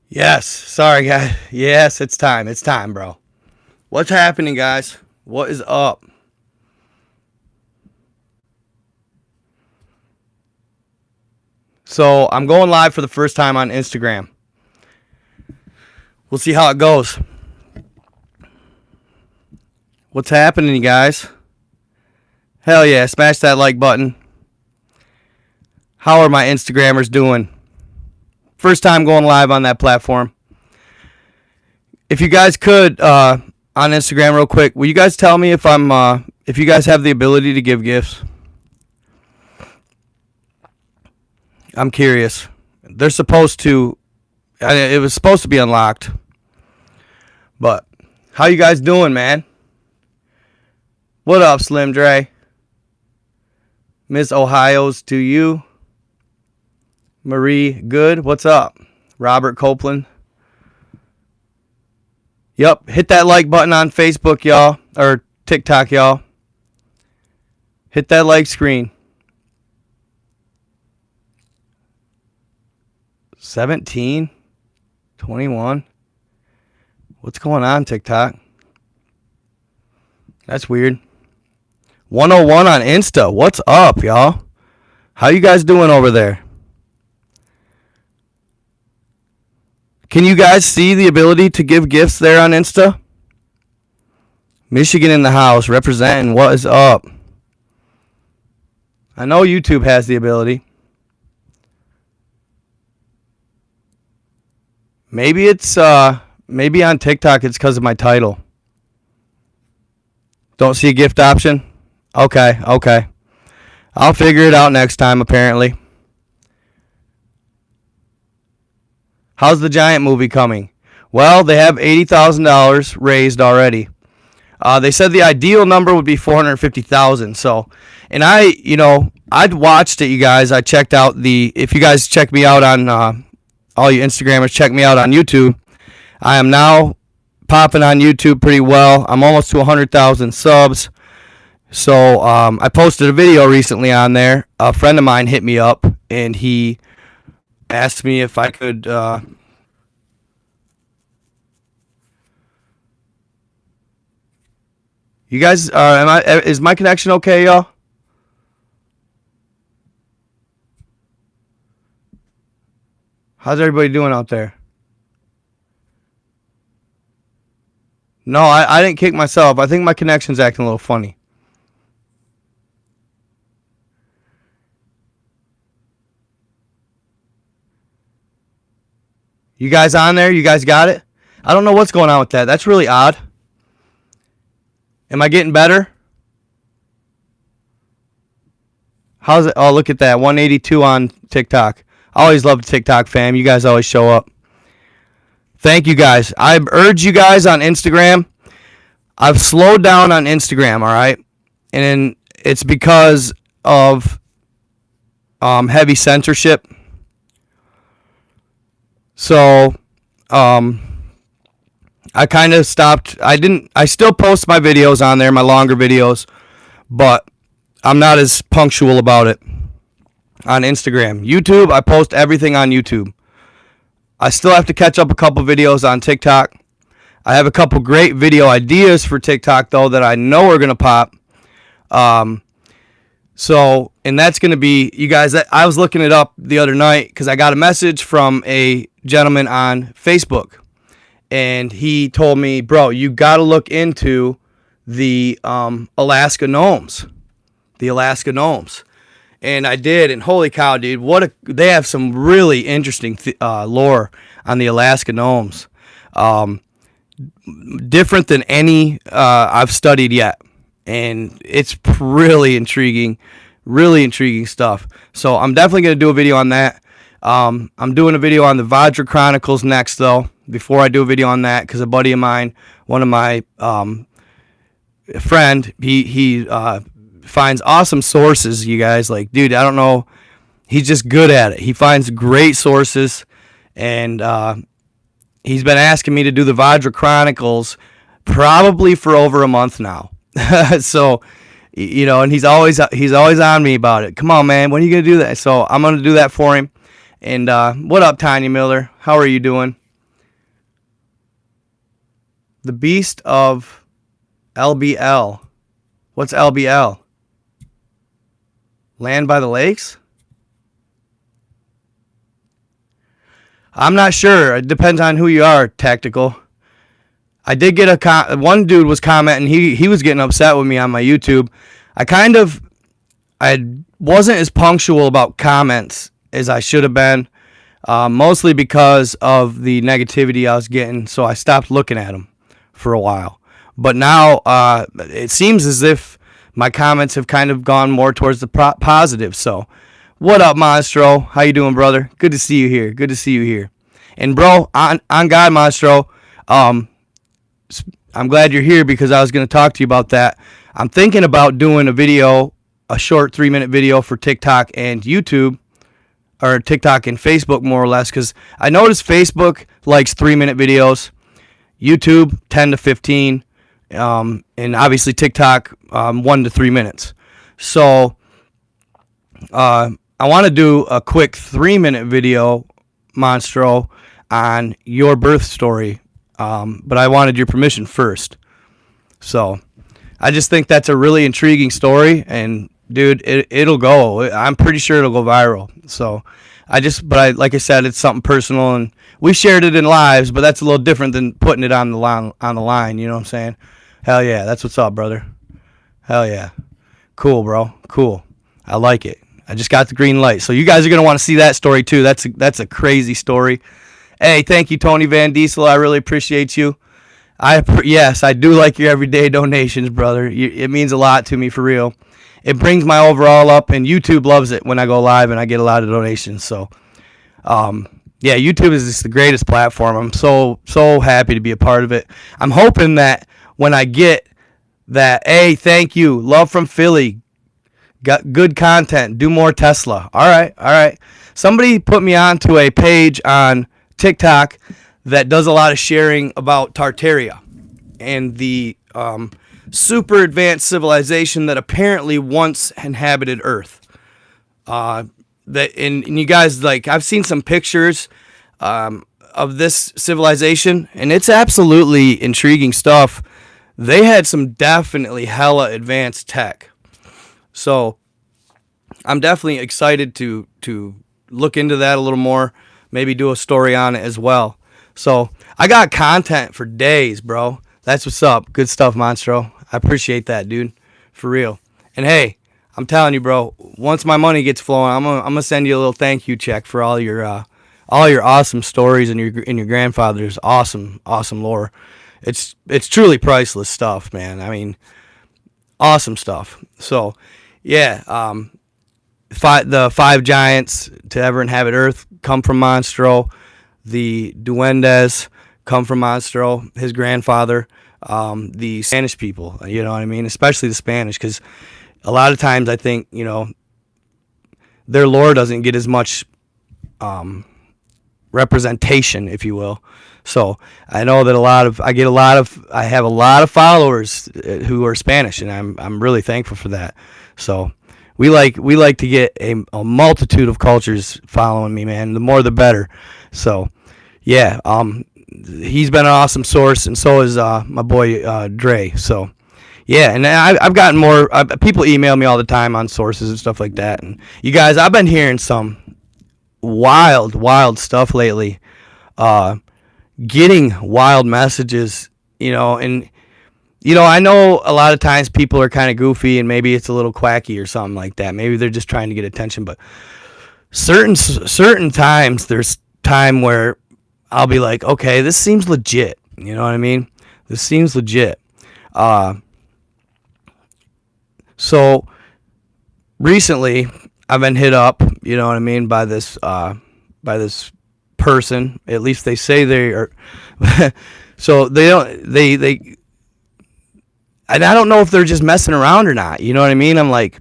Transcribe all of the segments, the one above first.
Yes. Sorry, guys. Yes, it's time. It's time, bro. What's happening, guys? What is up? So, I'm going live for the first time on Instagram. We'll see how it goes. What's happening, you guys? Hell yeah, smash that like button. How are my Instagrammers doing? First time going live on that platform. If you guys could, on Instagram real quick, will you guys tell me if if you guys have the ability to give gifts? I'm curious. They're supposed to, it was supposed to be unlocked. But, how you guys doing, man? What up, Slim Dre? Miss Ohio's to you. Marie Good, what's up? Robert Copeland. Yup, hit that like button on Facebook, y'all. Or TikTok, y'all. Hit that like screen. 17? 21? What's going on, TikTok? That's weird. 101 on Insta. What's up, y'all? How you guys doing over there? Can you guys see the ability to give gifts there on Insta? Michigan in the house, representing. What is up? I know YouTube has the ability. Maybe it's maybe on TikTok it's because of my title. Don't see a gift option? Okay. I'll figure it out next time, apparently. How's the Giant movie coming? Well, they have $80,000 raised already. They said the ideal number would be $450,000. So, and I'd watched it, you guys. I checked out if you guys check me out on, all you Instagrammers, check me out on YouTube. I am now popping on YouTube pretty well. I'm almost to 100,000 subs. So, I posted a video recently on there. A friend of mine hit me up, and he asked me if I could you guys is my connection okay, y'all? How's everybody doing out there? No, I didn't kick myself. I think my connection's acting a little funny. You guys on there? You guys got it? I don't know what's going on with that. That's really odd. Am I getting better? How's it? Oh, look at that. 182 on TikTok. I always love TikTok, fam. You guys always show up. Thank you, guys. I urge you guys on Instagram. I've slowed down on Instagram, all right? And it's because of heavy censorship. So, I kind of stopped. I still post my videos on there, my longer videos, but I'm not as punctual about it on Instagram. YouTube, I post everything on YouTube. I still have to catch up a couple videos on TikTok. I have a couple great video ideas for TikTok, though, that I know are going to pop. So, and that's going to be, you guys, I was looking it up the other night because I got a message from a gentleman on Facebook. And he told me, bro, you got to look into the Alaska gnomes. The Alaska gnomes. And I did, and holy cow, dude, they have some really interesting lore on the Alaska gnomes. Different than any I've studied yet. And it's really intriguing stuff. So I'm definitely going to do a video on that. I'm doing a video on the Vajra Chronicles next, though, before I do a video on that, because a buddy of mine, one of my friend, he finds awesome sources, you guys. Like, dude, I don't know. He's just good at it. He finds great sources, and he's been asking me to do the Vajra Chronicles probably for over a month now. So, and he's always on me about it. Come on, man, when are you going to do that? So I'm going to do that for him. And what up, Tanya Miller? How are you doing? The Beast of LBL. What's LBL? Land by the Lakes? I'm not sure. It depends on who you are, Tactical. I did get one dude was commenting. He was getting upset with me on my YouTube. I wasn't as punctual about comments as I should have been, mostly because of the negativity I was getting. So I stopped looking at them for a while. But now it seems as if my comments have kind of gone more towards the positive. So, what up, Monstro? How you doing, brother? Good to see you here. Good to see you here. And bro, on God, Monstro, I'm glad you're here because I was going to talk to you about that. I'm thinking about doing a short 3-minute video for TikTok and YouTube, or TikTok and Facebook more or less, because I noticed Facebook likes 3-minute videos, YouTube 10 to 15. And obviously TikTok 1 to 3 minutes. So I want to do a quick 3-minute video, Monstro, on your birth story, but I wanted your permission first. So I just think that's a really intriguing story, and dude, it'll go. I'm pretty sure it'll go viral. So like I said, it's something personal, and we shared it in lives, but that's a little different than putting it on the line. You know what I'm saying? Hell yeah, that's what's up, brother. Hell yeah. Cool, bro. Cool. I like it. I just got the green light. So you guys are going to want to see that story too. That's a crazy story. Hey, thank you, Tony Van Diesel. I really appreciate you. Yes, I do like your everyday donations, brother. It means a lot to me, for real. It brings my overall up, and YouTube loves it when I go live and I get a lot of donations. So, yeah, YouTube is just the greatest platform. I'm so happy to be a part of it. I'm hoping that when I get that, hey, thank you, love from Philly, got good content, do more Tesla. All right. Somebody put me onto a page on TikTok that does a lot of sharing about Tartaria and the super advanced civilization that apparently once inhabited Earth. And you guys, like, I've seen some pictures of this civilization, and it's absolutely intriguing stuff. They had some definitely hella advanced tech. So I'm definitely excited to look into that a little more, maybe do a story on it as well. So I got content for days, bro. That's what's up. Good stuff, Monstro. I appreciate that, dude. For real. And hey, I'm telling you, bro, once my money gets flowing, I'm gonna send you a little thank you check for all your awesome stories and your grandfather's awesome lore. It's truly priceless stuff, man. I mean, awesome stuff. So, yeah, the 5 giants to ever inhabit Earth come from Monstro. The Duendes come from Monstro, his grandfather. The Spanish people, you know what I mean? Especially the Spanish, because a lot of times I think, their lore doesn't get as much representation, if you will. So I know that I have a lot of followers who are Spanish, and I'm really thankful for that. So we like to get a multitude of cultures following me, man. The more the better. So yeah, he's been an awesome source, and so is my boy Dre. So yeah, and I've gotten more people email me all the time on sources and stuff like that. And you guys, I've been hearing some wild stuff lately. Getting wild messages, and I know a lot of times people are kind of goofy and maybe it's a little quacky or something like that. Maybe they're just trying to get attention, but certain times there's time where I'll be like, okay, this seems legit. You know what I mean? This seems legit. So recently I've been hit up, you know what I mean, by this person. At least they say they are. So they and I don't know if they're just messing around or not. You know what I mean? I'm like,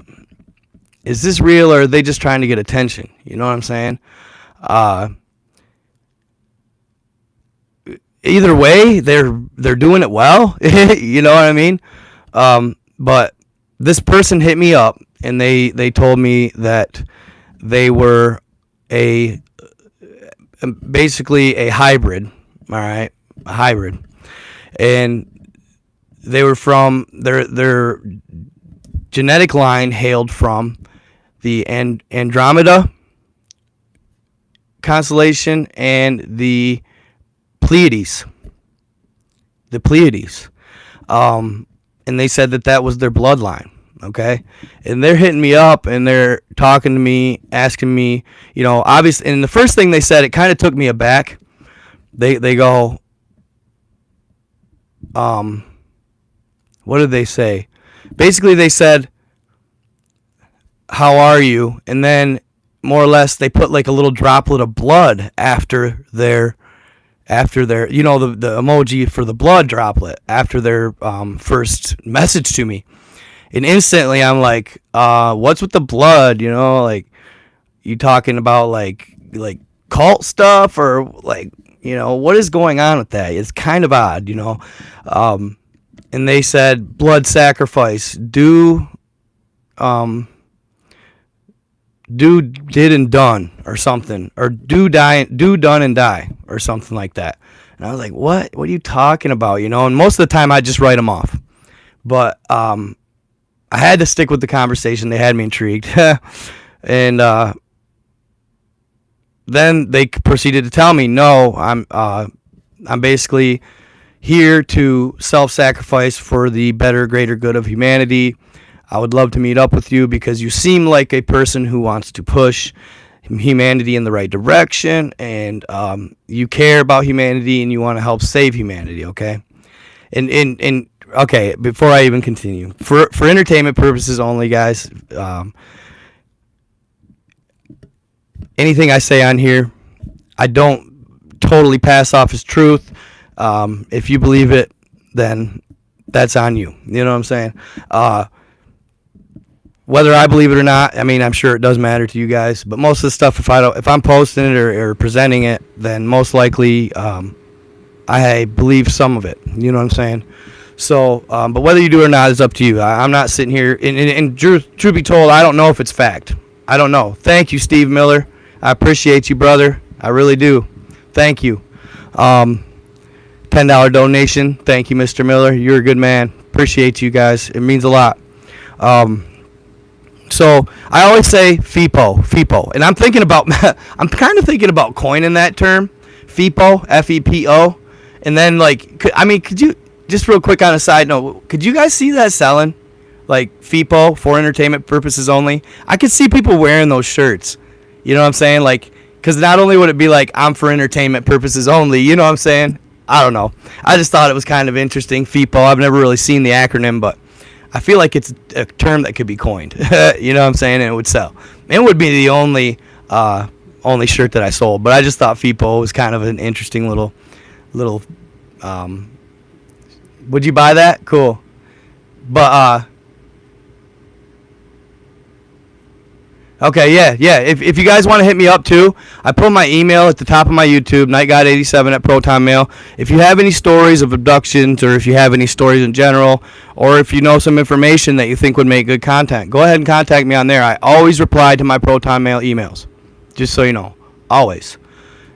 is this real, or are they just trying to get attention? You know what I'm saying? Either way, they're doing it well. You know what I mean? But this person hit me up, and they told me that they were basically a hybrid. All right, a hybrid. and they were from their genetic line hailed from the Andromeda constellation and the Pleiades. The Pleiades. And they said that was their bloodline. Okay, and they're hitting me up and they're talking to me, asking me, obviously. And the first thing they said, it kind of took me aback. They go, what did they say? Basically, they said, "How are you?" And then, more or less, they put like a little droplet of blood after their the emoji for the blood droplet after their first message to me. And instantly I'm like, what's with the blood? Like, you talking about like cult stuff, or like, what is going on with that? It's kind of odd, and they said blood sacrifice, do did and done, or something, or do done and die, or something like that. And I was like, what are you talking about? And most of the time I just write them off, but I had to stick with the conversation. They had me intrigued. And then they proceeded to tell me, no, I'm basically here to self-sacrifice for the better, greater good of humanity. I would love to meet up with you because you seem like a person who wants to push humanity in the right direction, and you care about humanity and you want to help save humanity, okay? And okay, before I even continue, for entertainment purposes only, guys, anything I say on here, I don't totally pass off as truth. If you believe it, then that's on you. You know what I'm saying? Whether I believe it or not, I mean, I'm sure it does matter to you guys. But most of the stuff, if I'm posting it or presenting it, then most likely I believe some of it. You know what I'm saying? So, but whether you do or not is up to you. I'm not sitting here, and truth be told, I don't know if it's fact. I don't know. Thank you, Steve Miller. I appreciate you, brother. I really do. Thank you. $10 donation. Thank you, Mr. Miller. You're a good man. Appreciate you guys. It means a lot. So I always say FEPO, and I'm kind of thinking about coining that term, FEPO, FEPO, and then could you? Just real quick on a side note, could you guys see that selling? Like FEPO, for entertainment purposes only? I could see people wearing those shirts. You know what I'm saying? Like, because not only would it be like, I'm for entertainment purposes only, you know what I'm saying? I don't know. I just thought it was kind of interesting, FEPO. I've never really seen the acronym, but I feel like it's a term that could be coined. You know what I'm saying? And it would sell. It would be the only shirt that I sold, but I just thought FEPO was kind of an interesting little would you buy that? Cool. But okay, yeah. If you guys want to hit me up too, I put my email at the top of my YouTube, nightgod87@protonmail. If you have any stories of abductions, or if you have any stories in general, or if you know some information that you think would make good content, go ahead and contact me on there. I always reply to my Proton Mail emails, just so you know. Always.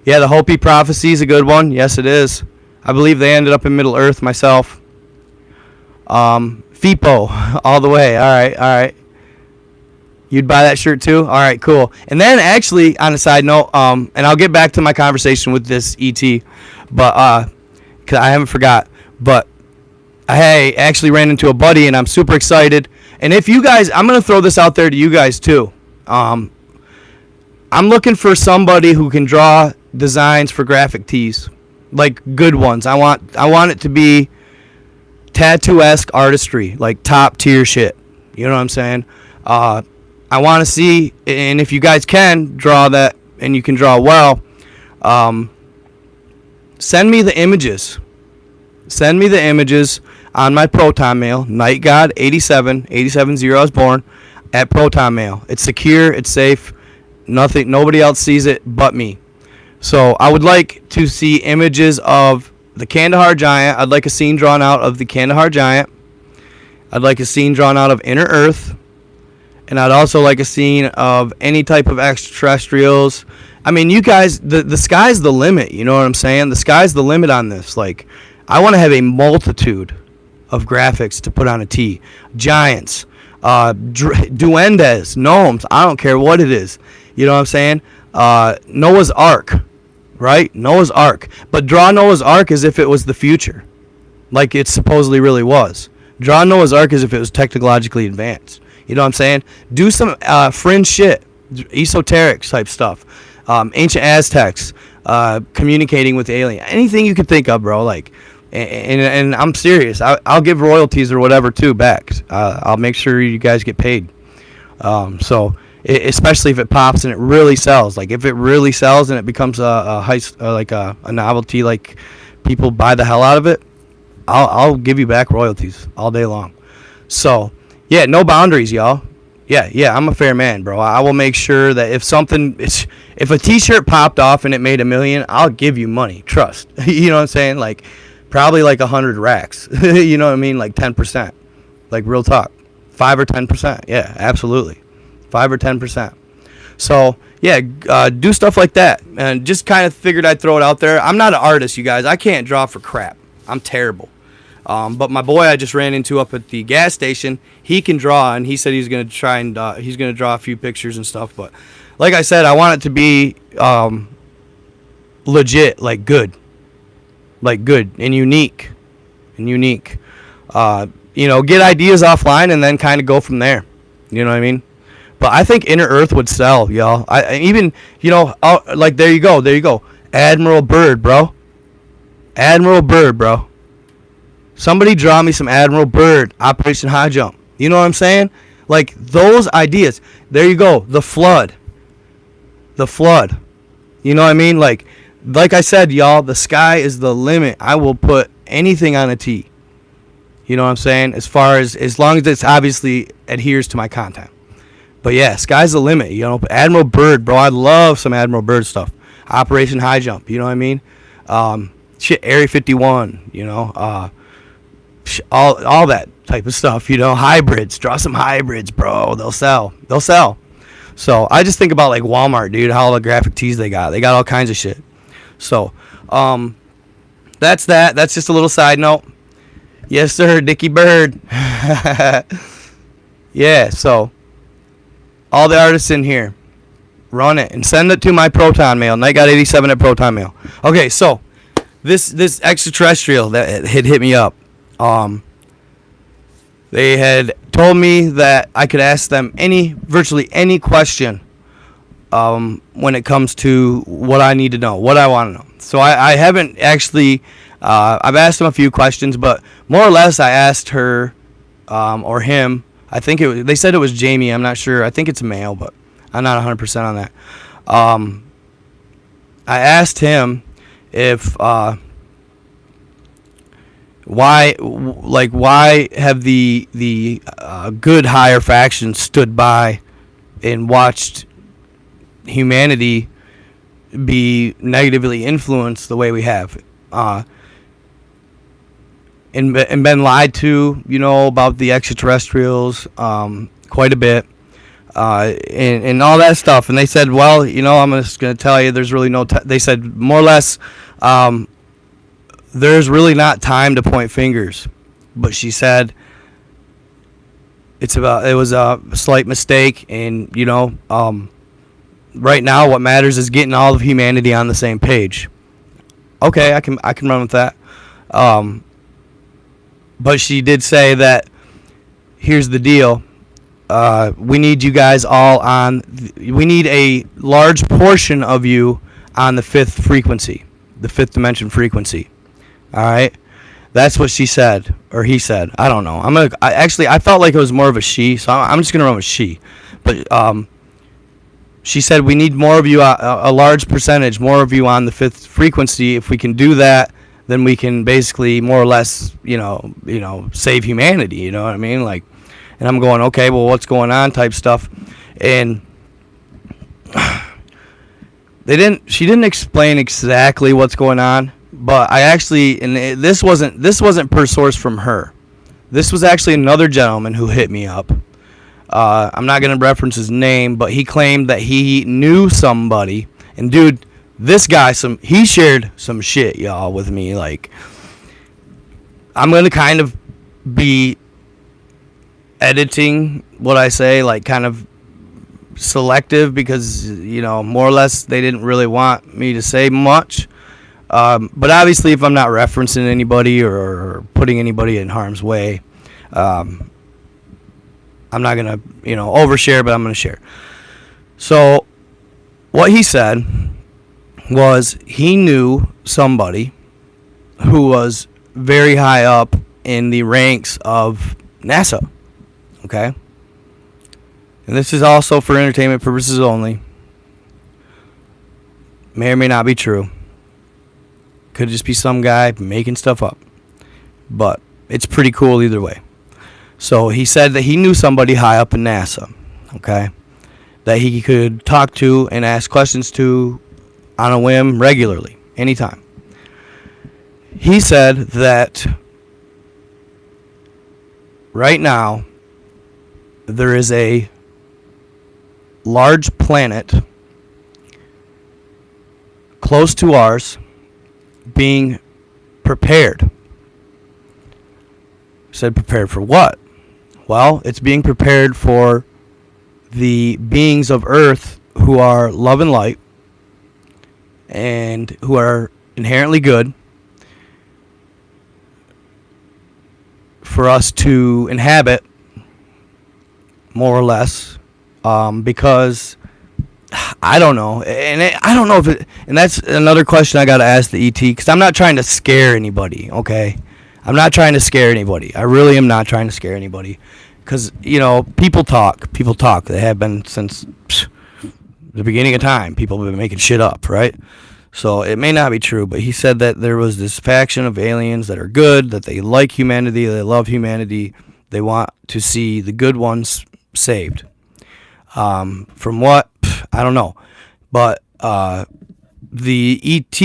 Yeah, the Hopi prophecy is a good one. Yes, it is. I believe they ended up in Middle Earth myself. FEPO, all the way. All right. You'd buy that shirt too? All right, cool. And then actually, on a side note, and I'll get back to my conversation with this ET, but cause I haven't forgot. But I actually ran into a buddy, and I'm super excited. And if you guys, I'm gonna throw this out there to you guys too. I'm looking for somebody who can draw designs for graphic tees, like good ones. I want it to be tattoo-esque artistry, like top tier shit. You know what I'm saying? I want to see, and if you guys can draw that, and you can draw well, send me the images. Send me the images on my Proton Mail, NightGod87, 870 I was born, at Proton Mail. It's secure, it's safe, nobody else sees it but me. So I would like to see images of the Kandahar Giant. I'd like a scene drawn out of the Kandahar Giant. I'd like a scene drawn out of Inner Earth. And I'd also like a scene of any type of extraterrestrials. I mean, you guys, the sky's the limit. You know what I'm saying? The sky's the limit on this. Like, I want to have a multitude of graphics to put on a tee. Giants, duendes, gnomes, I don't care what it is. You know what I'm saying? Noah's Ark, right? Noah's Ark. But draw Noah's Ark as if it was the future, like it supposedly really was. Draw Noah's Ark as if it was technologically advanced. You know what I'm saying? Do some fringe shit, esoteric type stuff. Ancient Aztecs communicating with alien. Anything you could think of, bro. Like, and I'm serious. I'll give royalties or whatever too back. I'll make sure you guys get paid. Especially if it pops and it really sells. Like if it really sells and it becomes a novelty, like people buy the hell out of it, I'll give you back royalties all day long. So yeah, no boundaries, y'all. Yeah, I'm a fair man, bro. I will make sure that if a t-shirt popped off and it made $1 million, I'll give you money. Trust. You know what I'm saying? Like, probably like 100 racks. You know what I mean? Like 10%. Like real talk. 5 or 10%. Yeah, absolutely. 5 or 10%. So yeah, do stuff like that, and just kind of figured I'd throw it out there. I'm not an artist, you guys. I can't draw for crap. I'm terrible. But my boy I just ran into up at the gas station, he can draw, and he said he's going to try and he's going to draw a few pictures and stuff. But like I said, I want it to be legit, like good and unique. You know, get ideas offline and then kind of go from there. You know what I mean? But I think Inner Earth would sell, y'all. Even, you know, like there you go. Admiral Byrd, bro. Somebody draw me some Admiral Byrd, Operation High Jump. You know what I'm saying? Like those ideas. There you go. The flood. You know what I mean? Like I said, y'all, the sky is the limit. I will put anything on a tee. You know what I'm saying? As long as it obviously adheres to my content. But yeah, sky's the limit. You know, Admiral Byrd, bro. I love some Admiral Byrd stuff. Operation High Jump. You know what I mean? Area 51. You know, all that type of stuff. You know, hybrids. Draw some hybrids, bro. They'll sell. So I just think about like Walmart, dude. How holographic tees they got. They got all kinds of shit. So that's that. That's just a little side note. Yes, sir, Dickie Bird. Yeah. So all the artists in here, run it and send it to my Proton Mail. NightGod87 at Proton Mail. Okay, so this extraterrestrial that had hit me up, they had told me that I could ask them virtually any question when it comes to what I need to know, what I want to know. So I haven't actually, I've asked them a few questions, but more or less I asked her or him. I think they said it was Jamie. I'm not sure. I think it's a male, but I'm not 100% on that. I asked him if why have the good higher factions stood by and watched humanity be negatively influenced the way we have, and been lied to, you know, about the extraterrestrials quite a bit, and all that stuff. And they said, well, you know, I'm just going to tell you, there's really no they said more or less, there's really not time to point fingers. But she said it was a slight mistake, and you know, right now what matters is getting all of humanity on the same page. Okay, I can run with that. But she did say that here's the deal. We need you guys all we need a large portion of you on the fifth dimension frequency. All right. That's what she said, or he said. I don't know. I felt like it was more of a she, so I'm just going to run with she. But she said we need more of you, a large percentage, more of you on the fifth frequency. If we can do that, then we can basically more or less, you know, save humanity. You know what I mean? Like, and I'm going, okay, well, what's going on, type stuff, and she didn't explain exactly what's going on, but I actually, and this wasn't per source from her. This was actually another gentleman who hit me up. I'm not going to reference his name, but he claimed that he knew somebody, and dude, this guy, he shared some shit, y'all, with me. Like, I'm going to kind of be editing what I say, like kind of selective, because, more or less they didn't really want me to say much. But obviously, if I'm not referencing anybody or putting anybody in harm's way, I'm not going to, overshare, but I'm going to share. So what he said was he knew somebody who was very high up in the ranks of NASA. Okay? And this is also for entertainment purposes only. May or may not be true. Could just be some guy making stuff up. But it's pretty cool either way. So he said that he knew somebody high up in NASA. Okay? That he could talk to and ask questions to on a whim regularly, anytime. He said that right now there is a large planet close to ours being prepared. Said prepared for what? Well, it's being prepared for the beings of Earth who are love and light and who are inherently good, for us to inhabit, more or less, because I don't know, I don't know if it, and that's another question I got to ask the ET, because I'm not trying to scare anybody, okay? I'm not trying to scare anybody. I really am not trying to scare anybody, because, people talk. They have been since the beginning of time. People have been making shit up, right? So it may not be true, but he said that there was this faction of aliens that are good, that they like humanity, they love humanity, they want to see the good ones saved. From what? I don't know. But the ET,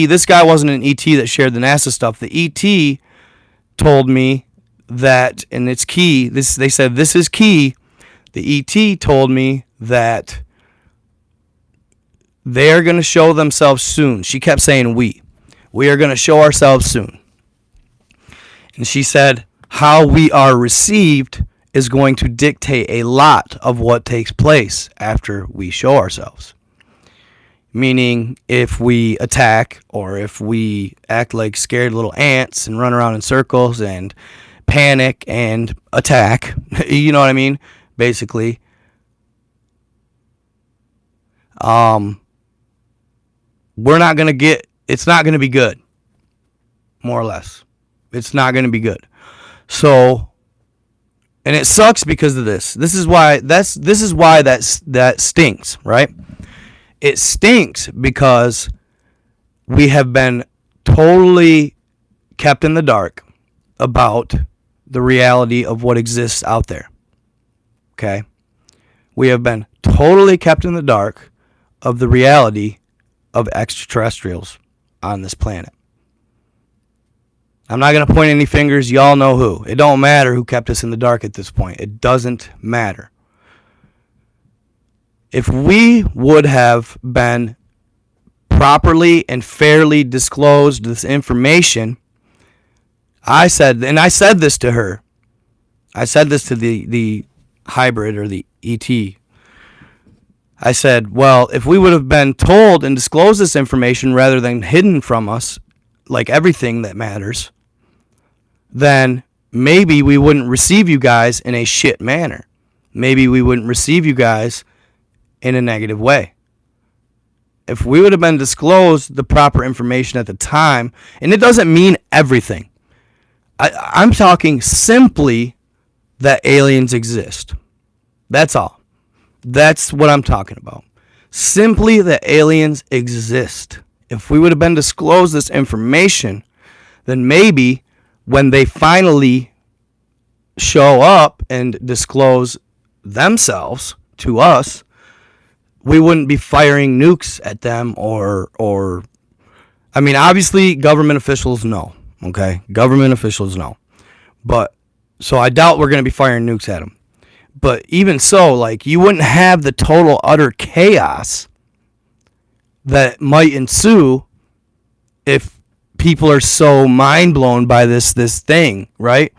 this guy wasn't an ET that shared the NASA stuff. The ET told me that, and it's key, they said this is key, the ET told me that they are going to show themselves soon. She kept saying we are going to show ourselves soon. And she said how we are received is going to dictate a lot of what takes place after we show ourselves. Meaning, if we attack or if we act like scared little ants and run around in circles and panic and attack, you know what I mean? Basically, we're not going to get, it's not going to be good. More or less. It's not going to be good. So, and it sucks because of this. This is why that stinks, right? It stinks because we have been totally kept in the dark about the reality of what exists out there. Okay? We have been totally kept in the dark of the reality of extraterrestrials on this planet. I'm not going to point any fingers. Y'all know who. It don't matter who kept us in the dark at this point. It doesn't matter. If we would have been properly and fairly disclosed this information, I said this to her. I said this to the hybrid or the ET. I said, well, if we would have been told and disclosed this information rather than hidden from us, like everything that matters, then maybe we wouldn't receive you guys in a shit manner. Maybe we wouldn't receive you guys in a negative way. If we would have been disclosed the proper information at the time, and it doesn't mean everything. I'm talking simply that aliens exist. That's all. That's what I'm talking about. Simply that aliens exist. If we would have been disclosed this information, then maybe when they finally show up and disclose themselves to us, we wouldn't be firing nukes at them or I mean, obviously government officials know, okay? Government officials know. But so I doubt we're going to be firing nukes at them. But even so, like, you wouldn't have the total utter chaos that might ensue if people are so mind blown by this thing, right?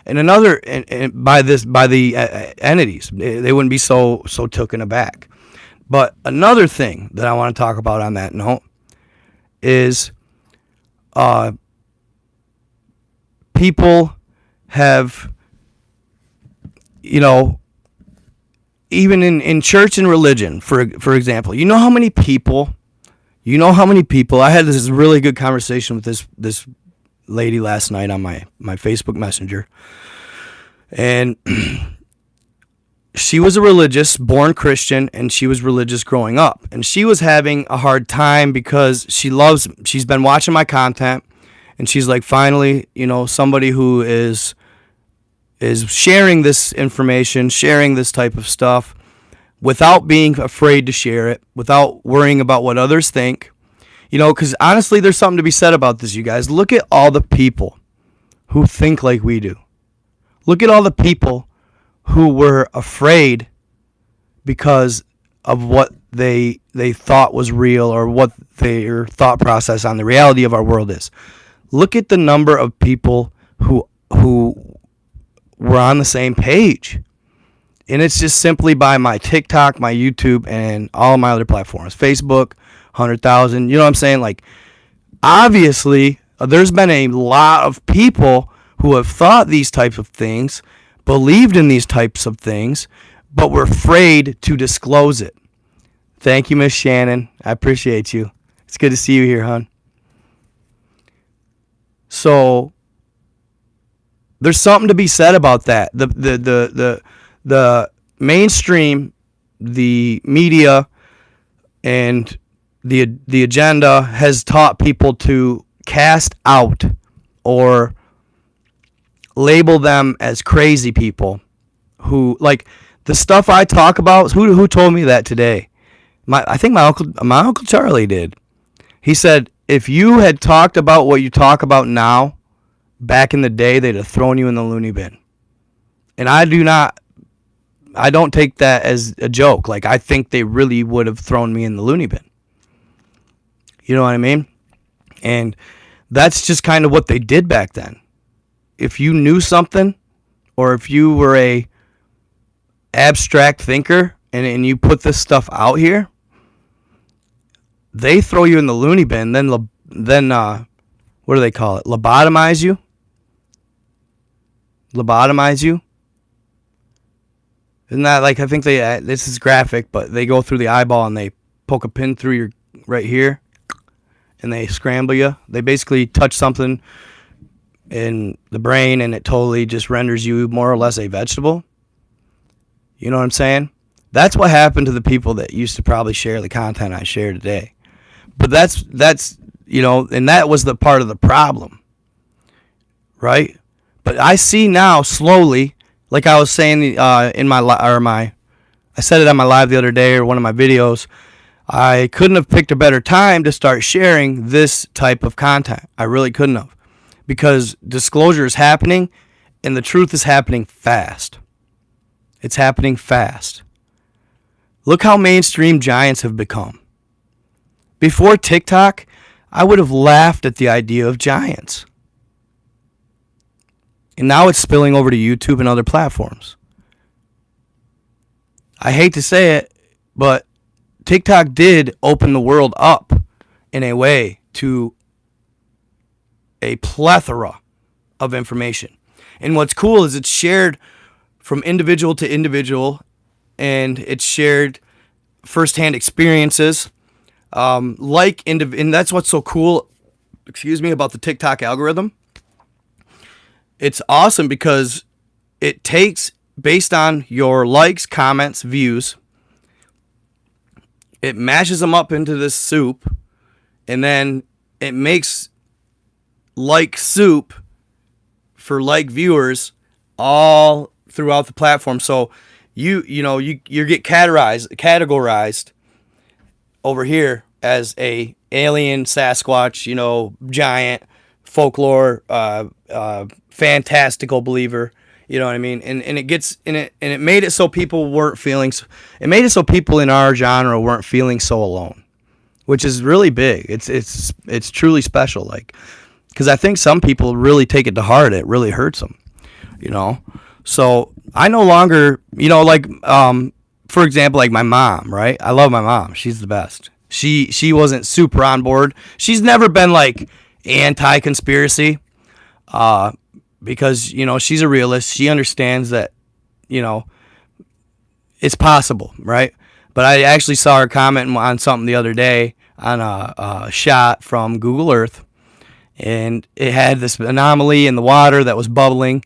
And another, and by the entities, they wouldn't be so taken aback. But another thing that I want to talk about on that note is people have, even in church and religion, for example, you know how many people, I had this really good conversation with this lady last night on my Facebook Messenger, and she was a religious, born Christian, and she was religious growing up, and she was having a hard time because she's been watching my content, and she's like, finally, somebody who is sharing this information, sharing this type of stuff without being afraid to share it, without worrying about what others think. Because honestly, there's something to be said about this, you guys. Look at all the people who think like we do. Look at all the people who were afraid because of what they thought was real, or what their thought process on the reality of our world is. Look at the number of people who were on the same page. And it's just simply by my TikTok, my YouTube, and all my other platforms. Facebook, 100,000. You know what I'm saying? Like, obviously, there's been a lot of people who have thought these types of things, believed in these types of things, but were afraid to disclose it. Thank you, Miss Shannon. I appreciate you. It's good to see you here, hon. So there's something to be said about that. The mainstream, the media, and the agenda has taught people to cast out or label them as crazy people who, like, the stuff I talk about. Who told me that today? I think my uncle Charlie did. He said, if you had talked about what you talk about now, back in the day, they'd have thrown you in the loony bin. And I don't take that as a joke. Like, I think they really would have thrown me in the loony bin. You know what I mean? And that's just kind of what they did back then. If you knew something, or if you were a abstract thinker and you put this stuff out here, they throw you in the loony bin, then what do they call it? Lobotomize you? Isn't that, like, I think this is graphic, but they go through the eyeball and they poke a pin through your right here, and they scramble you. They basically touch something in the brain, and it totally just renders you more or less a vegetable. You know what I'm saying? That's what happened to the people that used to probably share the content I share today. But that's and that was the part of the problem, right? But I see now slowly, like I was saying I said it on my live the other day, or one of my videos, I couldn't have picked a better time to start sharing this type of content. I really couldn't have, because disclosure is happening, and the truth is happening fast. It's happening fast. Look how mainstream giants have become. Before TikTok, I would have laughed at the idea of giants. And now it's spilling over to YouTube and other platforms. I hate to say it, but TikTok did open the world up in a way to a plethora of information. And what's cool is it's shared from individual to individual, and it's shared firsthand experiences. And that's what's so cool, about the TikTok algorithm. It's awesome because it takes, based on your likes, comments, views, it mashes them up into this soup, and then it makes like soup for like viewers all throughout the platform. So you get categorized over here as a alien, Sasquatch, giant, folklore, fantastical believer. You know what I mean? And it made it so people weren't feeling. It made it so people in our genre weren't feeling so alone, which is really big. It's truly special. Like, because I think some people really take it to heart. It really hurts them, you know. So I no longer, you know, like for example, like my mom, right? I love my mom. She's the best. She wasn't super on board. She's never been like anti-conspiracy, because you know she's a realist. She understands that, you know, it's possible, right? But I actually saw her comment on something the other day on a shot from Google Earth, and it had this anomaly in the water that was bubbling.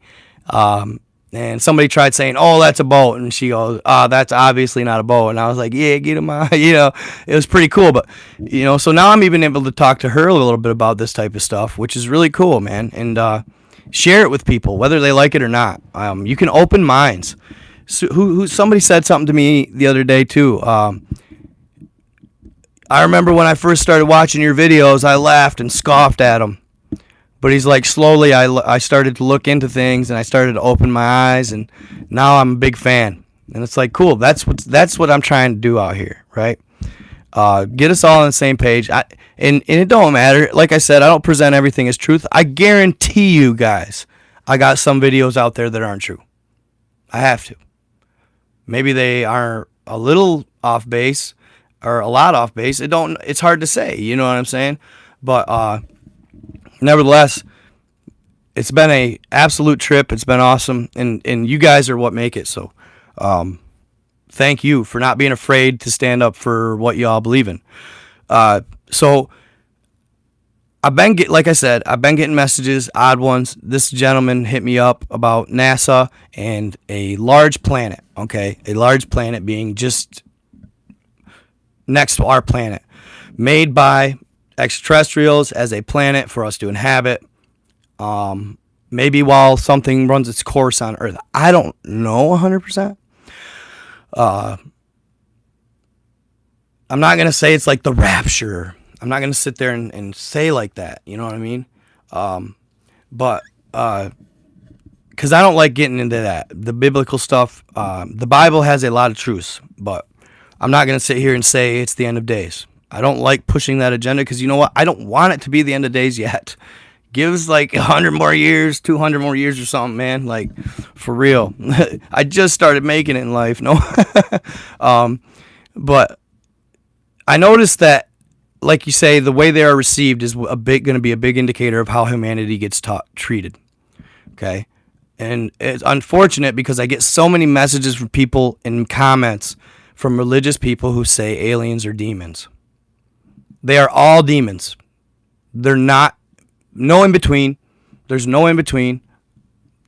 And somebody tried saying, "Oh, that's a boat," and she goes, "That's obviously not a boat." And I was like, "Yeah, get him out." You know, it was pretty cool. But you know, so now I'm even able to talk to her a little bit about this type of stuff, which is really cool, man. And share it with people, whether they like it or not. You can open minds. So, somebody said something to me the other day too. I remember when I first started watching your videos, I laughed and scoffed at them. But he's like, slowly I started to look into things and I started to open my eyes, and now I'm a big fan. And it's like, cool. That's what I'm trying to do out here, right? Get us all on the same page. And it don't matter. Like I said, I don't present everything as truth. I guarantee you guys, I got some videos out there that aren't true. I have to. Maybe they are a little off base or a lot off base. It's hard to say. You know what I'm saying? But nevertheless, it's been a absolute trip. It's been awesome, and you guys are what make it. So, thank you for not being afraid to stand up for what y'all believe in. So, like I said, I've been getting messages, odd ones. This gentleman hit me up about NASA and a large planet. Okay, a large planet being just next to our planet, made by extraterrestrials as a planet for us to inhabit, maybe while something runs its course on Earth. I don't know 100%. I'm not going to say it's like the rapture. I'm not going to sit there and say like that. You know what I mean? But because I don't like getting into that. The biblical stuff, the Bible has a lot of truths, but I'm not going to sit here and say it's the end of days. I don't like pushing that agenda because you know what? I don't want it to be the end of days yet. Give us like 100 more years, 200 more years or something, man. Like, for real. I just started making it in life. No. But I noticed that, like you say, the way they are received is going to be a big indicator of how humanity gets treated. Okay? And it's unfortunate because I get so many messages from people in comments from religious people who say aliens are demons. They are all demons. They're not, no in between. There's no in between.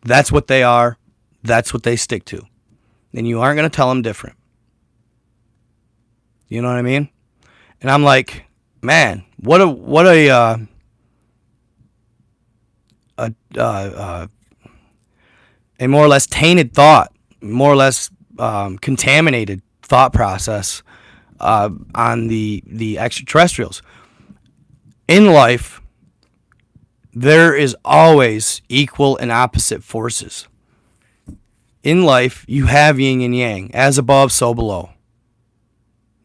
That's what they are. That's what they stick to. And you aren't going to tell them different. You know what I mean? And I'm like, man, what a more or less tainted thought, more or less contaminated thought process on the extraterrestrials. In life, there is always equal and opposite forces. In life, you have yin and yang, as above, so below.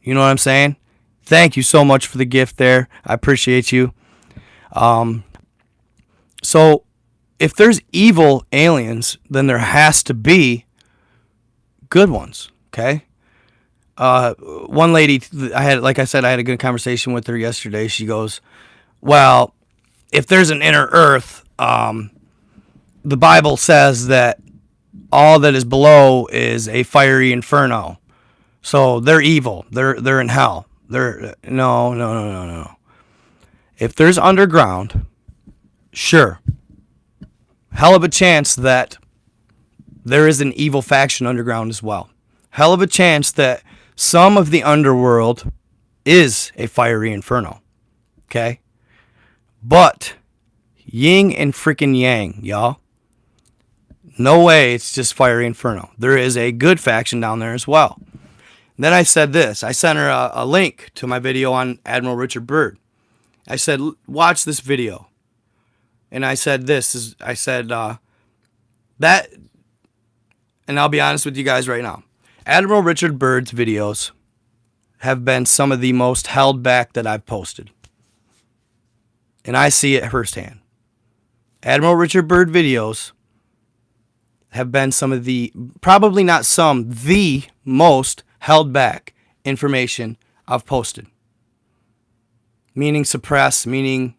You know what I'm saying? Thank you so much for the gift there. I appreciate you. So, if there's evil aliens, then there has to be good ones, okay? One lady, I had a good conversation with her yesterday. She goes, well, if there's an inner earth, the Bible says that all that is below is a fiery inferno. So they're evil. They're in hell. No. If there's underground, sure. Hell of a chance that there is an evil faction underground as well. Hell of a chance that some of the underworld is a fiery inferno. Okay? But yin and freaking yang, y'all. No way it's just fiery inferno. There is a good faction down there as well. Then I said this. I sent her a link to my video on Admiral Richard Byrd. I said, watch this video. And I said that, and I'll be honest with you guys right now. Admiral Richard Byrd's videos have been some of the most held back that I've posted. And I see it firsthand. Admiral Richard Byrd videos have been some of the, probably not some, the most held back information I've posted. Meaning suppressed, meaning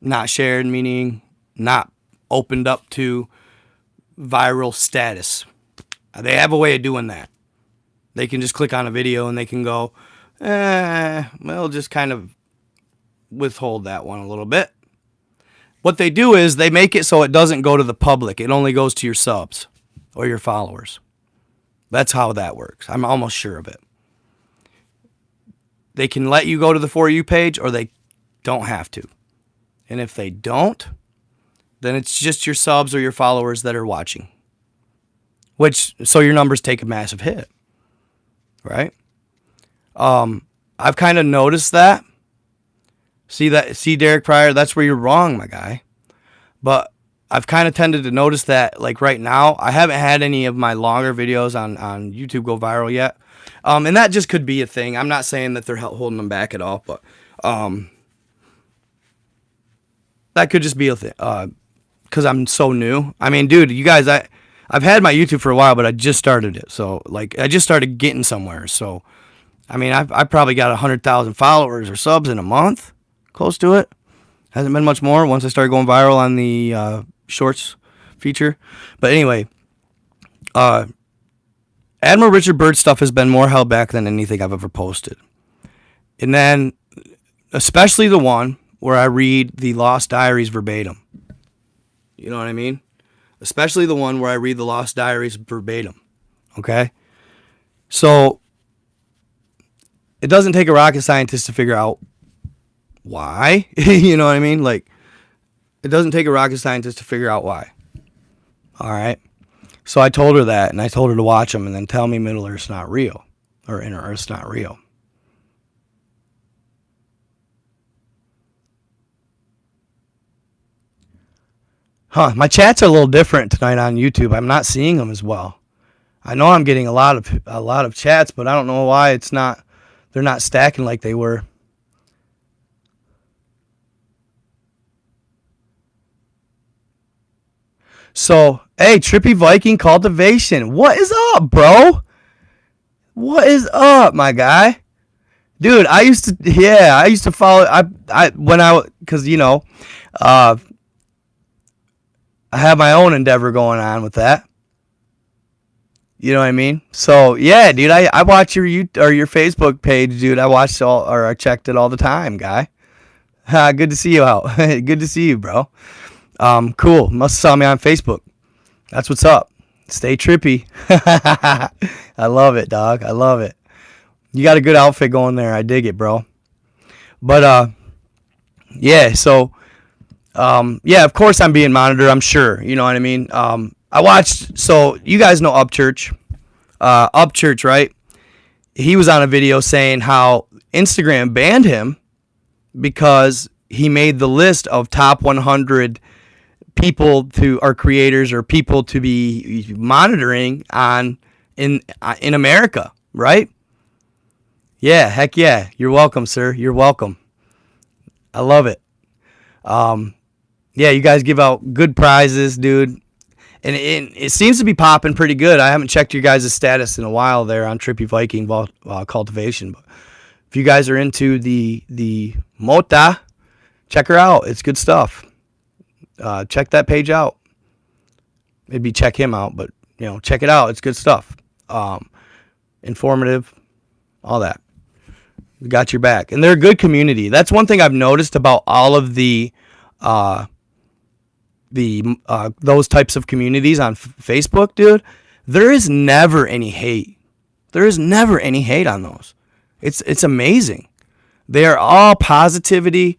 not shared, meaning not opened up to viral status. They have a way of doing that. They can just click on a video and they can go, we'll just kind of withhold that one a little bit. What they do is they make it so it doesn't go to the public. It only goes to your subs or your followers. That's how that works. I'm almost sure of it. They can let you go to the For You page or they don't have to. And if they don't, then it's just your subs or your followers that are watching. So your numbers take a massive hit. Right? I've kind of noticed that. See Derek Pryor, that's where you're wrong, my guy. But I've kind of tended to notice that, like right now, I haven't had any of my longer videos on YouTube go viral yet. And that just could be a thing. I'm not saying that they're holding them back at all, but that could just be a thing. Because I'm so new. I mean, dude, you guys, I've had my YouTube for a while, but I just started it. So, like, I just started getting somewhere. So, I mean, I probably got 100,000 followers or subs in a month. Close to it. Hasn't been much more once I started going viral on the shorts feature. But anyway, Admiral Richard Byrd stuff has been more held back than anything I've ever posted. And then, especially the one where I read the Lost Diaries verbatim. You know what I mean? Especially the one where I read the Lost Diaries verbatim. Okay? So, it doesn't take a rocket scientist to figure out why. You know what I mean? Like, it doesn't take a rocket scientist to figure out why. All right? So I told her that, and I told her to watch them and then tell me Middle Earth's not real. Or Inner Earth's not real. Huh, my chats are a little different tonight on YouTube. I'm not seeing them as well. I know I'm getting a lot of chats, but I don't know why they're not stacking like they were. So, hey, Trippy Viking Cultivation. What is up, bro? What is up, my guy? Dude, I used to follow, because, you know, I have my own endeavor going on with that. You know what I mean? So, yeah, dude, I watch your Facebook page, dude. I checked it all the time, guy. Good to see you out. Good to see you, bro. Cool. Must have saw me on Facebook. That's what's up. Stay trippy. I love it, dog. I love it. You got a good outfit going there. I dig it, bro. But, yeah, so, yeah, of course I'm being monitored, I'm sure. You know what I mean? I watched, so you guys know Upchurch. Upchurch, right? He was on a video saying how Instagram banned him because he made the list of top 100 people or creators or people to be monitoring in America, right? Yeah, heck yeah. You're welcome, sir. You're welcome. I love it. Yeah, you guys give out good prizes, dude. And it seems to be popping pretty good. I haven't checked your guys' status in a while there on Trippy Viking Cultivation. But if you guys are into the Mota, check her out. It's good stuff. Check that page out. Maybe check him out, but, you know, check it out. It's good stuff. Informative, all that. We got your back. And they're a good community. That's one thing I've noticed about all of those types of communities on Facebook, dude. There is never any hate. There is never any hate on those. It's amazing. They are all positivity.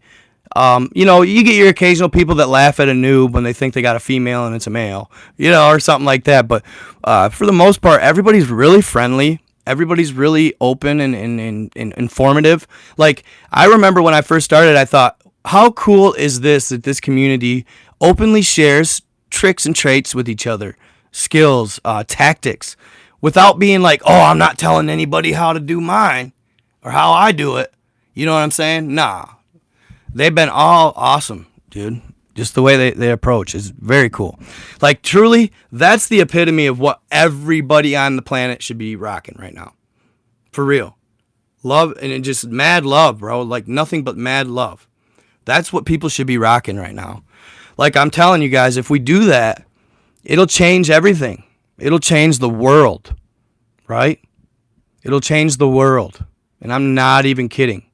You know, you get your occasional people that laugh at a noob when they think they got a female and it's a male, you know, or something like that. But for the most part, everybody's really friendly. Everybody's really open and informative. Like, I remember when I first started, I thought, how cool is this that this community openly shares tricks and traits with each other, skills, tactics, without being like, oh, I'm not telling anybody how to do mine or how I do it. You know what I'm saying? Nah. They've been all awesome, dude. Just the way they approach is very cool. Like, truly, that's the epitome of what everybody on the planet should be rocking right now. For real. Love, and it just mad love, bro. Like, nothing but mad love. That's what people should be rocking right now. Like, I'm telling you guys, if we do that, it'll change everything. It'll change the world, right? It'll change the world. And I'm not even kidding.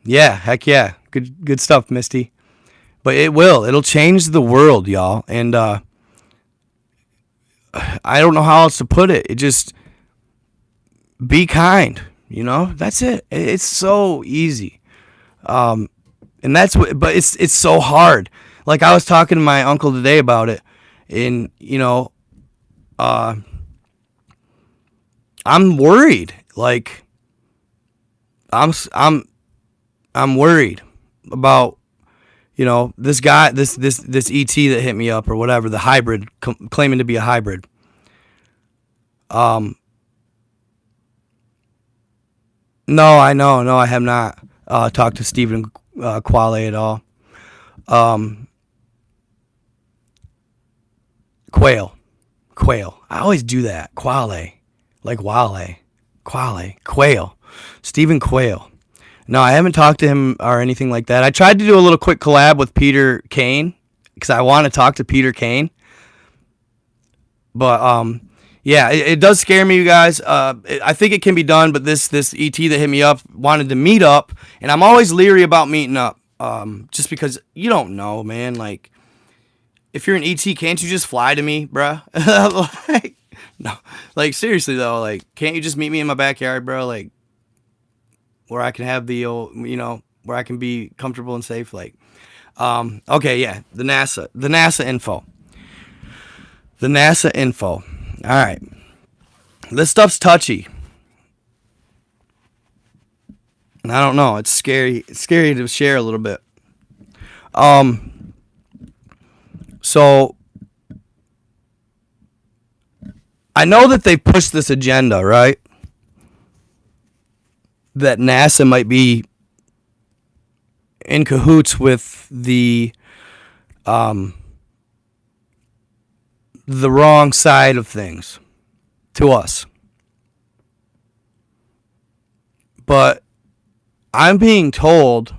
Yeah, heck yeah. Good stuff, Misty. But it will. It'll change the world, y'all. And I don't know how else to put it. It just, be kind. You know, that's it. It's so easy. And that's what, but it's so hard. Like, I was talking to my uncle today about it, and you know, I'm worried. Like, I'm worried about, you know, this guy, this ET that hit me up or whatever, the hybrid, claiming to be a hybrid. No, I know. No, I have not talked to Stephen Quale at all. Quail. I always do that. Quale. Like Wale. Quale. Quail. Stephen Quail. No, I haven't talked to him or anything like that. I tried to do a little quick collab with Peter Kane because I want to talk to Peter Kane. But, yeah, it does scare me, you guys. I think it can be done, but this ET that hit me up wanted to meet up, and I'm always leery about meeting up, just because you don't know, man. Like, if you're an ET, can't you just fly to me, bruh? Like, no, like, seriously though, like, can't you just meet me in my backyard, bro? Like, where I can have the old, you know, where I can be comfortable and safe. Like, okay, yeah, the NASA info. The NASA info. All right. This stuff's touchy. And I don't know. It's scary. It's scary to share a little bit. So I know that they pushed this agenda, right? That NASA might be in cahoots with the wrong side of things to us. But I'm being told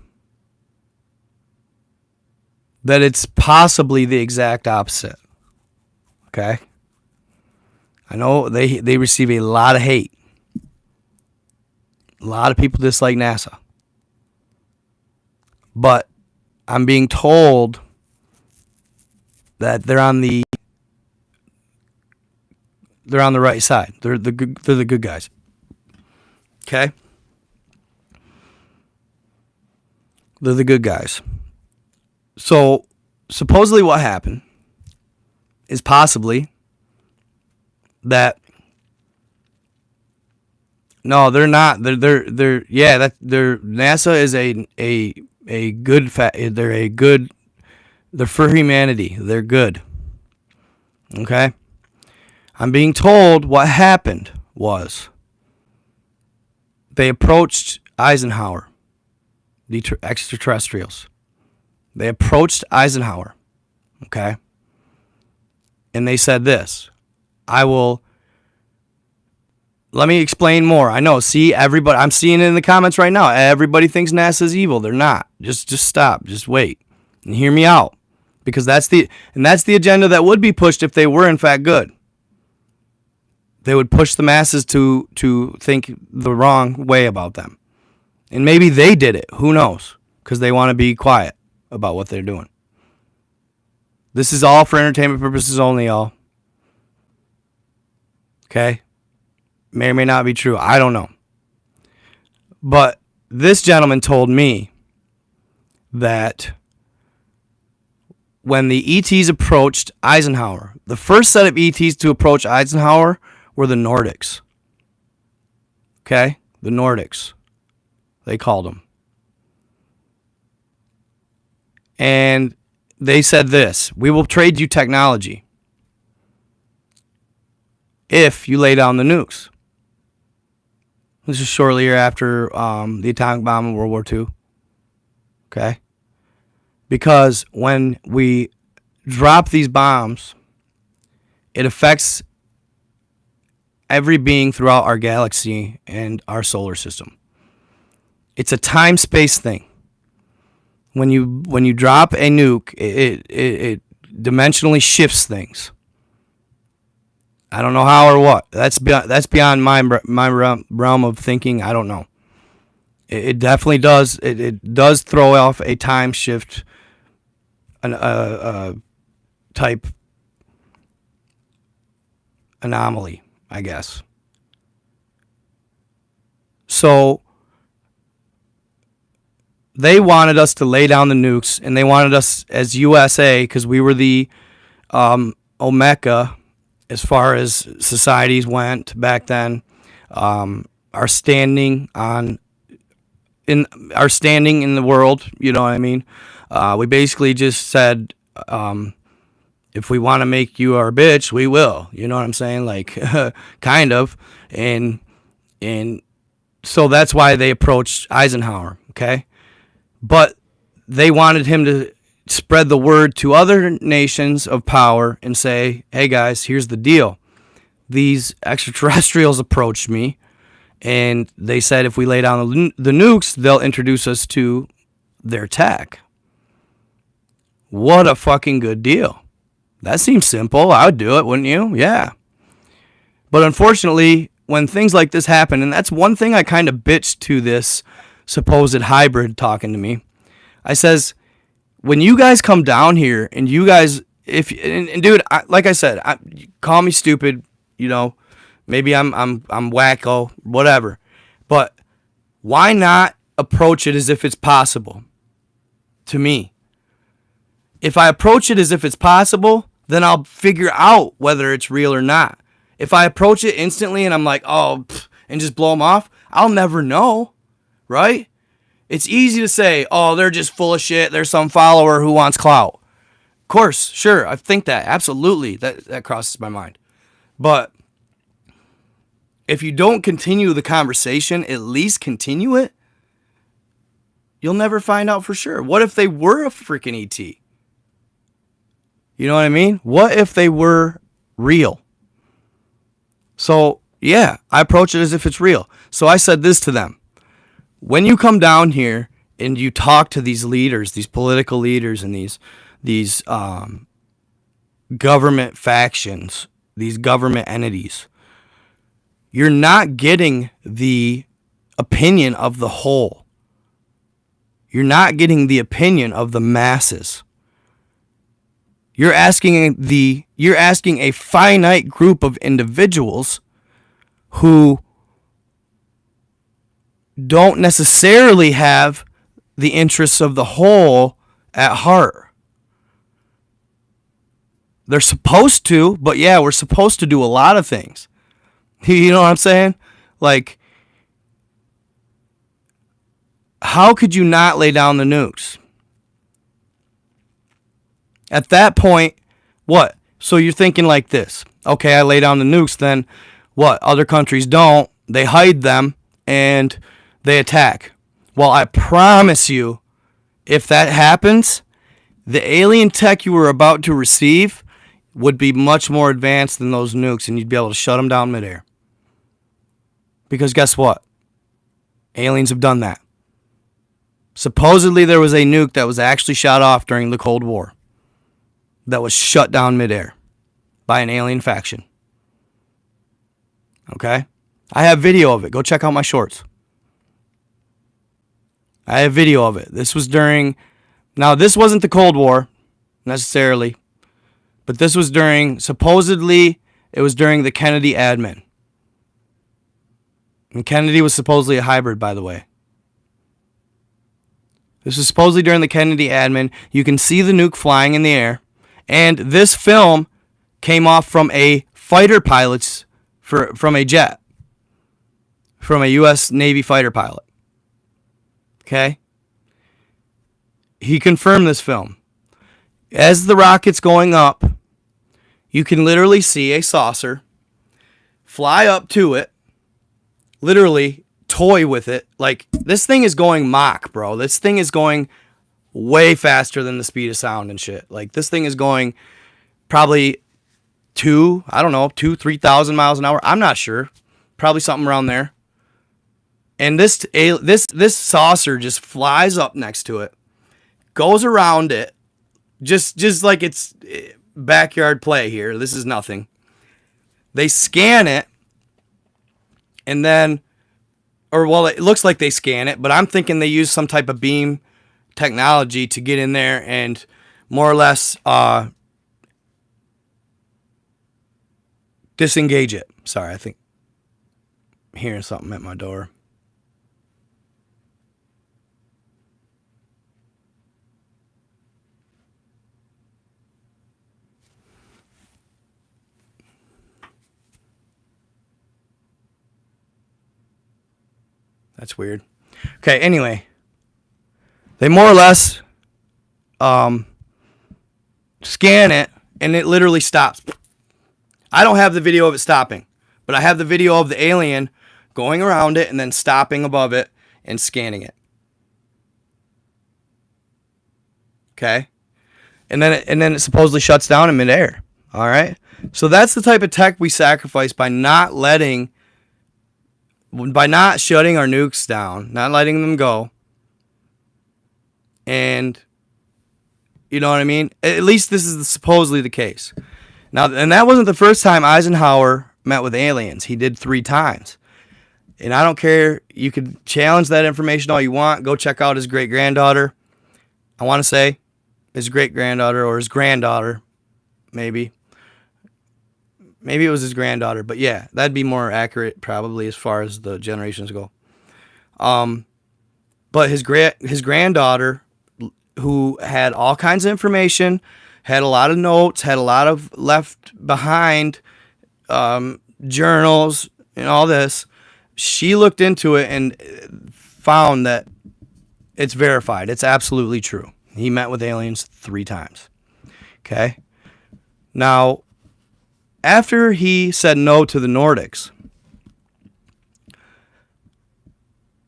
that it's possibly the exact opposite. Okay? I know they receive a lot of hate. A lot of people dislike NASA. But I'm being told that they're on the right side. They're the good guys. Okay? They're the good guys. So supposedly what happened is possibly that no, they're not. They're yeah, that they're NASA is a good they're for humanity. They're good. Okay? I'm being told what happened was they approached Eisenhower, the extraterrestrials. They approached Eisenhower, okay? And they said this, let me explain more. I know, see, everybody, I'm seeing it in the comments right now. Everybody thinks NASA's evil. They're not. Just stop. Just wait and hear me out. Because that's the agenda that would be pushed if they were in fact good. They would push the masses to think the wrong way about them. And maybe they did it. Who knows? Because they want to be quiet about what they're doing. This is all for entertainment purposes only, y'all. Okay? May or may not be true. I don't know. But this gentleman told me that when the ETs approached Eisenhower, the first set of ETs to approach Eisenhower were the Nordics. Okay? The Nordics. They called them. And they said this, we will trade you technology if you lay down the nukes. This is shortly after the atomic bomb in World War II. Okay? Because when we drop these bombs, it affects every being throughout our galaxy and our solar system. It's a time-space thing. When you drop a nuke, it dimensionally shifts things. I don't know how or what. That's beyond my realm of thinking. I don't know. It definitely does. It does throw off a time shift, type anomaly, I guess. So they wanted us to lay down the nukes, and they wanted us as USA, because we were the Omeka as far as societies went back then. Our standing in the world, you know what I mean? We basically just said, if we want to make you our bitch, we will. You know what I'm saying? Like, kind of. And so that's why they approached Eisenhower, okay? But they wanted him to spread the word to other nations of power and say, hey guys, here's the deal. These extraterrestrials approached me, and they said if we lay down the nukes, they'll introduce us to their tech. What a fucking good deal. That seems simple. I would do it, wouldn't you? Yeah. But unfortunately, when things like this happen, and that's one thing I kind of bitched to this supposed hybrid talking to me. I says, when you guys come down here and you guys, and dude, like I said, call me stupid, you know, maybe I'm wacko, whatever. But why not approach it as if it's possible? To me. If I approach it as if it's possible, then I'll figure out whether it's real or not. If I approach it instantly and I'm like, oh, and just blow them off, I'll never know, right? It's easy to say, oh, they're just full of shit. There's some follower who wants clout. Of course, sure, I think that. Absolutely, that crosses my mind. But if you don't continue the conversation, at least continue it, you'll never find out for sure. What if they were a freaking ET? You know what I mean? What if they were real? So, yeah, I approach it as if it's real. So I said this to them. When you come down here and you talk to these leaders, these political leaders and these government factions, these government entities, you're not getting the opinion of the whole. You're not getting the opinion of the masses. You're asking a finite group of individuals who don't necessarily have the interests of the whole at heart. They're supposed to, but yeah, we're supposed to do a lot of things. You know what I'm saying? Like, how could you not lay down the nukes? At that point, what? So you're thinking like this. Okay, I lay down the nukes, then what? Other countries don't. They hide them and they attack. Well, I promise you, if that happens, the alien tech you were about to receive would be much more advanced than those nukes, and you'd be able to shut them down midair. Because guess what? Aliens have done that. Supposedly there was a nuke that was actually shot off during the Cold War that was shut down midair by an alien faction. Okay? I have video of it. Go check out my shorts. I have video of it. This was during... Now, this wasn't the Cold War, necessarily. But this was during... Supposedly, it was during the Kennedy admin. And Kennedy was supposedly a hybrid, by the way. This was supposedly during the Kennedy admin. You can see the nuke flying in the air. And this film came off from a fighter pilot's... from a jet. From a U.S. Navy fighter pilot. Okay? He confirmed this film. As the rocket's going up, you can literally see a saucer fly up to it, literally toy with it. Like, this thing is going Mach, bro. This thing is going way faster than the speed of sound and shit. Like, this thing is going probably 3,000 miles an hour. I'm not sure. Probably something around there. And this saucer just flies up next to it, goes around it, just like it's backyard play here. This is nothing. They scan it, and then, it looks like they scan it, but I'm thinking they use some type of beam technology to get in there and more or less disengage it. Sorry, I think I'm hearing something at my door. That's weird. Okay, anyway. They more or less scan it, and it literally stops. I don't have the video of it stopping, but I have the video of the alien going around it and then stopping above it and scanning it. Okay? And then it supposedly shuts down in midair. All right? So that's the type of tech we sacrifice by not shutting our nukes down, not letting them go. And you know what I mean? At least this is supposedly the case. Now, and that wasn't the first time Eisenhower met with aliens. He did 3 times. And I don't care. You could challenge that information all you want. Go check out his great-granddaughter. I want to say his great-granddaughter or his granddaughter, maybe. Maybe it was his granddaughter, but yeah, that'd be more accurate probably as far as the generations go. But his granddaughter, who had all kinds of information, had a lot of notes, had a lot of left behind journals and all this, she looked into it and found that it's verified. It's absolutely true. He met with aliens 3 times. Okay? Now, after he said no to the Nordics,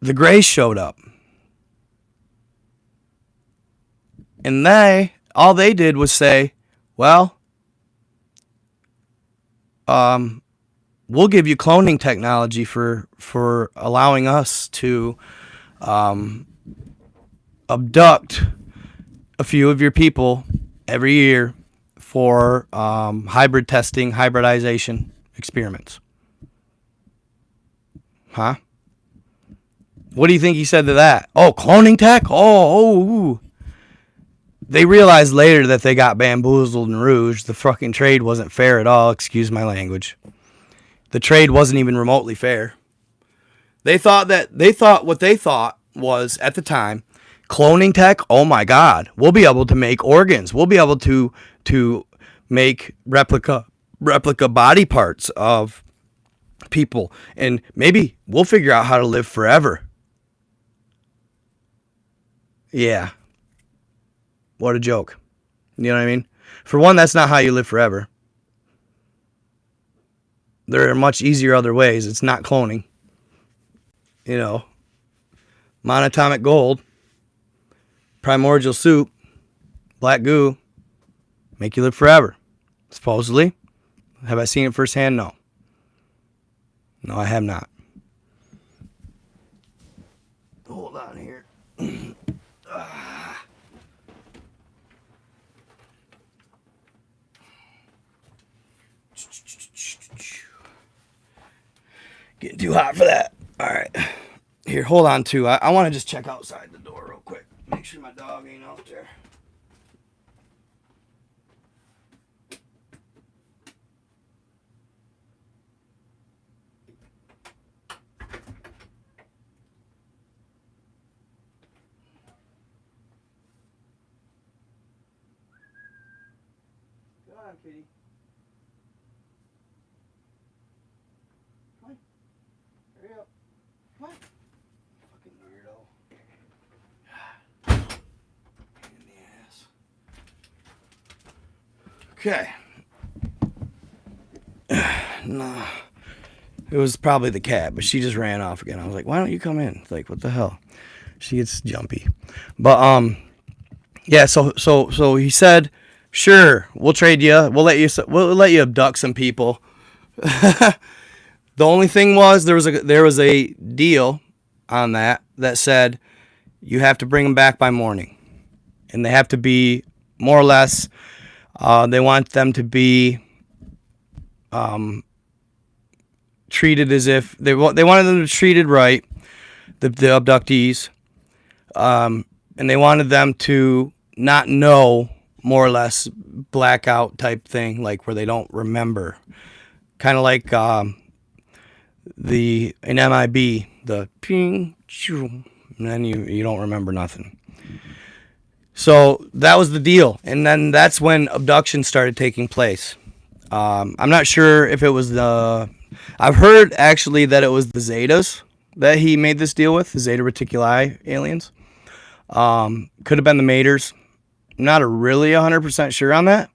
the Greys showed up. And all they did was say, well, we'll give you cloning technology for allowing us to abduct a few of your people every year for hybrid testing, hybridization experiments. Huh? What do you think he said to that? Oh, cloning tech? Oh. They realized later that they got bamboozled and rouged. The fucking trade wasn't fair at all. Excuse my language. The trade wasn't even remotely fair. They thought what they thought was, at the time, cloning tech, oh my God, we'll be able to make organs. We'll be able to make replica body parts of people. And maybe we'll figure out how to live forever. Yeah. What a joke. You know what I mean? For one, that's not how you live forever. There are much easier other ways. It's not cloning. You know, monatomic gold, primordial soup, black goo, make you live forever. Supposedly. Have I seen it firsthand? No. No, I have not. Hold on here. Getting too hot for that. All right. Here, hold on too. I want to just check outside the door real quick. Make sure my dog ain't out there. Go on, kitty. Come on. Hurry up. Come on. Fucking weirdo. Pain in the ass. Okay. No. It was probably the cat, but she just ran off again. I was like, why don't you come in? Like, what the hell? She gets jumpy. But, Yeah, so he said, "Sure, we'll trade you. We'll let you abduct some people." The only thing was there was a deal on that said you have to bring them back by morning, and they have to be more or less. They want them to be treated as if they wanted them to be treated right, the abductees, and they wanted them to not know, more or less blackout type thing, like where they don't remember, kind of like the in MIB, the ping, and then you don't remember nothing. So that was the deal, and then that's when abduction started taking place. I'm not sure if it was the. I've heard actually that it was the Zetas that he made this deal with, the Zeta Reticuli aliens. Could have been the Maters. I'm not really 100% sure on that,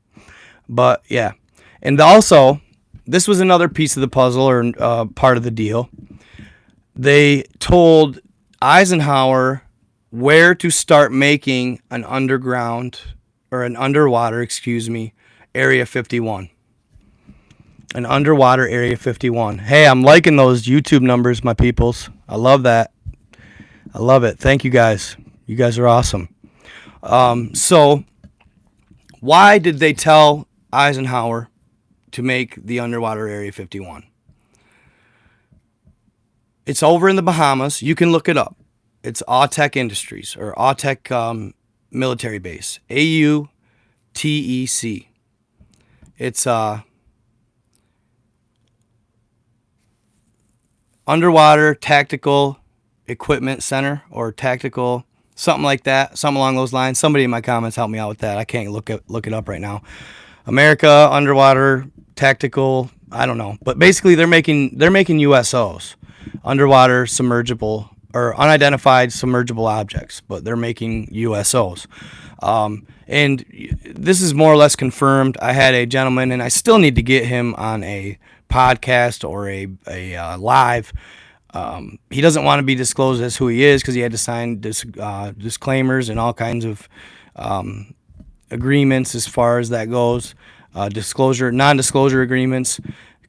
but yeah. And also, this was another piece of the puzzle or part of the deal. They told Eisenhower where to start making an underground or an underwater, Area 51. An underwater Area 51. Hey, I'm liking those YouTube numbers, my peoples. I love that. I love it. Thank you guys. You guys are awesome. So, why did they tell Eisenhower to make the underwater Area 51? It's over in the Bahamas. You can look it up. It's Autech Industries or Autech Military Base. AUTEC. It's Underwater Tactical Equipment Center or tactical something like that, something along those lines. Somebody in my comments help me out with that. I can't look it up right now. America Underwater Tactical, I don't know, but basically they're making USOs, underwater submergible or unidentified submergible objects, but they're making USOs. And this is more or less confirmed. I had a gentleman, and I still need to get him on a podcast or a live. He doesn't want to be disclosed as who he is because he had to sign disclaimers and all kinds of agreements as far as that goes, non-disclosure agreements.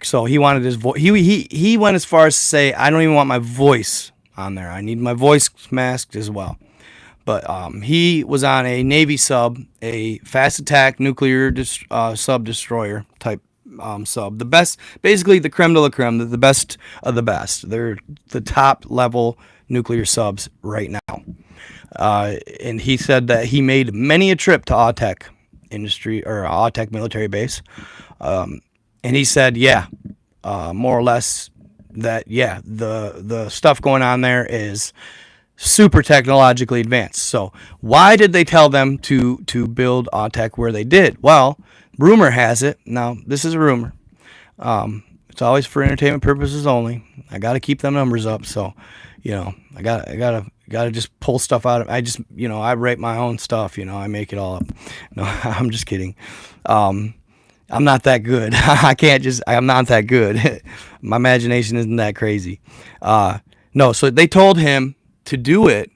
So he wanted his voice. He went as far as to say, I don't even want my voice on there. I need my voice masked as well. But he was on a Navy sub, a fast attack nuclear sub destroyer type sub. The best, basically the creme de la creme, the best of the best. They're the top level nuclear subs right now. And he said that he made many a trip to Autech industry or Autech military base. And he said, more or less that, the stuff going on there is super technologically advanced. So why did they tell them to build Autech where they did? Well, rumor has it. Now, this is a rumor. It's always for entertainment purposes only. I got to keep them numbers up. So, I gotta just pull stuff out of. I write my own stuff. I make it all up. No, I'm just kidding. I'm not that good. I'm not that good. My imagination isn't that crazy. No, so they told him to do it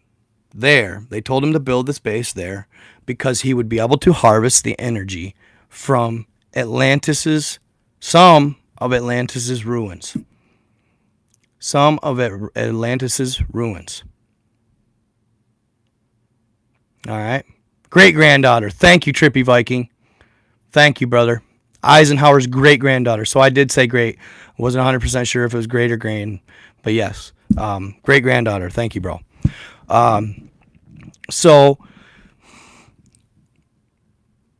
there. They told him to build this base there because he would be able to harvest the energy from some of Atlantis's ruins. Some of Atlantis's ruins. All right. Great-granddaughter. Thank you, Trippy Viking. Thank you, brother. Eisenhower's great-granddaughter. So I did say great. I wasn't 100% sure if it was great or grain, but yes. Great-granddaughter. Thank you, bro. So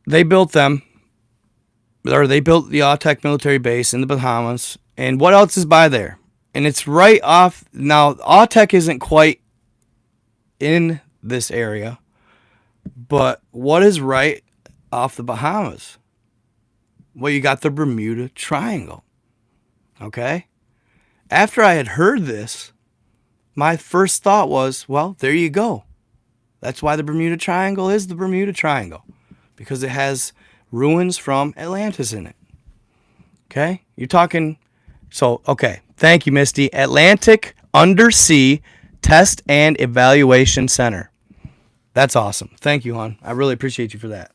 they built the Autech military base in the Bahamas. And what else is by there? And it's right off. Now, Autech isn't quite in this area, but what is right off the Bahamas? Well, you got the Bermuda Triangle. Okay? After I had heard this, my first thought was, well, there you go. That's why the Bermuda Triangle is the Bermuda Triangle, because it has ruins from Atlantis in it. Okay? You're talking. So, okay. Thank you, Misty. Atlantic Undersea Test and Evaluation Center. That's awesome. Thank you, hon. I really appreciate you for that.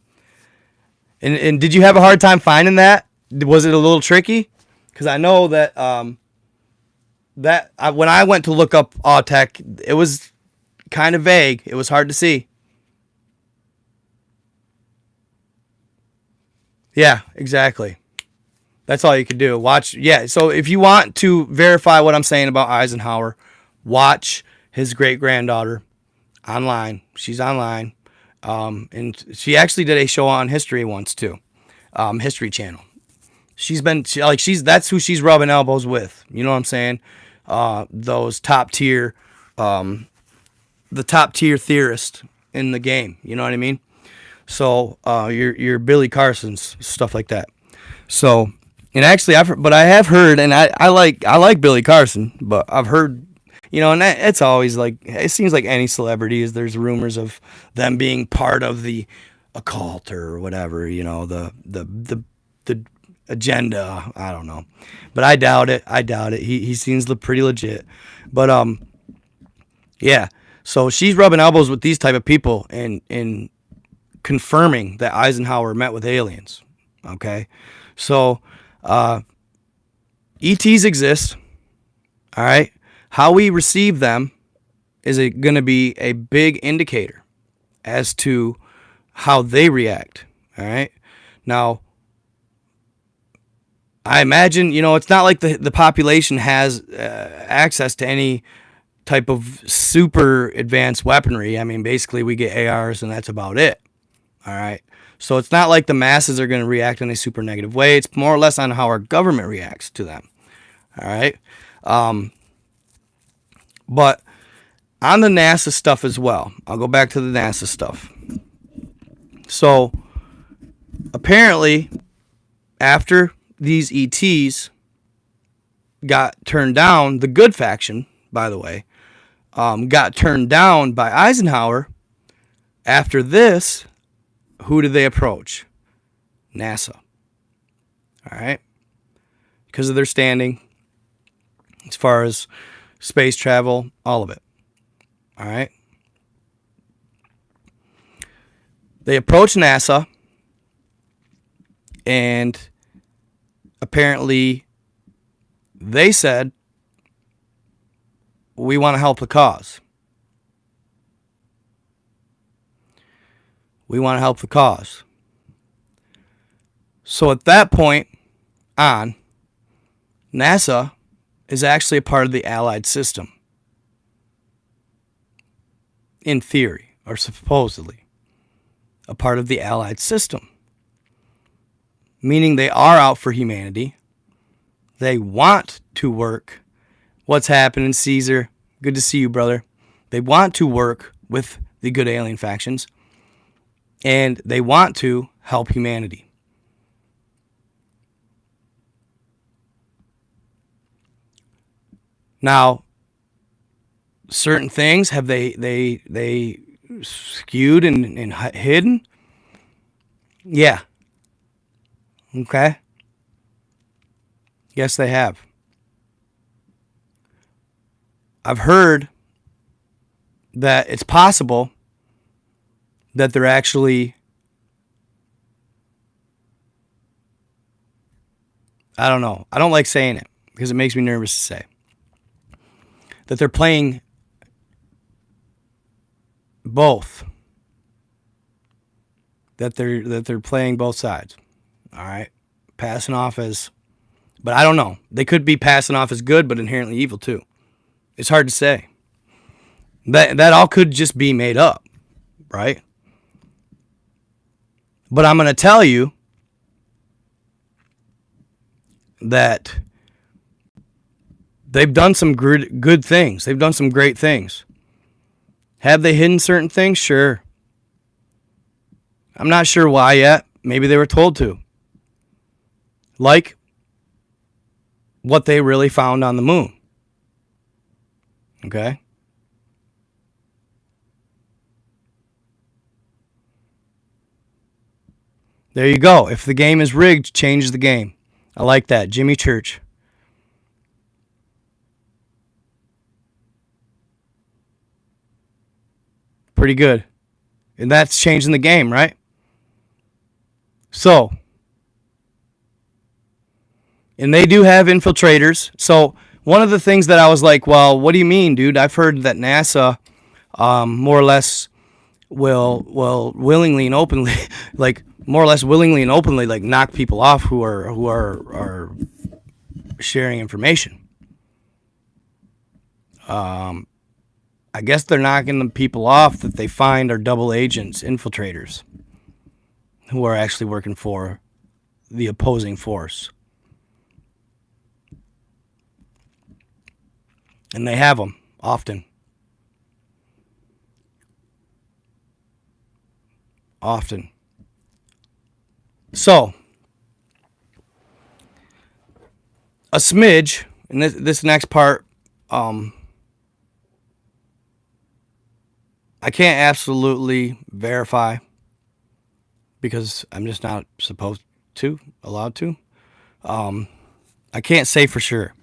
And did you have a hard time finding that? Was it a little tricky? Because I know that when I went to look up Autech, it was kind of vague. It was hard to see. Yeah, exactly. That's all you could do. Watch. Yeah. So if you want to verify what I'm saying about Eisenhower, watch his great granddaughter online. She's online. And she actually did a show on history once too. History Channel. That's who she's rubbing elbows with. You know what I'm saying? Those top tier, the top tier theorists in the game. You know what I mean? So your Billy Carson's, stuff like that. So, and actually, I have heard, and I like Billy Carson, but I've heard, and it's always like, it seems like any celebrities, there's rumors of them being part of the occult or whatever, the agenda. I don't know, but I doubt it. He seems pretty legit, but yeah. So she's rubbing elbows with these type of people and confirming that Eisenhower met with aliens. Okay, so ETs exist. All right, how we receive them is going to be a big indicator as to how they react. All right, now I imagine it's not like the population has access to any type of super advanced weaponry. I mean, basically we get ARs and that's about it. All right. So it's not like the masses are going to react in a super negative way. It's more or less on how our government reacts to them. All right. But on the NASA stuff as well, I'll go back to the NASA stuff. So apparently, after these ETs got turned down, the good faction, by the way, got turned down by Eisenhower. After this, who did they approach? NASA. All right. Because of their standing as far as space travel, all of it. All right. They approached NASA, and apparently they said, we want to help the cause. We want to help the cause. So at that point on, NASA is actually a part of the Allied system. In theory, or supposedly, a part of the Allied system. Meaning they are out for humanity. They want to work. What's happening, Caesar? Good to see you, brother. They want to work with the good alien factions. And they want to help humanity. Now, certain things have they skewed and hidden? Yeah. Okay. Yes, they have. I've heard that it's possible that they're actually, I don't know. I don't like saying it because it makes me nervous to say. That they're playing both. That they're playing both sides. All right. Passing off as, but I don't know. They could be passing off as good but inherently evil too. It's hard to say. That all could just be made up, right? But I'm going to tell you that they've done some good things. They've done some great things. Have they hidden certain things? Sure. I'm not sure why yet. Maybe they were told to. Like what they really found on the moon. Okay? There you go. If the game is rigged, change the game. I like that. Jimmy Church. Pretty good. And that's changing the game, right? So, and they do have infiltrators. So, one of the things that I was like, well, what do you mean, dude? I've heard that NASA more or less will willingly and openly like more or less willingly and openly like knock people off who are sharing information. I guess they're knocking the people off that they find are double agents, infiltrators, who are actually working for the opposing force. And they have them often. So, a smidge, and this next part, I can't absolutely verify because I'm just not allowed to. I can't say for sure.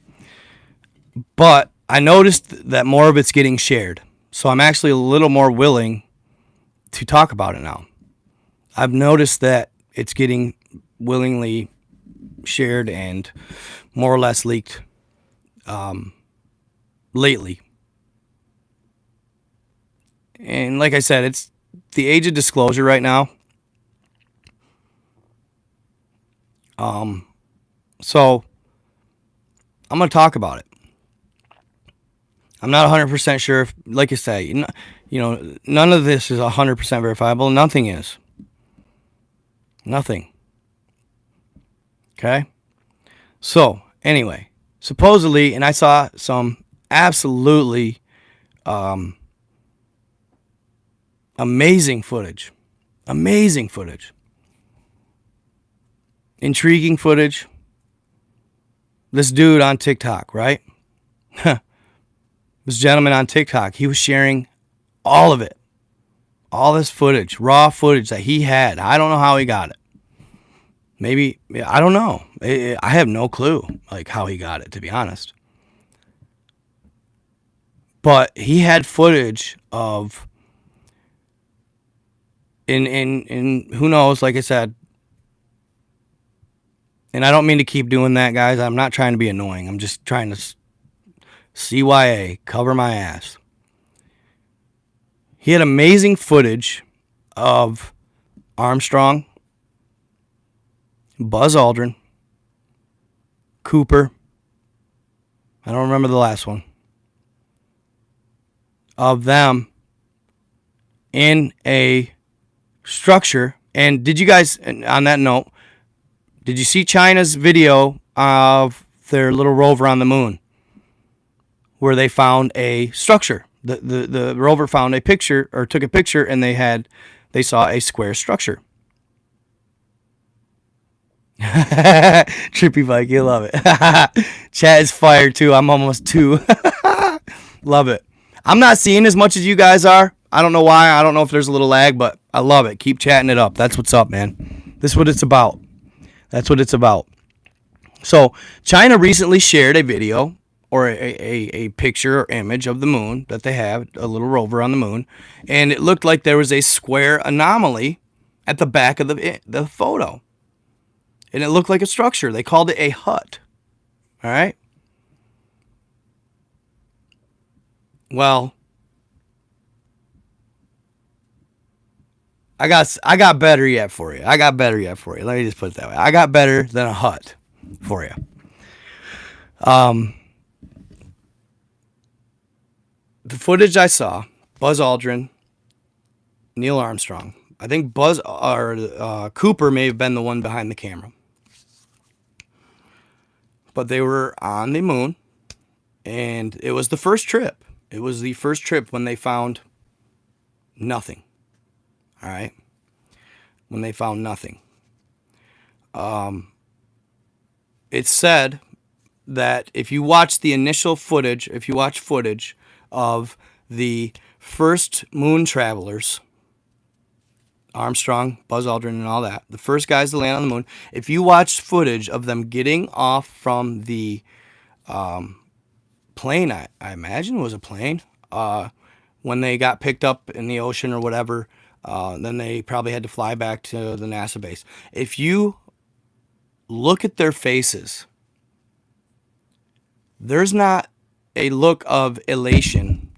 But I noticed that more of it's getting shared. So I'm actually a little more willing to talk about it now. I've noticed that it's getting willingly shared and more or less leaked lately. And like I said, it's the age of disclosure right now. So I'm going to talk about it. I'm not 100% sure if, like I say, none of this is 100% verifiable. Nothing is. Nothing. Okay? So, anyway, supposedly, and I saw some absolutely amazing footage. Intriguing footage. This dude on TikTok, right? This gentleman on TikTok, he was sharing all of it. All this footage, raw footage that he had. I don't know how he got it. Maybe, I don't know. I have no clue, like, how he got it, to be honest. But he had footage of, in who knows, like I said, and I don't mean to keep doing that, guys. I'm not trying to be annoying. I'm just trying to CYA, cover my ass. He had amazing footage of Armstrong, Buzz Aldrin, Cooper. I don't remember the last one. Of them in a structure. And did you guys, on that note, did you see China's video of their little rover on the moon? Where they found a structure. The rover found a picture, or took a picture, and they saw a square structure. Trippy Bike, you love it. Chat is fire too. I'm almost 2. Love it. I'm not seeing as much as you guys are. I don't know why. I don't know if there's a little lag, but I love it. Keep chatting it up. That's what's up, man. This is what it's about. That's what it's about. So, China recently shared a video or a picture or image of the moon that they have, a little rover on the moon, and it looked like there was a square anomaly at the back of the photo. And it looked like a structure. They called it a hut. All right? Well, I got better yet for you. Let me just put it that way. I got better than a hut for you. The footage I saw, Buzz Aldrin, Neil Armstrong. I think Cooper may have been the one behind the camera. But they were on the moon, and it was the first trip. It was the first trip when they found nothing. All right? When they found nothing. It's said that if you watch the initial footage, of the first moon travelers, Armstrong, Buzz Aldrin, and all that, the first guys to land on the moon, if you watch footage of them getting off from the plane, I imagine it was a plane, when they got picked up in the ocean or whatever, Then they probably had to fly back to the NASA base. If you look at their faces, there's not a look of elation.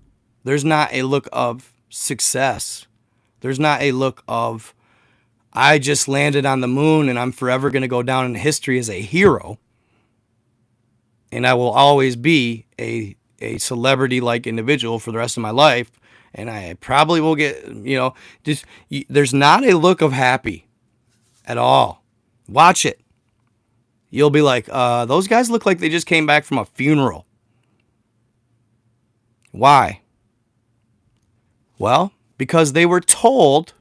There's not a look of success. There's not a look of, I just landed on the moon and I'm forever going to go down in history as a hero. And I will always be a celebrity-like individual for the rest of my life. And I probably will get, there's not a look of happy at all. Watch it. You'll be like, those guys look like they just came back from a funeral. Why? Well, because they were told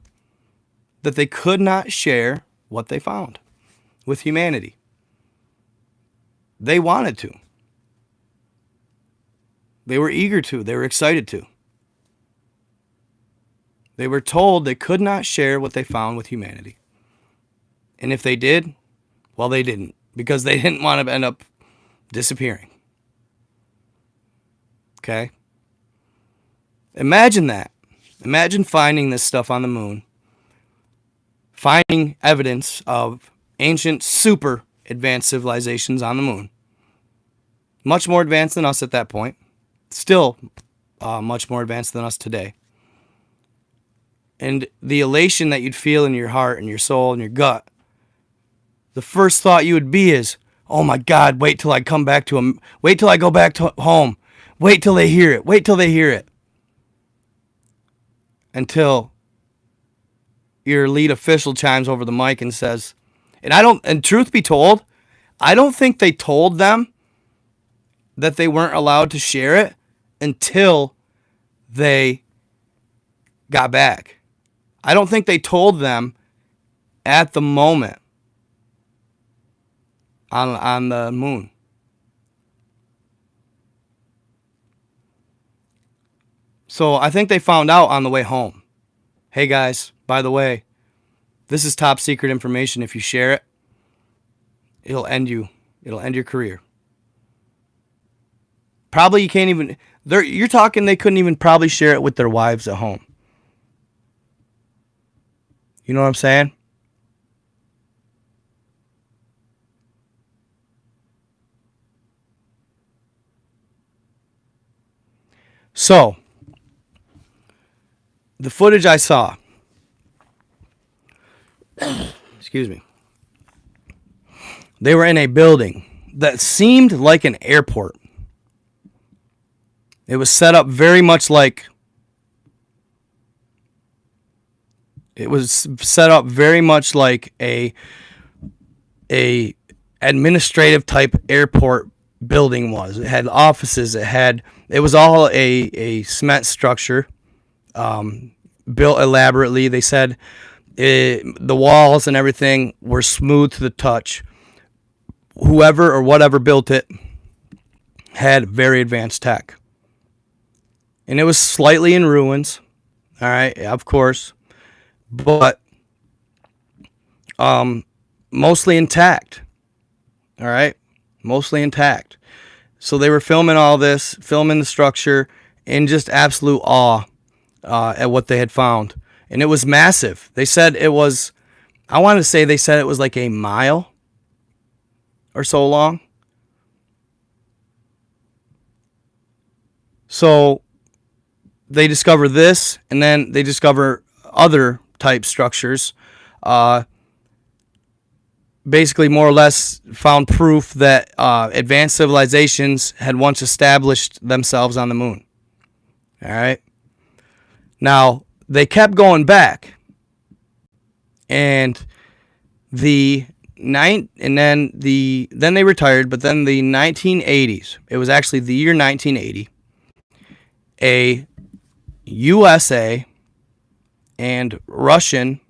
that they could not share what they found with humanity. They wanted to. They were eager to. They were excited to. They were told they could not share what they found with humanity. And if they did, well, they didn't, because they didn't want to end up disappearing. Okay? Imagine that. Imagine finding this stuff on the moon, finding evidence of ancient, super advanced civilizations on the moon. Much more advanced than us at that point. Still much more advanced than us today. And the elation that you'd feel in your heart and your soul and your gut, the first thought you would be is, oh my God, wait till I come back to them. Wait till I go back to home. Wait till they hear it. Wait till they hear it. Until your lead official chimes over the mic and says, and truth be told, I don't think they told them that they weren't allowed to share it until they got back. I don't think they told them at the moment on the moon. So I think they found out on the way home. Hey guys, by the way, this is top secret information. If you share it, it'll end you. It'll end your career. Probably you can't even, you're talking they couldn't even probably share it with their wives at home. You know what I'm saying? So, the footage I saw, excuse me, they were in a building that seemed like an airport. It was set up very much like, a administrative type airport building was. It had offices. It was all a cement structure, built elaborately. They said the walls and everything were smooth to the touch. Whoever or whatever built it had very advanced tech. And it was slightly in ruins. All right, of course. But mostly intact. All right? Mostly intact. So they were filming all this, filming the structure, in just absolute awe at what they had found. And it was massive. They said it was, I want to say they said it was like a mile or so long. So they discover this, and then they discover other type structures. Basically, more or less, found proof that advanced civilizations had once established themselves on the moon. All right. Now they kept going back, and then they retired. But then the 1980s, it was actually the year 1980. A USA and Russian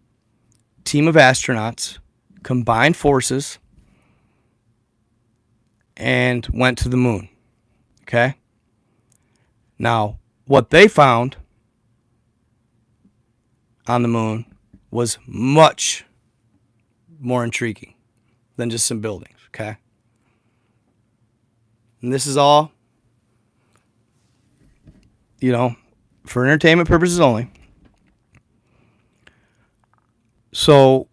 team of astronauts combined forces and went to the moon. Okay? Now, what they found on the moon was much more intriguing than just some buildings. Okay? And this is all, for entertainment purposes only. So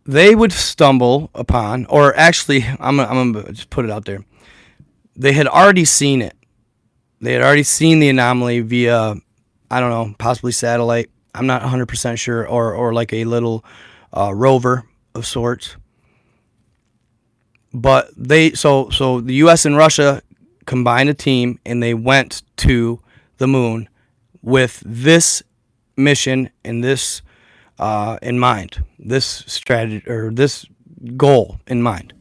they would stumble upon, or actually, I'm gonna just put it out there. They had already seen it. They had already seen the anomaly via, I don't know, possibly satellite. I'm not 100% sure, or like a little rover of sorts. But so the U.S. and Russia combined a team, and they went to the moon with this mission and this in mind, this strategy or this goal in mind.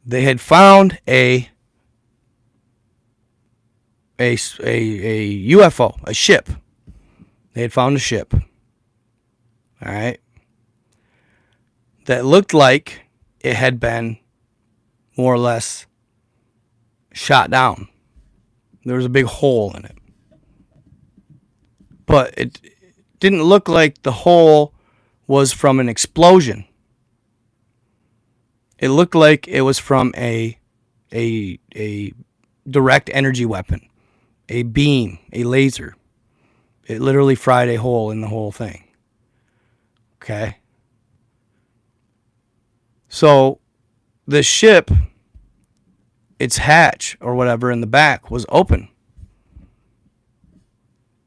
They had found a UFO, a ship. They had found a ship. All right. That looked like it had been more or less shot down. There was a big hole in it. But it didn't look like the hole was from an explosion. It looked like it was from a direct energy weapon, a beam, a laser. It literally fried a hole in the whole thing. Okay? So the ship, its hatch or whatever in the back was open.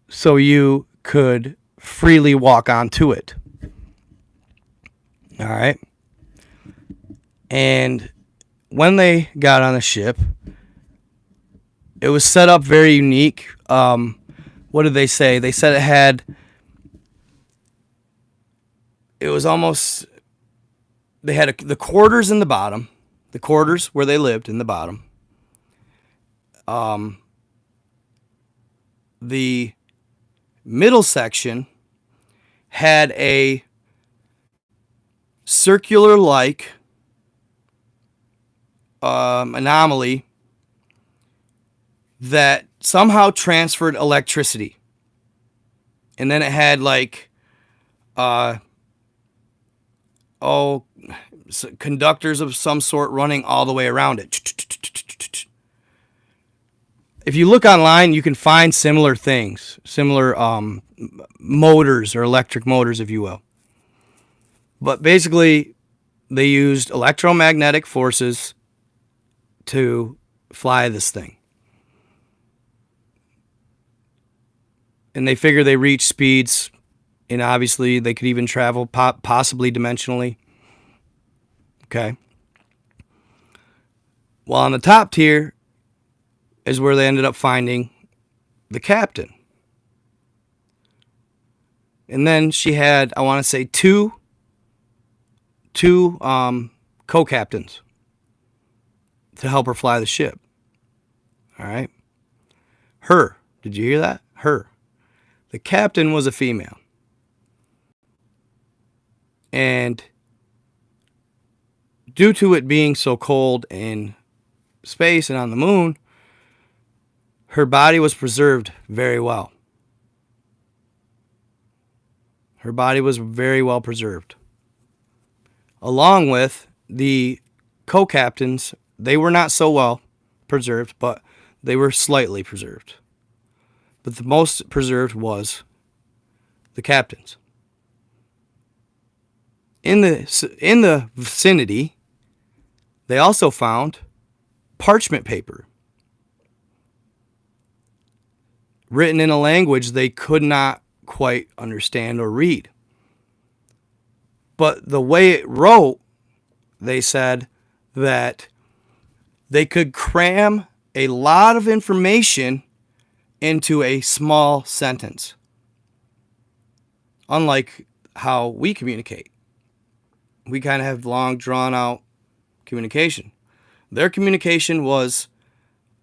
So you could freely walk onto it. All right? And when they got on the ship, it was set up very unique. What did they say? They said it was almost, they had the quarters in the bottom, the quarters where they lived in the bottom. The middle section had a circular-like anomaly that somehow transferred electricity. And then it had like conductors of some sort running all the way around it. If you look online, you can find similar things, similar motors or electric motors, if you will. But basically, they used electromagnetic forces to fly this thing. And they figure they reach speeds, and obviously they could even travel possibly dimensionally. Okay. Well, on the top tier is where they ended up finding the captain. And then she had, I want to say, two co-captains to help her fly the ship. All right. Her. Did you hear that? Her. The captain was a female. And due to it being so cold in space and on the moon, her body was preserved very well. Her body was very well preserved. Along with the co-captains, they were not so well preserved, but they were slightly preserved. But the most preserved was the captains. In the vicinity, they also found parchment paper written in a language they could not quite understand or read. But the way it wrote, they said that they could cram a lot of information into a small sentence. Unlike how we communicate. We kind of have long, drawn out communication. Their communication was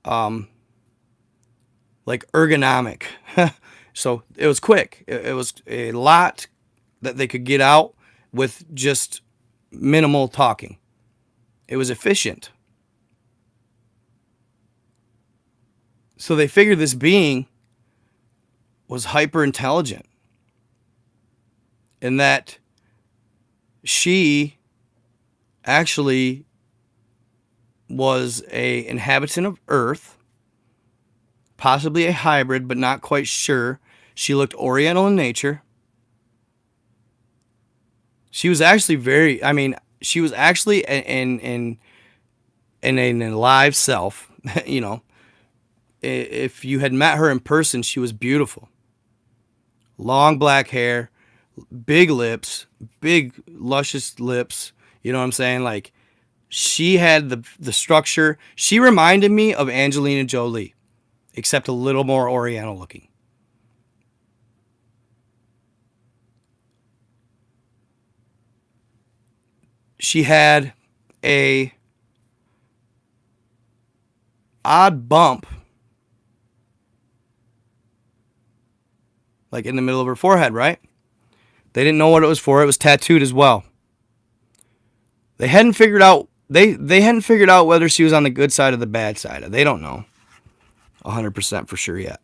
like ergonomic. So it was quick. It was a lot that they could get out with just minimal talking. It was efficient. So they figured this being was hyper intelligent, and that she actually was an inhabitant of Earth, possibly a hybrid, but not quite sure. She looked oriental in nature, She was actually very. I mean, she was actually in an alive self. You know, if you had met her in person, she was beautiful. Long black hair, big lips, big luscious lips. You know what I'm saying? Like, she had the structure. She reminded me of Angelina Jolie, except a little more Oriental looking. She had a odd bump, like in the middle of her forehead, right? They didn't know what it was for. It was tattooed as well. They hadn't figured out they hadn't figured out whether she was on the good side or the bad side. They don't know 100% for sure yet,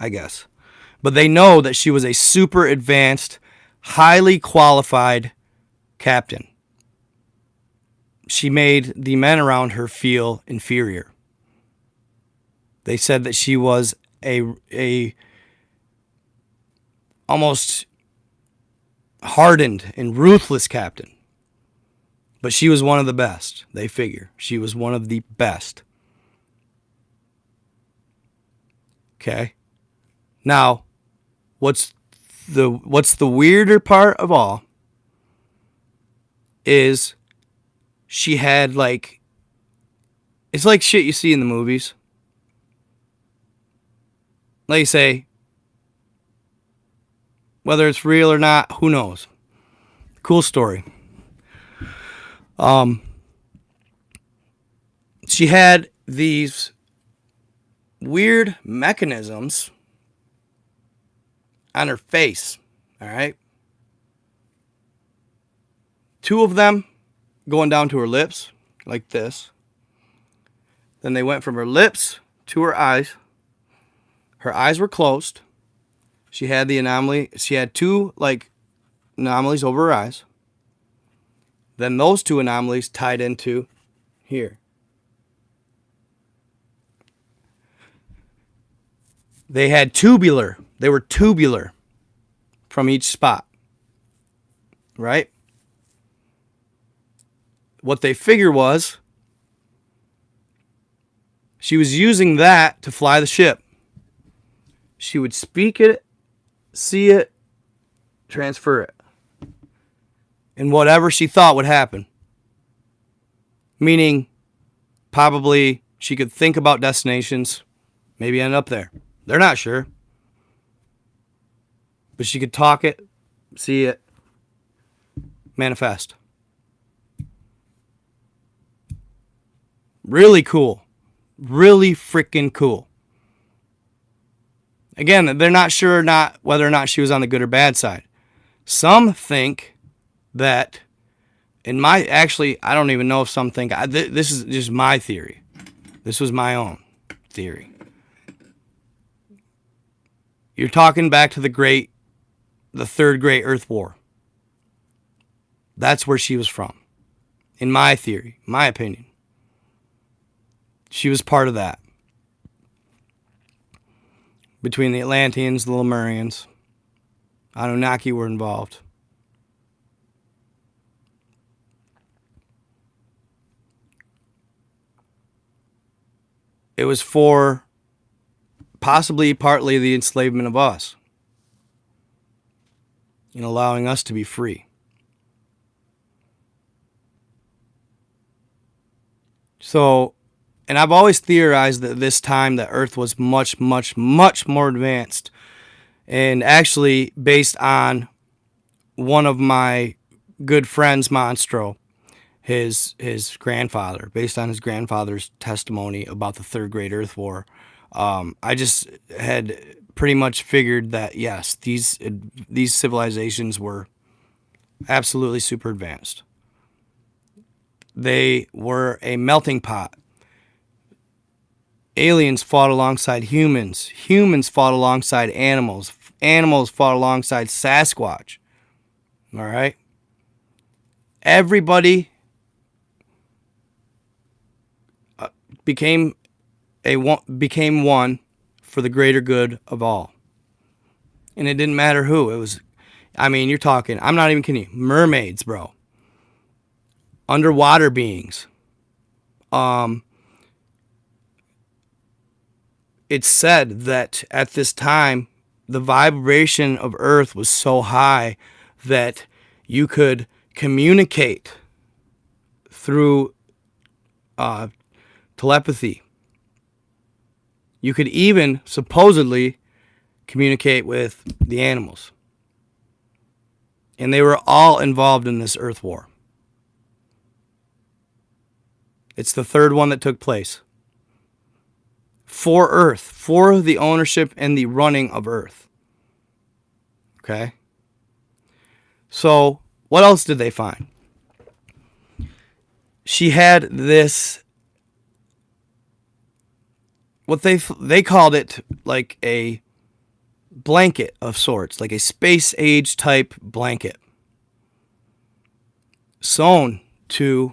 I guess. But they know that she was a super advanced, highly qualified captain. She made the men around her feel inferior. They said that she was a almost hardened and ruthless captain. But she was one of the best, they figure. She was one of the best. Okay? Now, what's the weirder part of all is she had like, it's like shit you see in the movies. Like you say, whether it's real or not, who knows? Cool story. She had these weird mechanisms on her face, all right? 2 of them going down to her lips, like this. Then they went from her lips to her eyes. Her eyes were closed. She had the anomaly. She had 2, like, anomalies over her eyes. Then those 2 anomalies tied into here. They had tubular. They were tubular from each spot. Right? What they figured was she was using that to fly the ship. She would speak it, see it, transfer it. And whatever she thought would happen. Meaning, probably she could think about destinations, maybe end up there. They're not sure. But she could talk it, see it, manifest. Really cool. Really freaking cool. Again, they're not sure whether or not she was on the good or bad side. Some think that, I don't even know if some think, this is just my theory. This was my own theory. You're talking back to the Third Great Earth War. That's where she was from. In my theory, my opinion. She was part of that. Between the Atlanteans, the Lemurians, Anunnaki were involved. It was for possibly partly the enslavement of us, in allowing us to be free. So, and I've always theorized that this time the Earth was much, much, much more advanced, and actually based on one of my good friends, Monstro, his grandfather, based on his grandfather's testimony about the Third Great Earth War. I just had pretty much figured that, yes, these civilizations were absolutely super advanced. They were a melting pot. Aliens fought alongside humans. Humans fought alongside animals. Animals fought alongside Sasquatch. All right? Everybody became one for the greater good of all. And it didn't matter who. I mean, you're talking, I'm not even kidding you, mermaids, bro. Underwater beings. It's said that at this time, the vibration of Earth was so high that you could communicate through telepathy. You could even supposedly communicate with the animals. And they were all involved in this Earth war. It's the third one that took place. For Earth, for the ownership and the running of Earth. Okay? So, what else did they find? She had this, what they called it like a blanket of sorts, like a space age type blanket, sewn to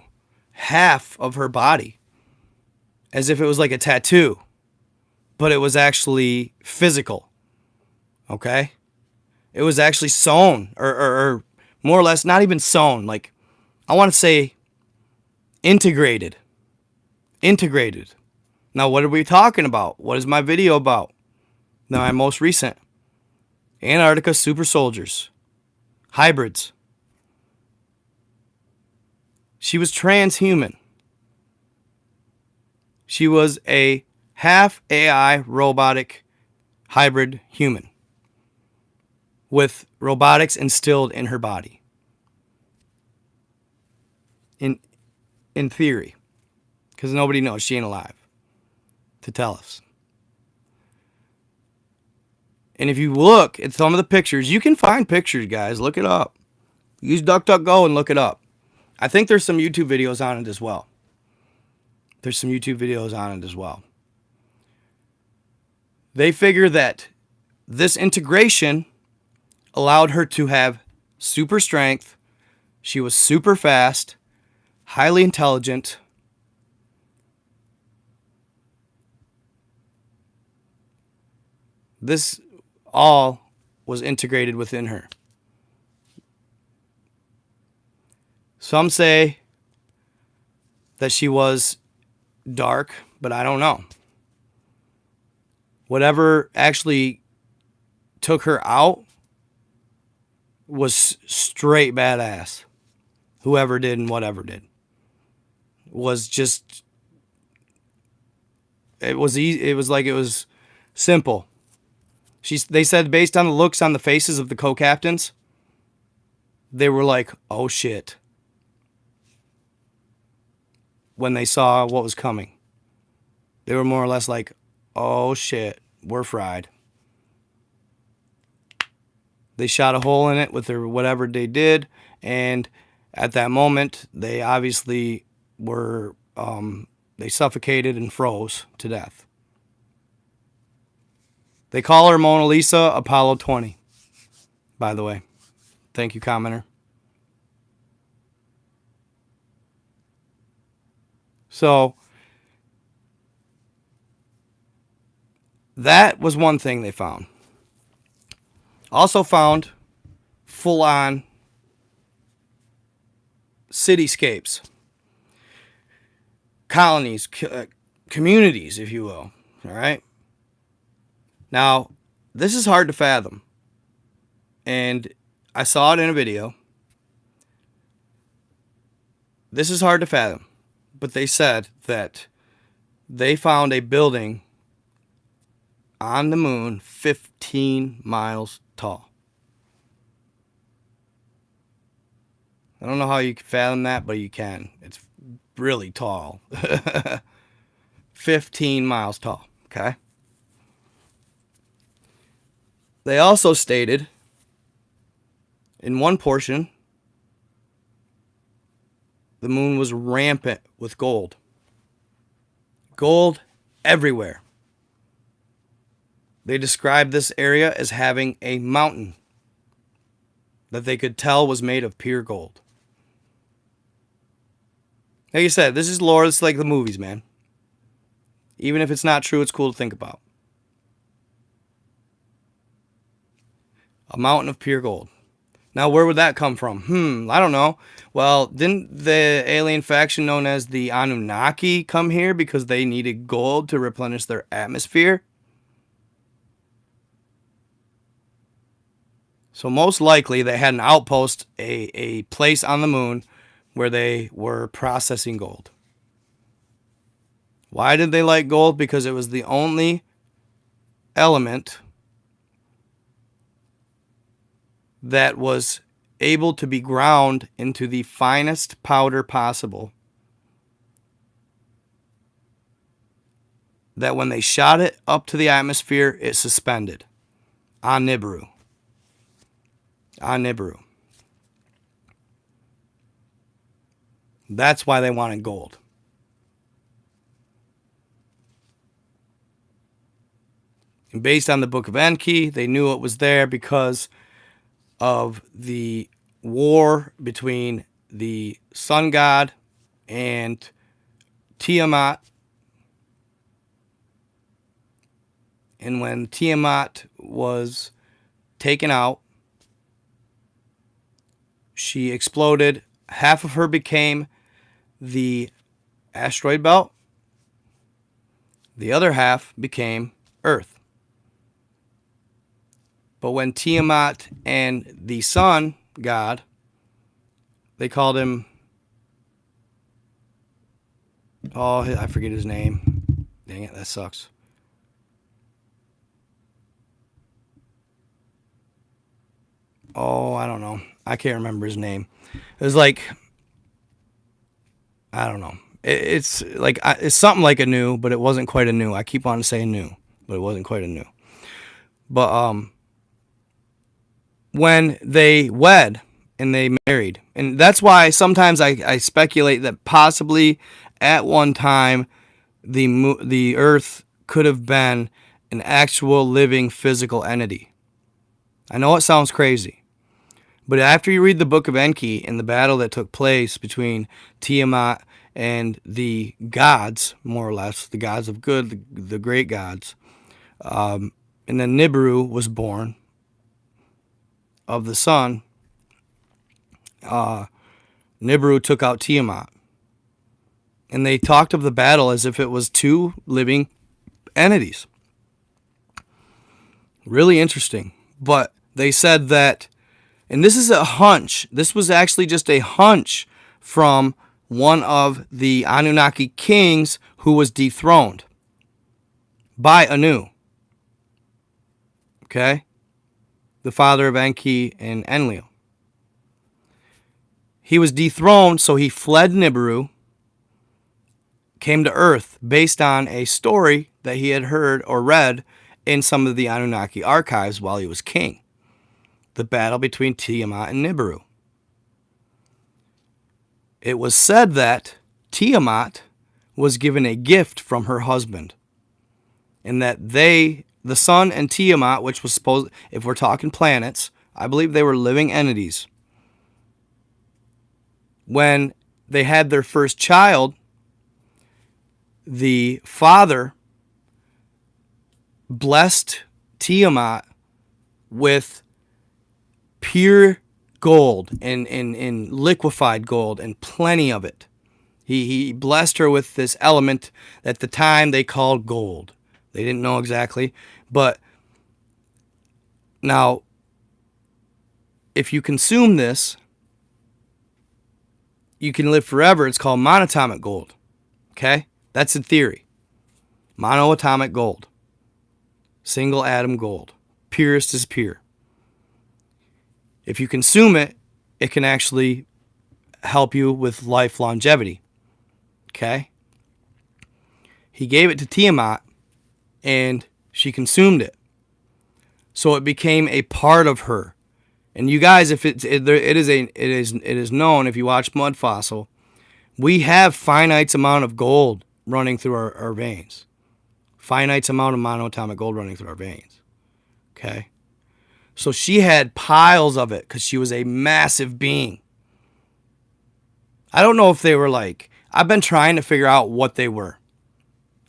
half of her body, as if it was like a tattoo, but it was actually physical. Okay? It was actually sewn, or more or less, not even sewn, like, I want to say integrated. Integrated. Now, what are we talking about? What is my video about? Now, my most recent. Antarctica super soldiers. Hybrids. She was transhuman. She was a half AI robotic hybrid human with robotics instilled in her body. In theory. Because nobody knows. She ain't alive to tell us. And if you look at some of the pictures, you can find pictures, guys. Look it up. Use DuckDuckGo and look it up. I think there's some YouTube videos on it as well. They figure that this integration allowed her to have super strength. She was super fast, highly intelligent. This all was integrated within her. Some say that she was dark, but I don't know. Whatever actually took her out was straight badass. Whoever did and whatever did. Was just, it was easy. It was like, it was simple. They said based on the looks on the faces of the co-captains, they were like, oh shit, when they saw what was coming. They were more or less like, oh shit, we're fried. They shot a hole in it with their whatever they did, and at that moment, they obviously were, they suffocated and froze to death. They call her Mona Lisa Apollo 20, by the way. Thank you, commenter. So, that was one thing they found. Also found full-on cityscapes, colonies, communities, if you will. All right? Now, this is hard to fathom. And I saw it in a video. This is hard to fathom. But they said that they found a building on the moon 15 miles tall. I don't know how you can fathom that, but you can. It's really tall. 15 miles tall, okay? They also stated in one portion, the moon was rampant with gold. Gold everywhere. They described this area as having a mountain that they could tell was made of pure gold. Like I said, this is lore. It's like the movies, man. Even if it's not true, it's cool to think about. A mountain of pure gold. Now, where would that come from? I don't know. Well, didn't the alien faction known as the Anunnaki come here because they needed gold to replenish their atmosphere? So most likely they had an outpost, a place on the moon where they were processing gold. Why did they like gold? Because it was the only element that was able to be ground into the finest powder possible, that when they shot it up to the atmosphere, it suspended on Nibiru. On Nibiru. That's why they wanted gold. And based on the Book of Enki, they knew it was there because of the war between the sun god and Tiamat. And when Tiamat was taken out, she exploded. Half of her became the asteroid belt. The other half became Earth. But when Tiamat and the sun god, they called him, oh, I forget his name. Dang it, that sucks. Oh, I don't know. I can't remember his name. It was like, I don't know. It's like, it's something like Anu, but it wasn't quite Anu. I keep on saying Anu, but it wasn't quite Anu. But when they wed and they married, and that's why sometimes I speculate that possibly at one time the Earth could have been an actual living physical entity. I know it sounds crazy. But after you read the Book of Enki and the battle that took place between Tiamat and the gods, more or less, the gods of good, the great gods, and then Nibiru was born of the sun, Nibiru took out Tiamat. And they talked of the battle as if it was two living entities. Really interesting. But they said that, and this is a hunch, this was actually just a hunch from one of the Anunnaki kings who was dethroned by Anu. Okay? The father of Enki and Enlil. He was dethroned, so he fled Nibiru, came to Earth based on a story that he had heard or read in some of the Anunnaki archives while he was king. The battle between Tiamat and Nibiru. It was said that Tiamat was given a gift from her husband, and that the sun and Tiamat, which was supposed, if we're talking planets, I believe they were living entities. When they had their first child, the father blessed Tiamat with pure gold and liquefied gold and plenty of it. He blessed her with this element that at the time they called gold. They didn't know exactly. But now, if you consume this, you can live forever. It's called monatomic gold. Okay? That's in theory. Monoatomic gold. Single atom gold. Purest is pure. If you consume it, it can actually help you with life longevity. Okay? He gave it to Tiamat, and she consumed it. So it became a part of her. And you guys, if it is known, if you watch Mud Fossil, we have finite amount of gold running through our veins. Finite amount of monoatomic gold running through our veins. Okay? So she had piles of it because she was a massive being. I don't know if they were like, I've been trying to figure out what they were.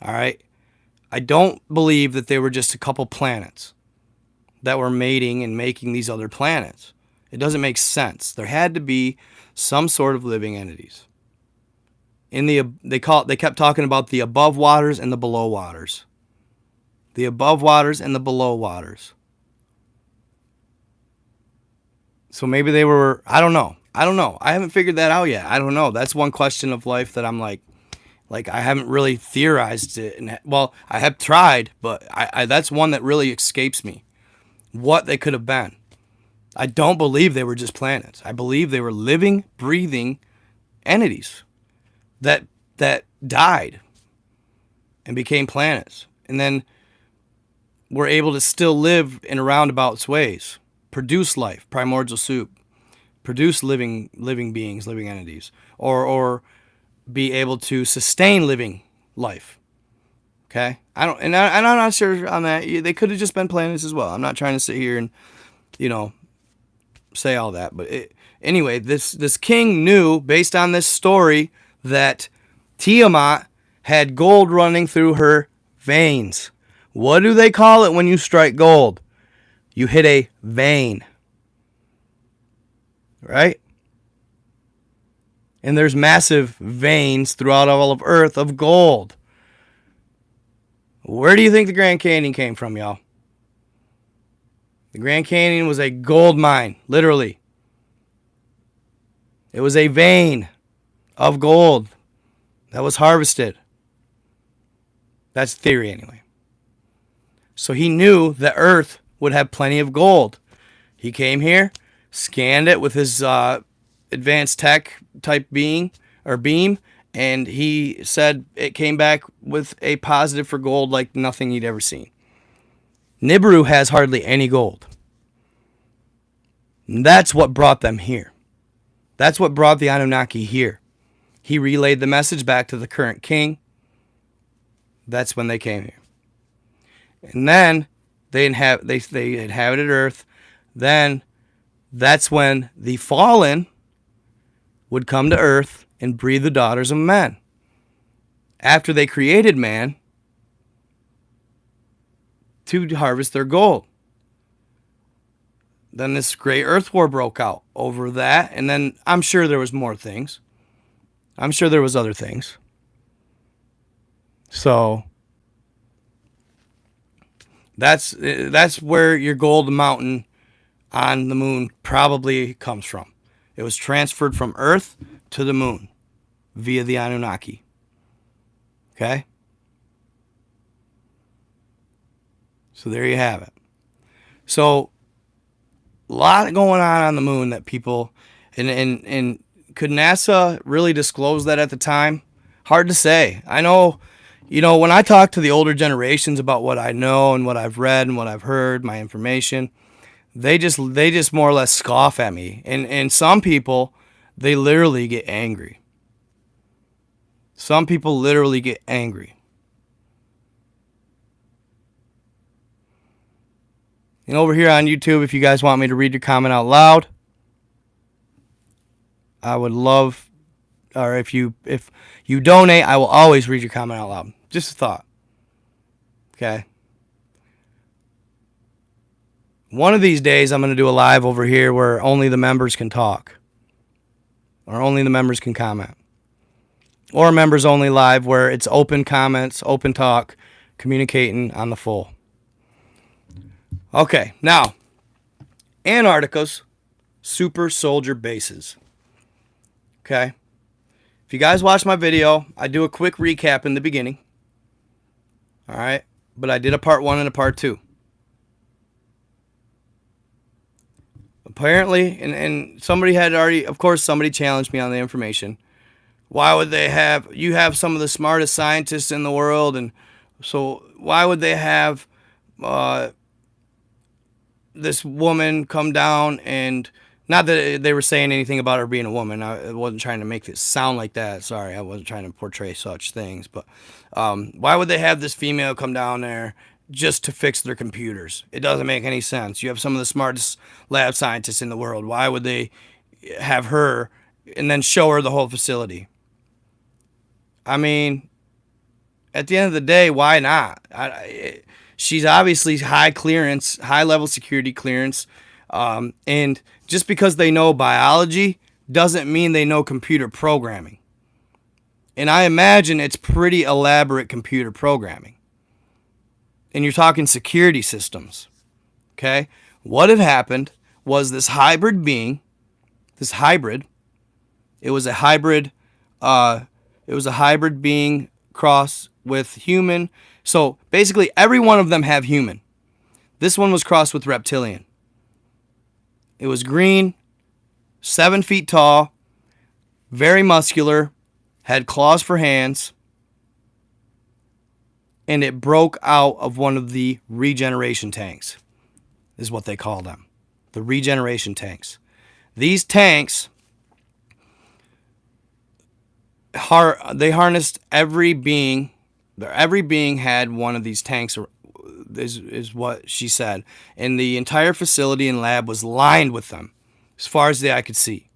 All right? I don't believe that they were just a couple planets that were mating and making these other planets. It doesn't make sense. There had to be some sort of living entities. They kept talking about the above waters and the below waters. The above waters and the below waters. So maybe they were, I don't know. I haven't figured that out yet. I don't know. That's one question of life that I'm like I haven't really theorized it. And, well, I have tried, but that's one that really escapes me. What they could have been. I don't believe they were just planets. I believe they were living, breathing entities that died and became planets. And then were able to still live in roundabout ways. Produce life, primordial soup. Produce living beings, living entities. Or be able to sustain living life. Okay? I'm not sure on that. They could have just been planets as well. I'm not trying to sit here and, say all that. But anyway, this king knew, based on this story, that Tiamat had gold running through her veins. What do they call it when you strike gold? You hit a vein. Right? And there's massive veins throughout all of Earth of gold. Where do you think the Grand Canyon came from, y'all? The Grand Canyon was a gold mine, literally. It was a vein of gold that was harvested. That's theory anyway. So he knew that Earth would have plenty of gold. He came here, scanned it with his advanced tech type beam, and he said it came back with a positive for gold like nothing he'd ever seen. Nibiru has hardly any gold. And that's what brought them here. That's what brought the Anunnaki here. He relayed the message back to the current king. That's when they came here. And then they inhabited Earth. Then that's when the fallen would come to Earth and breed the daughters of men. After they created man to harvest their gold. Then this great Earth War broke out over that. And then I'm sure there was more things. I'm sure there was other things. So that's where your gold mountain on the moon probably comes from. It was transferred from Earth to the moon via the Anunnaki. Okay? So there you have it. So a lot going on the moon that people and could NASA really disclose that at the time? Hard to say. I know, when I talk to the older generations about what I know and what I've read and what I've heard, my information, they just more or less scoff at me. And some people, they literally get angry. Some people literally get angry. And over here on YouTube, if you guys want me to read your comment out loud, I would love, or if you donate, I will always read your comment out loud. Just a thought. Okay. One of these days, I'm going to do a live over here where only the members can talk. Or only the members can comment. Or members only live where it's open comments, open talk, communicating on the full. Okay, now, Antarctica's super soldier bases. Okay. If you guys watch my video, I do a quick recap in the beginning. All right. But I did a part 1 and a part 2. Apparently, and somebody had already, of course, somebody challenged me on the information. Why would they have, you have some of the smartest scientists in the world, and so why would they have this woman come down and, not that they were saying anything about her being a woman. I wasn't trying to make it sound like that. Sorry, I wasn't trying to portray such things. But why would they have this female come down there just to fix their computers? It doesn't make any sense. You have some of the smartest lab scientists in the world. Why would they have her and then show her the whole facility? I mean, at the end of the day, why not? She's obviously high clearance, high level security clearance. And just because they know biology doesn't mean they know computer programming. And I imagine it's pretty elaborate computer programming. And you're talking security systems. Okay? What had happened was this hybrid being, it was a hybrid being crossed with human. So basically every one of them have human. This one was crossed with reptilian. It was green, 7 feet tall, very muscular, had claws for hands, and it broke out of one of the regeneration tanks, is what they call them. The regeneration tanks. These tanks, they harnessed every being. Every being had one of these tanks, is what she said. And the entire facility and lab was lined with them, as far as the eye could see.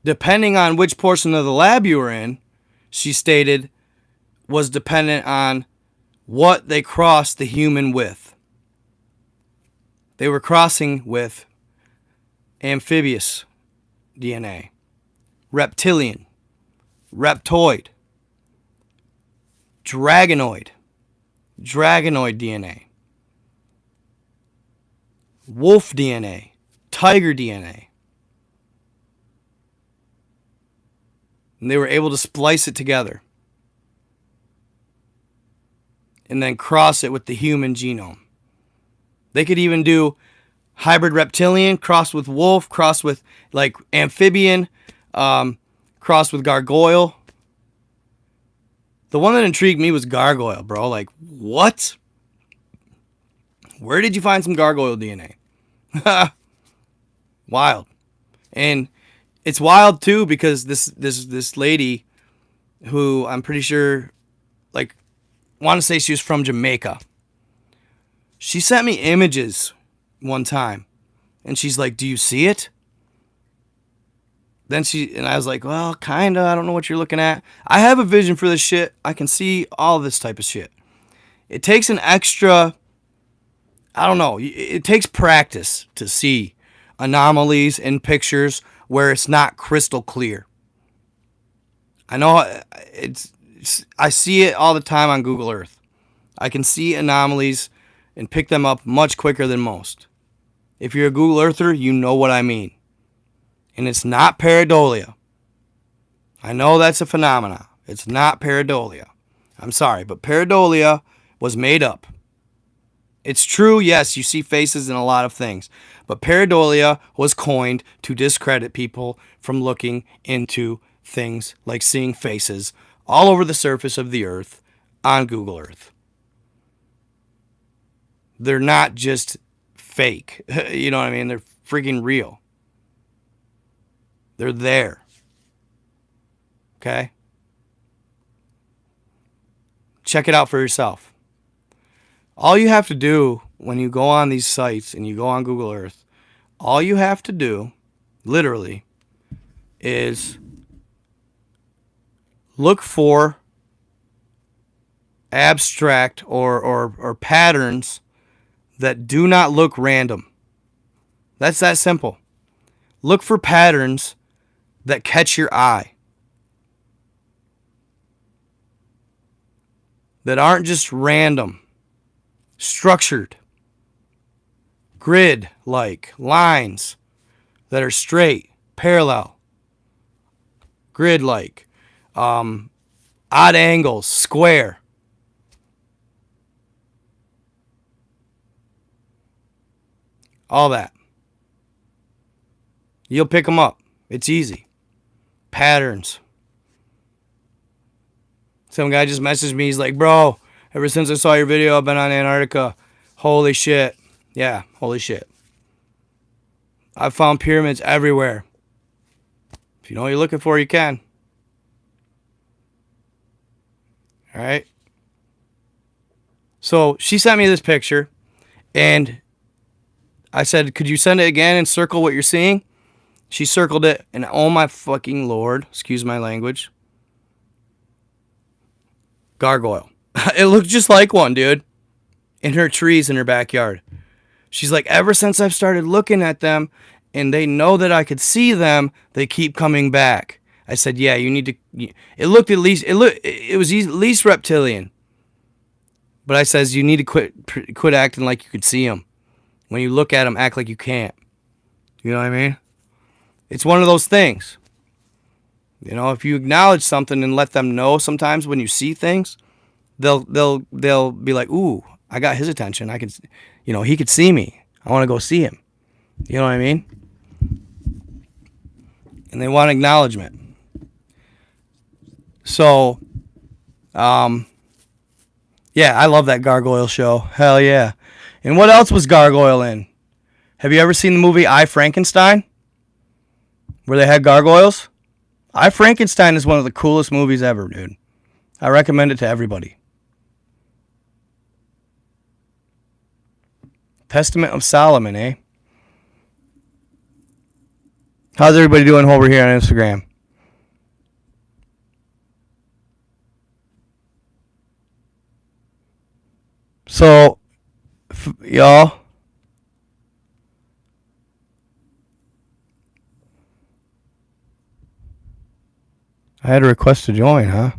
Depending on which portion of the lab you were in, she stated, was dependent on what they crossed the human with. They were crossing with amphibious DNA, reptilian, reptoid, Dragonoid DNA, wolf DNA, tiger DNA. And they were able to splice it together and then cross it with the human genome. They could even do hybrid reptilian crossed with wolf, crossed with like amphibian, crossed with gargoyle. The one that intrigued me was gargoyle, bro. Like, what? Where did you find some gargoyle DNA? Wild. And it's wild too because this lady, who I'm pretty sure, like, want to say she was from Jamaica. She sent me images one time, and she's like, "Do you see it?" And I was like, "Well, kinda. I don't know what you're looking at. I have a vision for this shit. I can see all this type of shit. It takes an extra, I don't know. It takes practice to see anomalies in pictures where it's not crystal clear. I know I see it all the time on Google Earth. I can see anomalies and pick them up much quicker than most. If you're a Google Earther, you know what I mean. And it's not pareidolia. I know that's a phenomena. It's not pareidolia. I'm sorry, but pareidolia was made up. It's true, yes, you see faces in a lot of things. But pareidolia was coined to discredit people from looking into things like seeing faces all over the surface of the earth on Google Earth. They're not just fake. You know what I mean? They're freaking real. They're there. Okay? Check it out for yourself. All you have to do when you go on these sites and you go on Google Earth, all you have to do, literally, is look for abstract or patterns that do not look random. That's that simple. Look for patterns that catch your eye, that aren't just random, structured, grid-like lines that are straight, parallel, grid-like, odd angles, square. All that. You'll pick them up. It's easy. Patterns. Some guy just messaged me. He's like, "Bro, ever since I saw your video, I've been on Antarctica. Holy shit." Yeah, holy shit. I've found pyramids everywhere. If you know what you're looking for, you can. All right. So she sent me this picture, and I said, "Could you send it again and circle what you're seeing?" She circled it, and oh my fucking Lord, excuse my language, gargoyle. It looked just like one, dude, in her trees in her backyard. She's like, ever since I've started looking at them and they know that I could see them, they keep coming back. I said, yeah, you need to, it looked at least, it was at least reptilian. But I says, you need to quit acting like you could see them. When you look at them, act like you can't. You know what I mean? It's one of those things. You know, if you acknowledge something and let them know sometimes when you see things, they'll be like, ooh, I got his attention. I could, you know, he could see me. I want to go see him. You know what I mean? And they want acknowledgement. So, yeah, I love that gargoyle show. Hell yeah. And what else was gargoyle in? Have you ever seen the movie I, Frankenstein? Where they had gargoyles? I, Frankenstein is one of the coolest movies ever, dude. I recommend it to everybody. Testament of Solomon, eh? How's everybody doing over here on Instagram? So, y'all, I had a request to join, huh?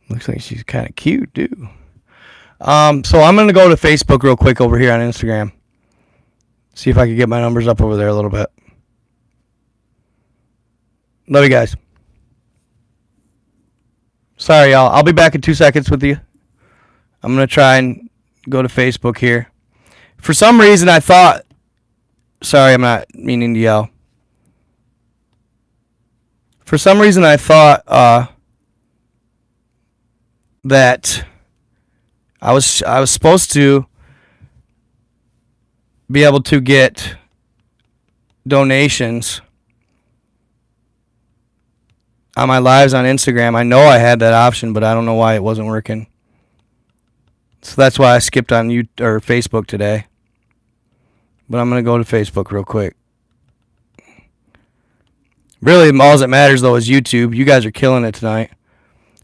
Looks like she's kind of cute, dude. So I'm going to go to Facebook real quick over here on Instagram. See if I can get my numbers up over there a little bit. Love you guys. Sorry, y'all. I'll be back in 2 seconds with you. I'm going to try and go to Facebook here. For some reason, I thought... Sorry, I'm not meaning to yell. For some reason, I thought that I was supposed to be able to get donations on my lives on Instagram. I know I had that option, but I don't know why it wasn't working. So that's why I skipped on Facebook today. But I'm going to go to Facebook real quick. Really, all that matters, though, is YouTube. You guys are killing it tonight.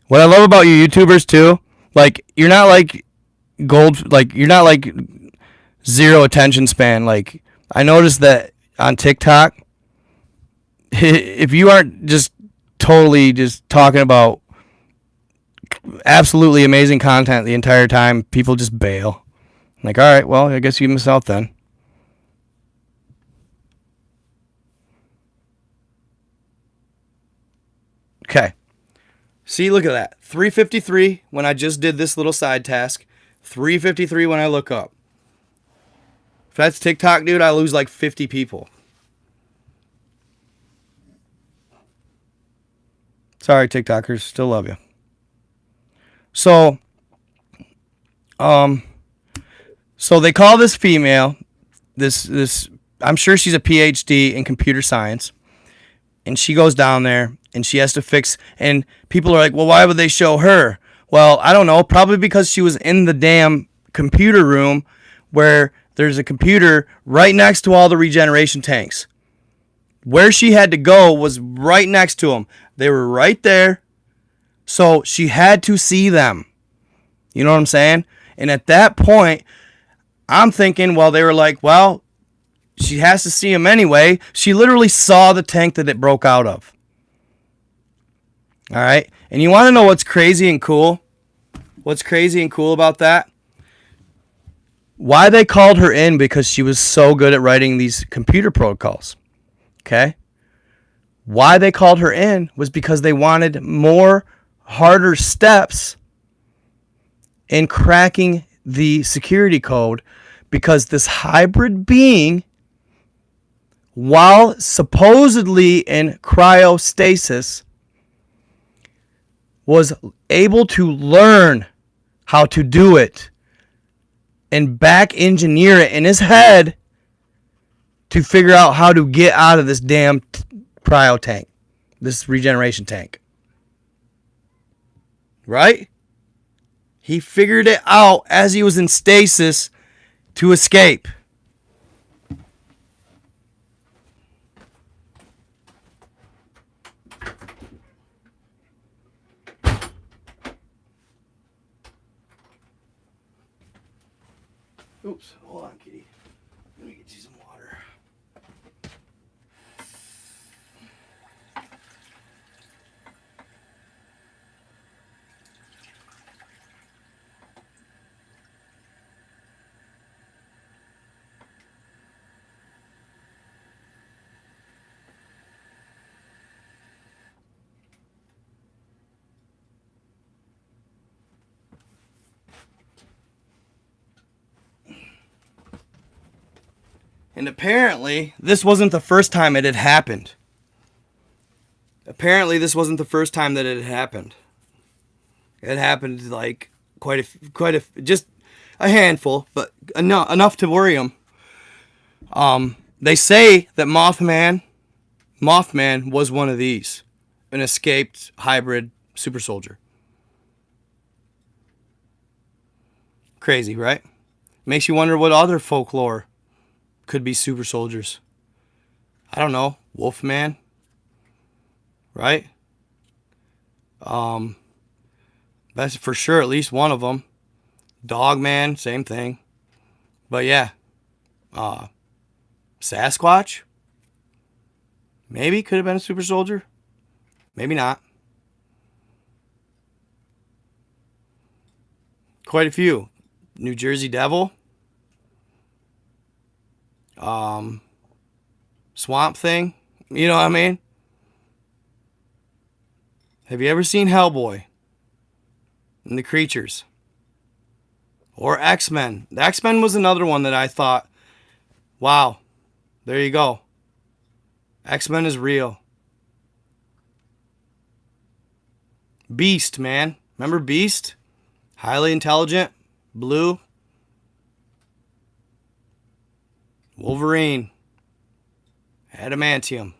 What I love about you YouTubers, too, like, you're not like you're not like zero attention span. Like, I noticed that on TikTok, if you aren't just totally just talking about absolutely amazing content the entire time, people just bail. Like, all right, well, I guess you miss out then. Okay. See, look at that. 353 when I just did this little side task. 353 when I look up. If that's TikTok, dude, I lose like 50 people. Sorry, TikTokers. Still love you. So they call this female, this I'm sure she's a PhD in computer science, and she goes down there and she has to fix, and people are like, well, why would they show her? Well, I don't know, probably because she was in the damn computer room where there's a computer right next to all the regeneration tanks. Where she had to go was right next to them. They were right there. So she had to see them. You know what I'm saying? And at that point, I'm thinking, well, they were like, well, she has to see him anyway. She literally saw the tank that it broke out of. All right? And you want to know what's crazy and cool? What's crazy and cool about that? Why they called her in? Because she was so good at writing these computer protocols. Okay? Why they called her in was because they wanted more harder steps in cracking the security code, because this hybrid being, while supposedly in cryostasis, was able to learn how to do it and back engineer it in his head to figure out how to get out of this damn cryo tank, this regeneration tank. Right? He figured it out as he was in stasis to escape. Oops, hold on, kitty. Let me get you some water. And apparently, this wasn't the first time it had happened. Apparently, this wasn't the first time that it had happened. It happened like just a handful, but enough to worry them. They say that Mothman was one of these, an escaped hybrid super soldier. Crazy, right? Makes you wonder what other folklore could be super soldiers. I don't know, Wolfman, right? That's for sure at least one of them. Dogman, same thing. But yeah, Sasquatch, maybe could have been a super soldier, maybe not. Quite a few. New Jersey Devil, Swamp Thing, you know what I mean? Have you ever seen Hellboy and the Creatures? Or X-Men? The X-Men was another one that I thought, wow, there you go. X-Men is real. Beast, man. Remember Beast? Highly intelligent, blue. Wolverine. Adamantium.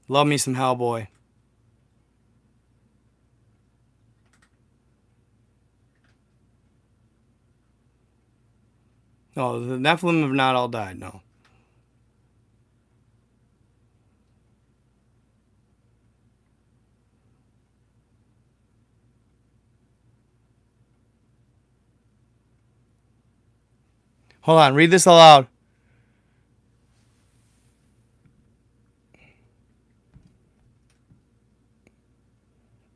Love me some Hellboy. No, the Nephilim have not all died, no. Hold on, read this aloud.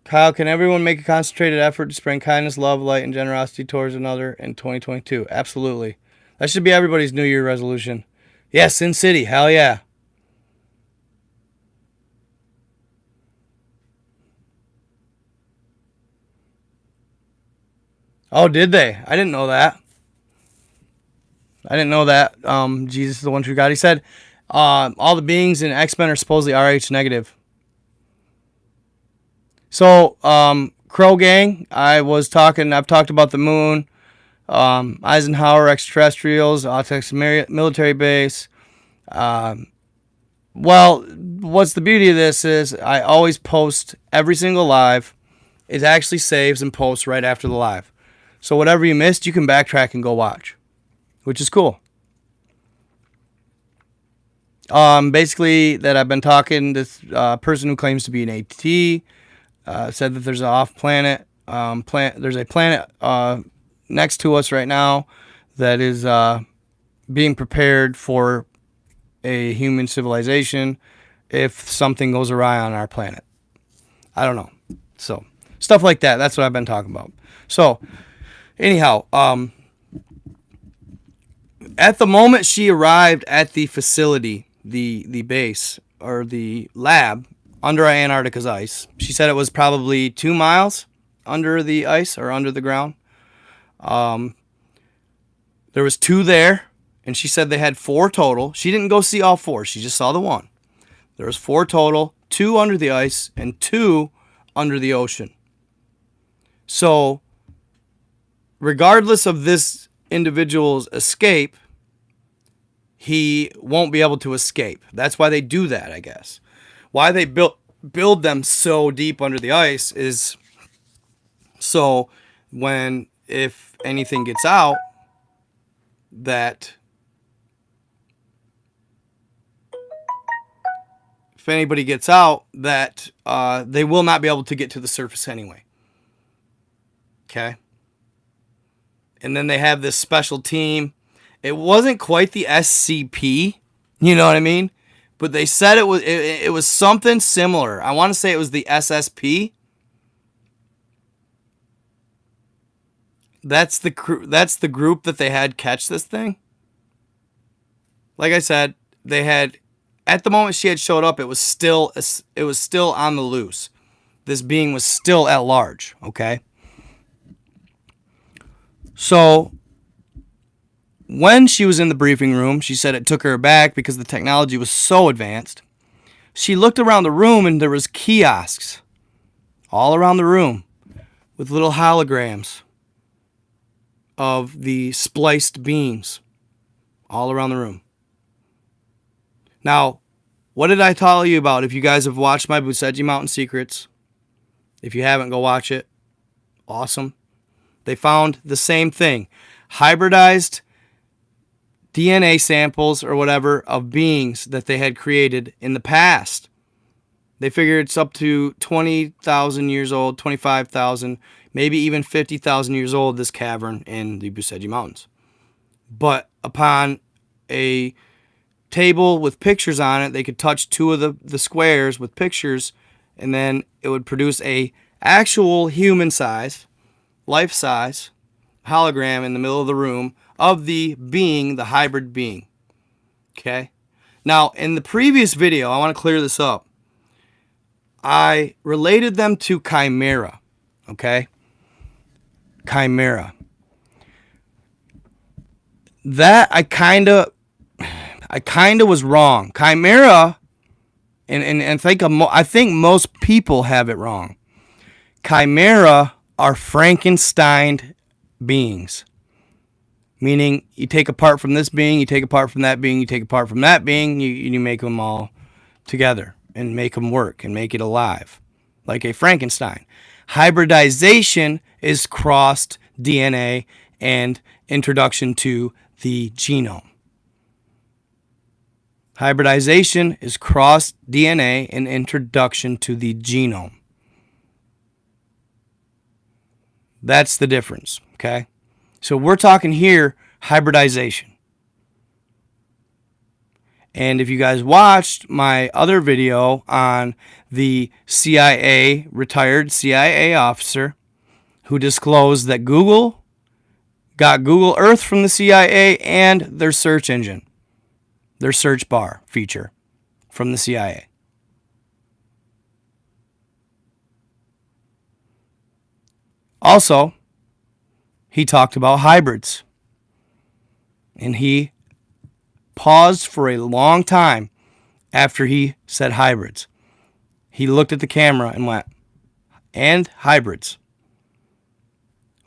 Kyle, can everyone make a concentrated effort to spread kindness, love, light, and generosity towards another in 2022? Absolutely. That should be everybody's New Year resolution. Yes, Sin City. Hell yeah. Oh, did they? I didn't know that. Jesus is the one true God. He said all the beings in X-Men are supposedly RH negative. So, Crow Gang, I've talked about the moon, Eisenhower extraterrestrials, Autex military base. Well, what's the beauty of this is I always post every single live. It actually saves and posts right after the live. So whatever you missed, you can backtrack and go watch, which is cool. Basically, that I've been talking, this person who claims to be an AT said that there's an off-planet, there's a planet next to us right now that is being prepared for a human civilization if something goes awry on our planet. I don't know. So, stuff like that. That's what I've been talking about. So, anyhow, at the moment she arrived at the facility, the base, or the lab, under Antarctica's ice, she said it was probably 2 miles under the ice, or under the ground. There was 2 there, and she said they had 4 total. She didn't go see all 4. She just saw the 1. There was 4 total, 2 under the ice, and 2 under the ocean. So, regardless of this individual's escape, he won't be able to escape. That's why they do that, I guess. Why they build them so deep under the ice is so if anything gets out, that if anybody gets out, that they will not be able to get to the surface anyway. Okay. And then they have this special team. It wasn't quite the SCP, you know what I mean? But they said it was something similar. I want to say it was the SSP. That's the group that they had catch this thing. Like I said, they had, at the moment she had showed up, it was still on the loose. This being was still at large, okay? So when she was in the briefing room, she said it took her aback because the technology was so advanced. She looked around the room and there was kiosks all around the room with little holograms of the spliced beings all around the room. Now, what did I tell you about? If you guys have watched my Buseji Mountain Secrets, if you haven't, go watch it. Awesome. They found the same thing. Hybridized DNA samples or whatever of beings that they had created in the past. They figure it's up to 20,000 years old, 25,000, maybe even 50,000 years old, this cavern in the Buseji Mountains. But upon a table with pictures on it, they could touch two of the squares with pictures, and then it would produce a actual human size, life size hologram in the middle of the room of the being, the hybrid being. Okay? Now, in the previous video, I want to clear this up. I related them to chimera. Okay? Chimera. That I kind of was wrong. Chimera, and I think most people have it wrong. Chimera are Frankenstein beings. Meaning, you take apart from this being, you take apart from that being, you take apart from that being, you make them all together and make them work and make it alive. Like a Frankenstein. Hybridization is crossed DNA and introduction to the genome. Hybridization is crossed DNA and introduction to the genome. That's the difference, okay? So we're talking here hybridization. And if you guys watched my other video on the CIA, retired CIA officer, who disclosed that Google got Google Earth from the CIA and their search engine, their search bar feature from the CIA. Also, he talked about hybrids. And he paused for a long time after he said hybrids. He looked at the camera and went, and hybrids.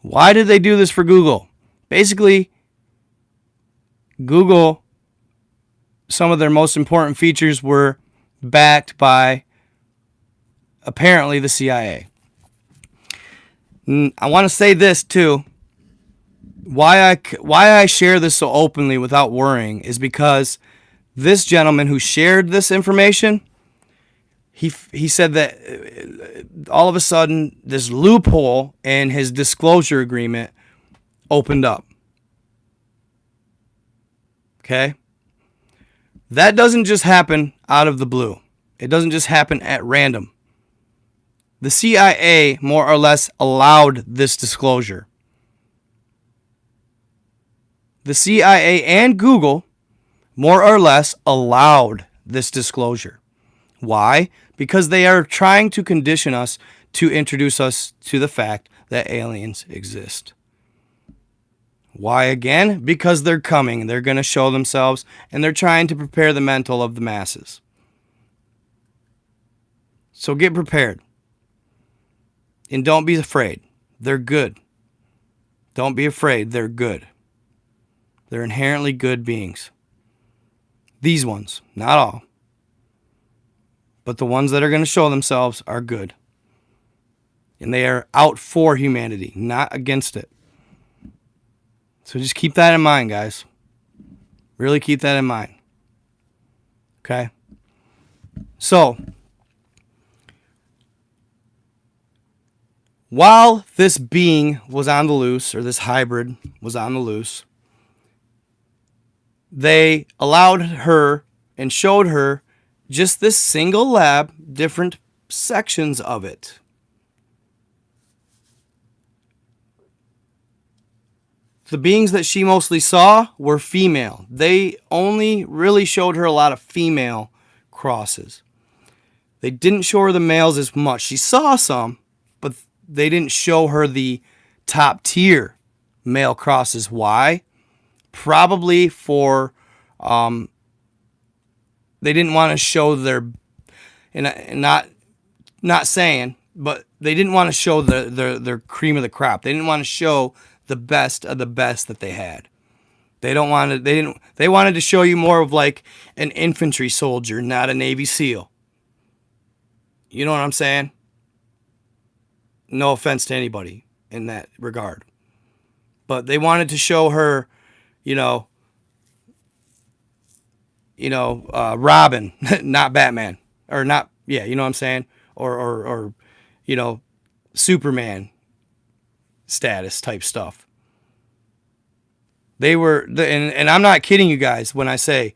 Why did they do this for Google? Basically, Google, some of their most important features were backed by apparently the CIA. I want to say this too. Why I share this so openly without worrying is because this gentleman who shared this information, he said that all of a sudden this loophole in his disclosure agreement opened up. Okay? That doesn't just happen out of the blue. It doesn't just happen at random. The CIA more or less allowed this disclosure. The CIA and Google more or less allowed this disclosure. Why? Because they are trying to condition us to introduce us to the fact that aliens exist. Why again? Because they're coming. They're going to show themselves, and they're trying to prepare the mental of the masses. So get prepared. And don't be afraid. They're good. Don't be afraid. They're good. They're inherently good beings. These ones, not all. But the ones that are going to show themselves are good. And they are out for humanity, not against it. So just keep that in mind, guys. Really keep that in mind. Okay? So, While this being was on the loose, or this hybrid was on the loose, they allowed her and showed her just this single lab, different sections of it. The beings that she mostly saw were female. They only really showed her a lot of female crosses. They didn't show her the males as much. She saw some, but they didn't show her the top tier male crosses. Why? Probably for they didn't want to show their, and not saying, but they didn't want to show their cream of the crop. They didn't want to show the best of the best that they had. They wanted to show you more of like an infantry soldier, not a Navy SEAL. You know what I'm saying? No offense to anybody in that regard. But they wanted to show her, Robin, not Batman, or not, yeah, you know what I'm saying? Or Superman status type stuff. They were, and I'm not kidding you guys when I say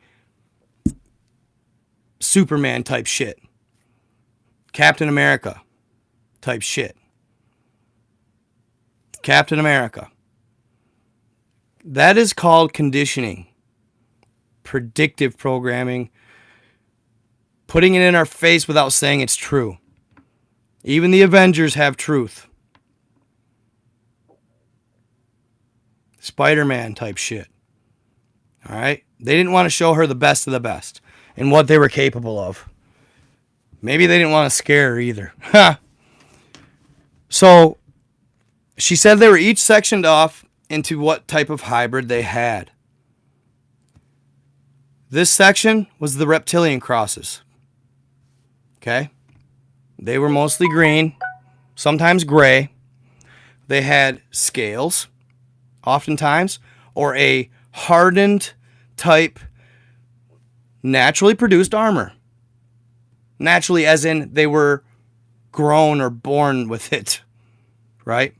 Superman type shit. Captain America type shit. Captain America. That is called conditioning. Predictive programming. Putting it in our face without saying it's true. Even the Avengers have truth. Spider-Man type shit. All right? They didn't want to show her the best of the best and what they were capable of. Maybe they didn't want to scare her either. So, she said they were each sectioned off into what type of hybrid they had. This section was the reptilian crosses. Okay? They were mostly green, sometimes gray. They had scales, oftentimes, or a hardened type naturally produced armor. Naturally, as in they were grown or born with it, right?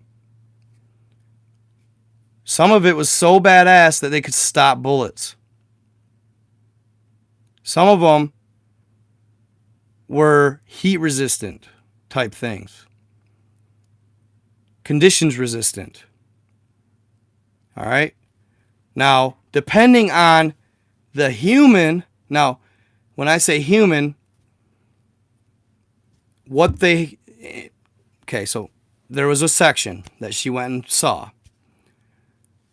Some of it was so badass that they could stop bullets. Some of them were heat resistant type things. Conditions resistant. All right? Now, depending on the human, now, when I say human, okay, so there was a section that she went and saw.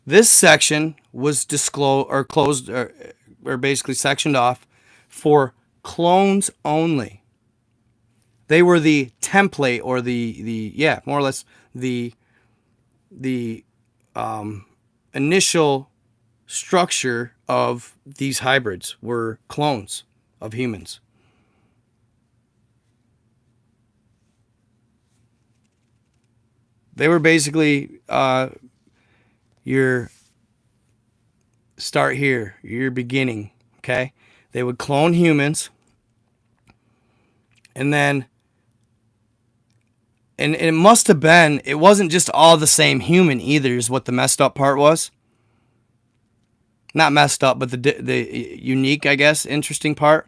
This section was closed or basically sectioned off for clones only. They were the template or more or less the initial structure of these hybrids were clones of humans. They were basically your start here, your beginning, okay? They would clone humans, and then, and it must have been, it wasn't just all the same human either, is what the messed up part was. Not messed up, but the unique, I guess, interesting part.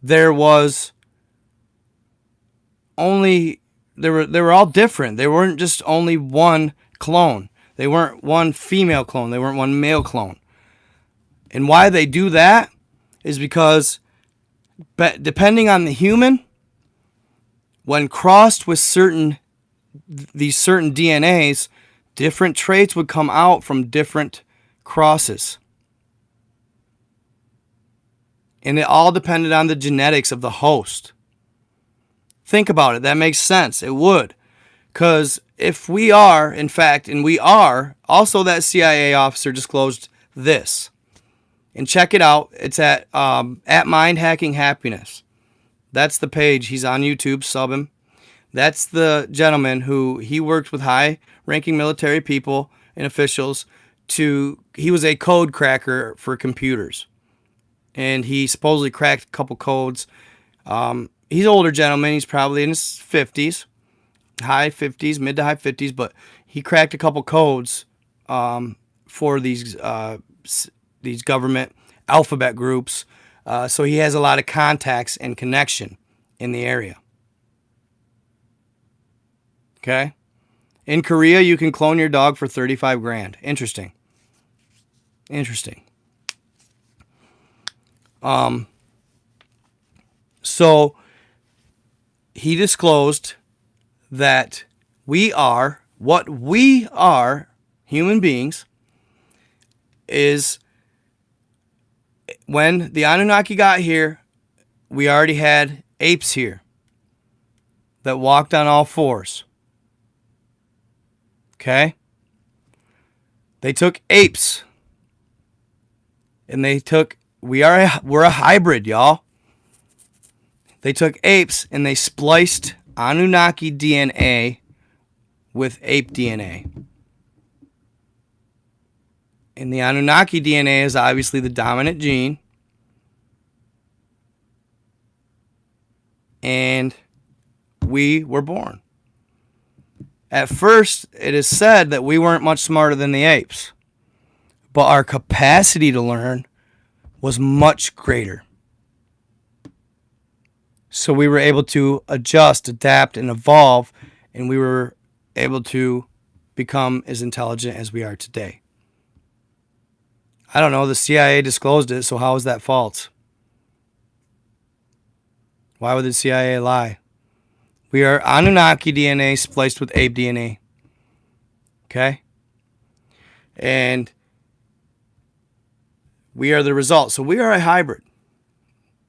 There was only, they were all different. They weren't just only one clone. They weren't one female clone. They weren't one male clone. And why they do that is because depending on the human, when crossed with these certain DNAs, different traits would come out from different crosses. And it all depended on the genetics of the host. Think about it. That makes sense. It would. Because if we are, in fact, and we are, also that CIA officer disclosed this. And check it out. It's at Mind Hacking Happiness. That's the page. He's on YouTube. Sub him. That's the gentleman who he worked with high-ranking military people and officials he was a code cracker for computers. And he supposedly cracked a couple codes. He's an older gentleman. He's probably in his 50s. high 50s, mid to high 50s, but he cracked a couple codes for these government alphabet groups. So he has a lot of contacts and connection in the area. Okay? In Korea, you can clone your dog for 35 grand. Interesting. So he disclosed that what we are, human beings, is when the Anunnaki got here, we already had apes here that walked on all fours. Okay? They took apes and we're a hybrid, y'all. They took apes and they spliced Anunnaki DNA with ape DNA. And the Anunnaki DNA is obviously the dominant gene. And we were born. At first, it is said that we weren't much smarter than the apes, but our capacity to learn was much greater. So we were able to adjust, adapt, and evolve, and we were able to become as intelligent as we are today. I don't know, the CIA disclosed it, so how is that false? Why would the CIA lie? We are Anunnaki DNA spliced with ape DNA. Okay? And we are the result. So we are a hybrid.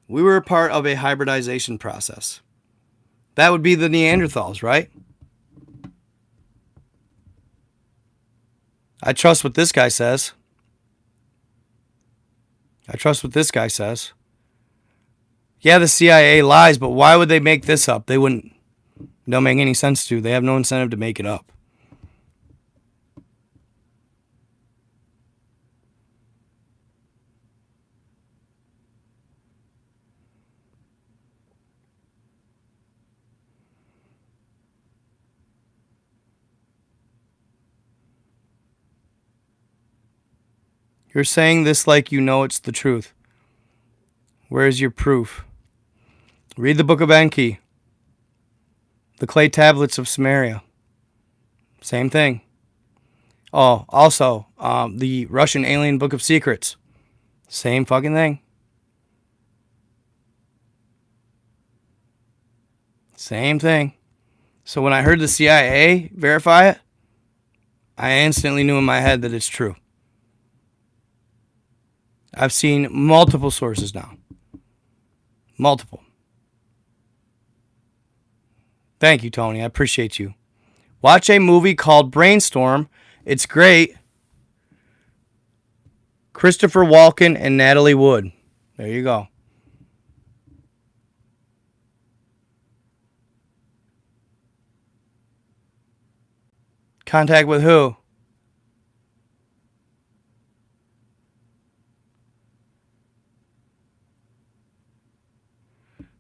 We were a part of a hybridization process. That would be the Neanderthals, right? I trust what this guy says. Yeah, the CIA lies, but why would they make this up? They wouldn't. Don't make any sense to. They have no incentive to make it up. You're saying this like you know it's the truth. Where's your proof? Read the Book of Enki. The clay tablets of Samaria. Same thing. Oh, also, the Russian alien Book of Secrets. Same fucking thing. Same thing. So when I heard the CIA verify it, I instantly knew in my head that it's true. I've seen multiple sources now. Multiple. Thank you, Tony. I appreciate you. Watch a movie called Brainstorm. It's great. Christopher Walken and Natalie Wood. There you go. Contact with who?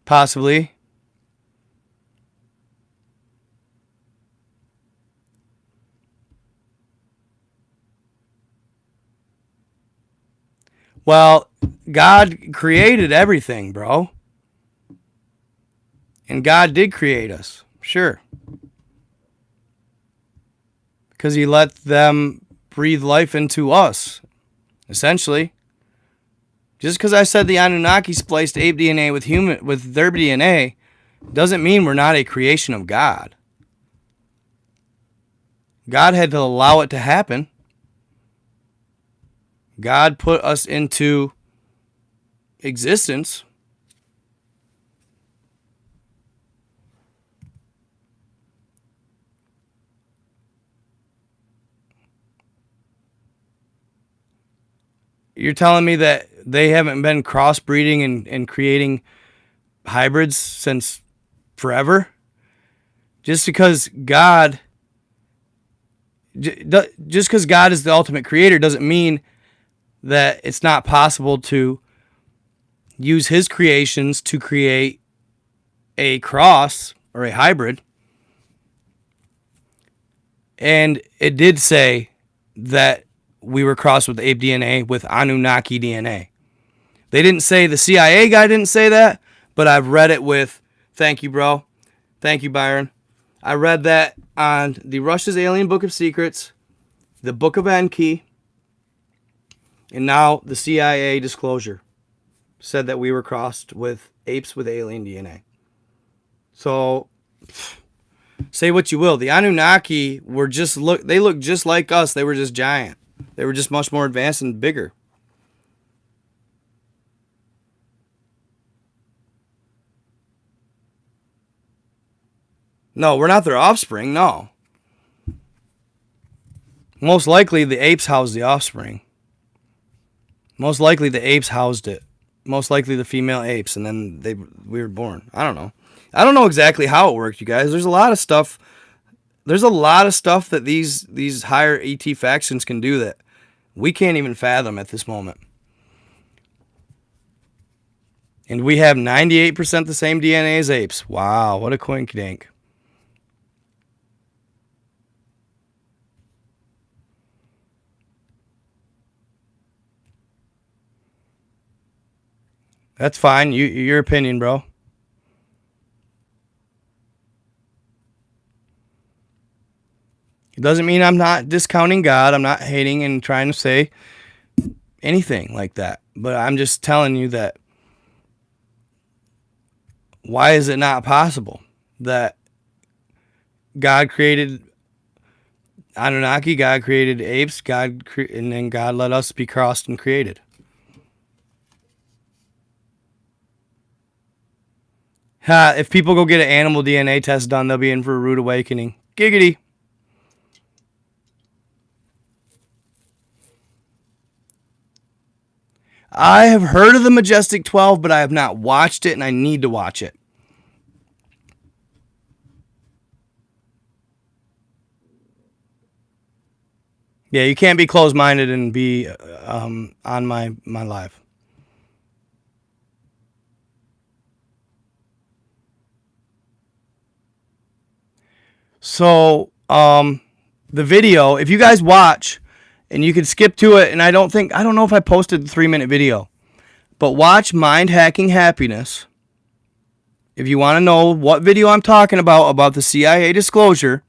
Possibly. Well, God created everything, bro. And God did create us. Sure. Because he let them breathe life into us, essentially. Just because I said the Anunnaki spliced ape DNA with their DNA doesn't mean we're not a creation of God. God had to allow it to happen. God put us into existence. You're telling me that they haven't been crossbreeding and creating hybrids since forever? Just because God is the ultimate creator doesn't mean that it's not possible to use his creations to create a cross or a hybrid. And it did say that we were crossed with ape DNA with Anunnaki DNA. They didn't say, the CIA guy didn't say that, but I've read it with, thank you, bro. Thank you, Byron. I read that on the Russia's Alien Book of Secrets, the Book of Enki, and now the CIA disclosure said that we were crossed with apes with alien DNA. So, say what you will. The Anunnaki were they looked just like us. They were just giant. They were just much more advanced and bigger. No, we're not their offspring, no. Most likely the apes housed the offspring. Most likely the apes housed it. Most likely the female apes, and then we were born. I don't know. I don't know exactly how it worked, you guys. There's a lot of stuff. There's a lot of stuff that these higher ET factions can do that we can't even fathom at this moment. And we have 98% the same DNA as apes. Wow, what a quink-dink. That's fine. Your opinion, bro. It doesn't mean I'm not discounting God. I'm not hating and trying to say anything like that. But I'm just telling you that why is it not possible that God created Anunnaki, God created apes, and then God let us be crossed and created? If people go get an animal DNA test done, they'll be in for a rude awakening. Giggity. I have heard of the Majestic 12, but I have not watched it, and I need to watch it. Yeah, you can't be closed-minded and be on my live. So, the video, if you guys watch, and you can skip to it, and I don't know if I posted the 3-minute video, but watch Mind Hacking Happiness. If you want to know what video I'm talking about the CIA disclosure,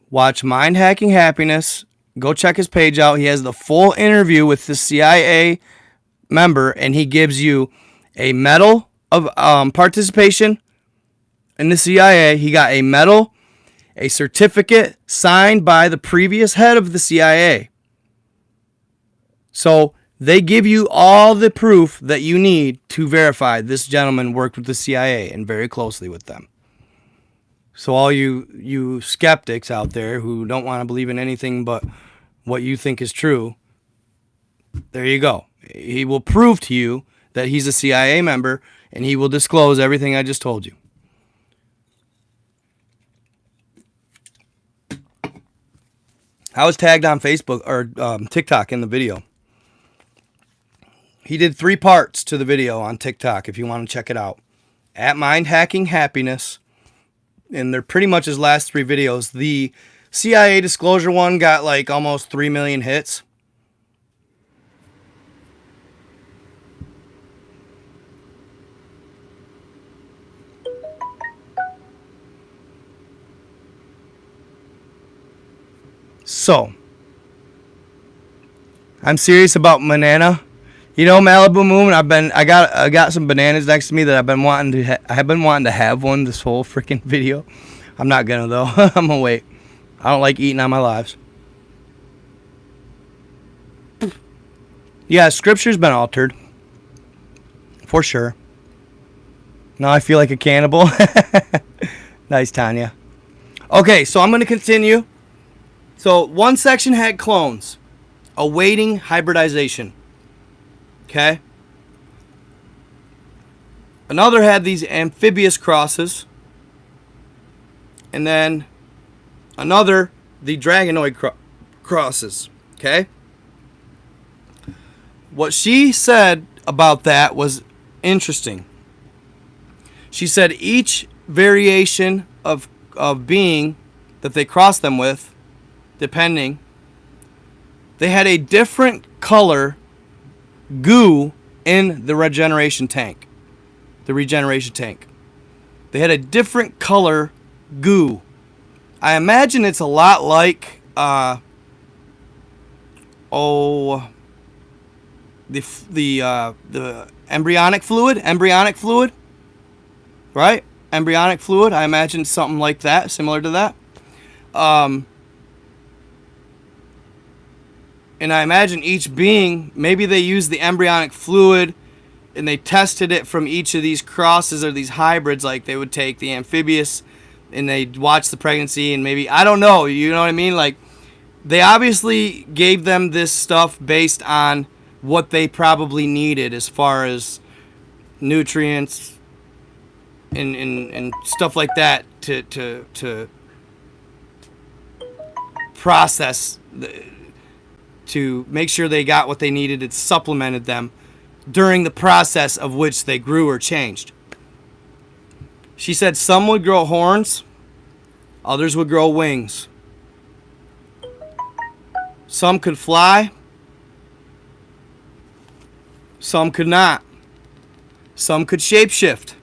watch Mind Hacking Happiness. Go check his page out. He has the full interview with the CIA member, and he gives you a medal of participation in the CIA. He got a medal, a certificate signed by the previous head of the CIA. So they give you all the proof that you need to verify this gentleman worked with the CIA and very closely with them. So all you skeptics out there who don't want to believe in anything but what you think is true, there you go. He will prove to you that he's a CIA member, and he will disclose everything I just told you. I was tagged on Facebook or TikTok in the video. He did 3 parts to the video on TikTok if you want to check it out. At Mind Hacking Happiness. And they're pretty much his last 3 videos. The CIA disclosure one got like almost 3 million hits. So, I'm serious about banana. You know, Malibu Moon. I got some bananas next to me that I've been wanting to have one this whole freaking video. I'm not gonna though. I'm gonna wait. I don't like eating on my lives. Yeah, scripture's been altered for sure. Now I feel like a cannibal. Nice, Tanya. Okay, so I'm gonna continue. So one section had clones awaiting hybridization. Okay. Another had these amphibious crosses. And then another, the Dragonoid crosses. Okay. What she said about that was interesting. She said each variation of being that they crossed them with, depending, they had a different color goo in the regeneration tank. The regeneration tank. They had a different color goo. I imagine it's a lot like the embryonic fluid, right? Embryonic fluid. I imagine something like that, similar to that. And I imagine each being, maybe they used the embryonic fluid and they tested it from each of these crosses or these hybrids. Like they would take the amphibious and they'd watch the pregnancy and maybe, I don't know, you know what I mean? Like they obviously gave them this stuff based on what they probably needed as far as nutrients and stuff like that to process to make sure they got what they needed. It supplemented them during the process of which they grew or changed. She said some would grow horns, others would grow wings. Some could fly, some could not. Some could shapeshift.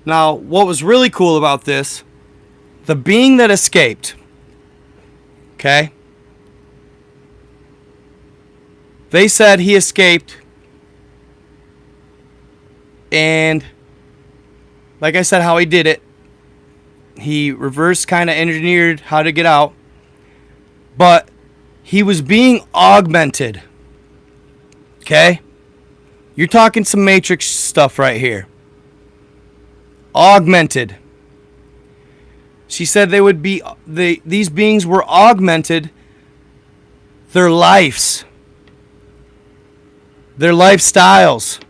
Now, what was really cool about this, the being that escaped, okay? They said he escaped, and like I said, how he did it, he reverse kind of engineered how to get out, but he was being augmented, okay? You're talking some Matrix stuff right here. Augmented. She said they would be, these beings were augmented, their lives, their lifestyles,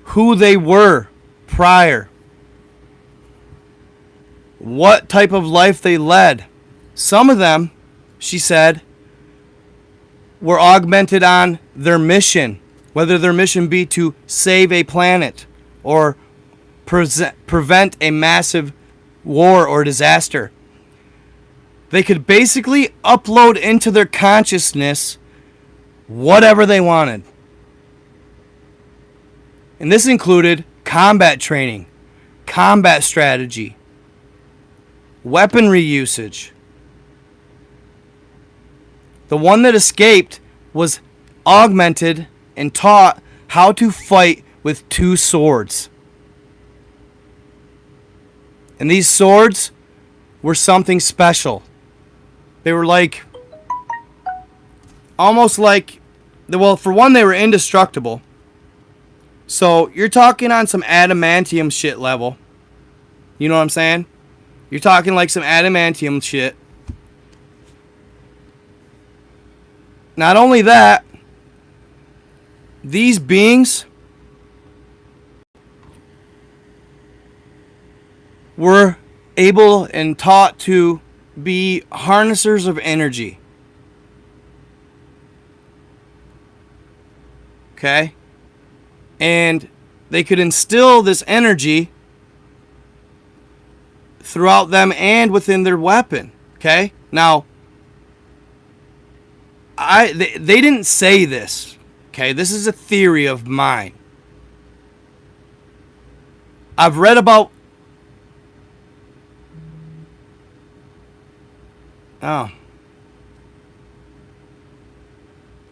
who they were prior, what type of life they led. Some of them, she said, were augmented on their mission, whether their mission be to save a planet or prevent a massive war or disaster. They could basically upload into their consciousness whatever they wanted. And this included combat training, combat strategy, weaponry usage. The one that escaped was augmented and taught how to fight with 2 swords. And these swords were something special. They were like, almost like, well, for one, they were indestructible. So you're talking on some adamantium shit level. You know what I'm saying? You're talking like some adamantium shit. Not only that, these beings were able and taught to be harnessers of energy. Okay? And they could instill this energy throughout them and within their weapon. Okay? Now, they didn't say this. Okay? This is a theory of mine. I've read about... Oh.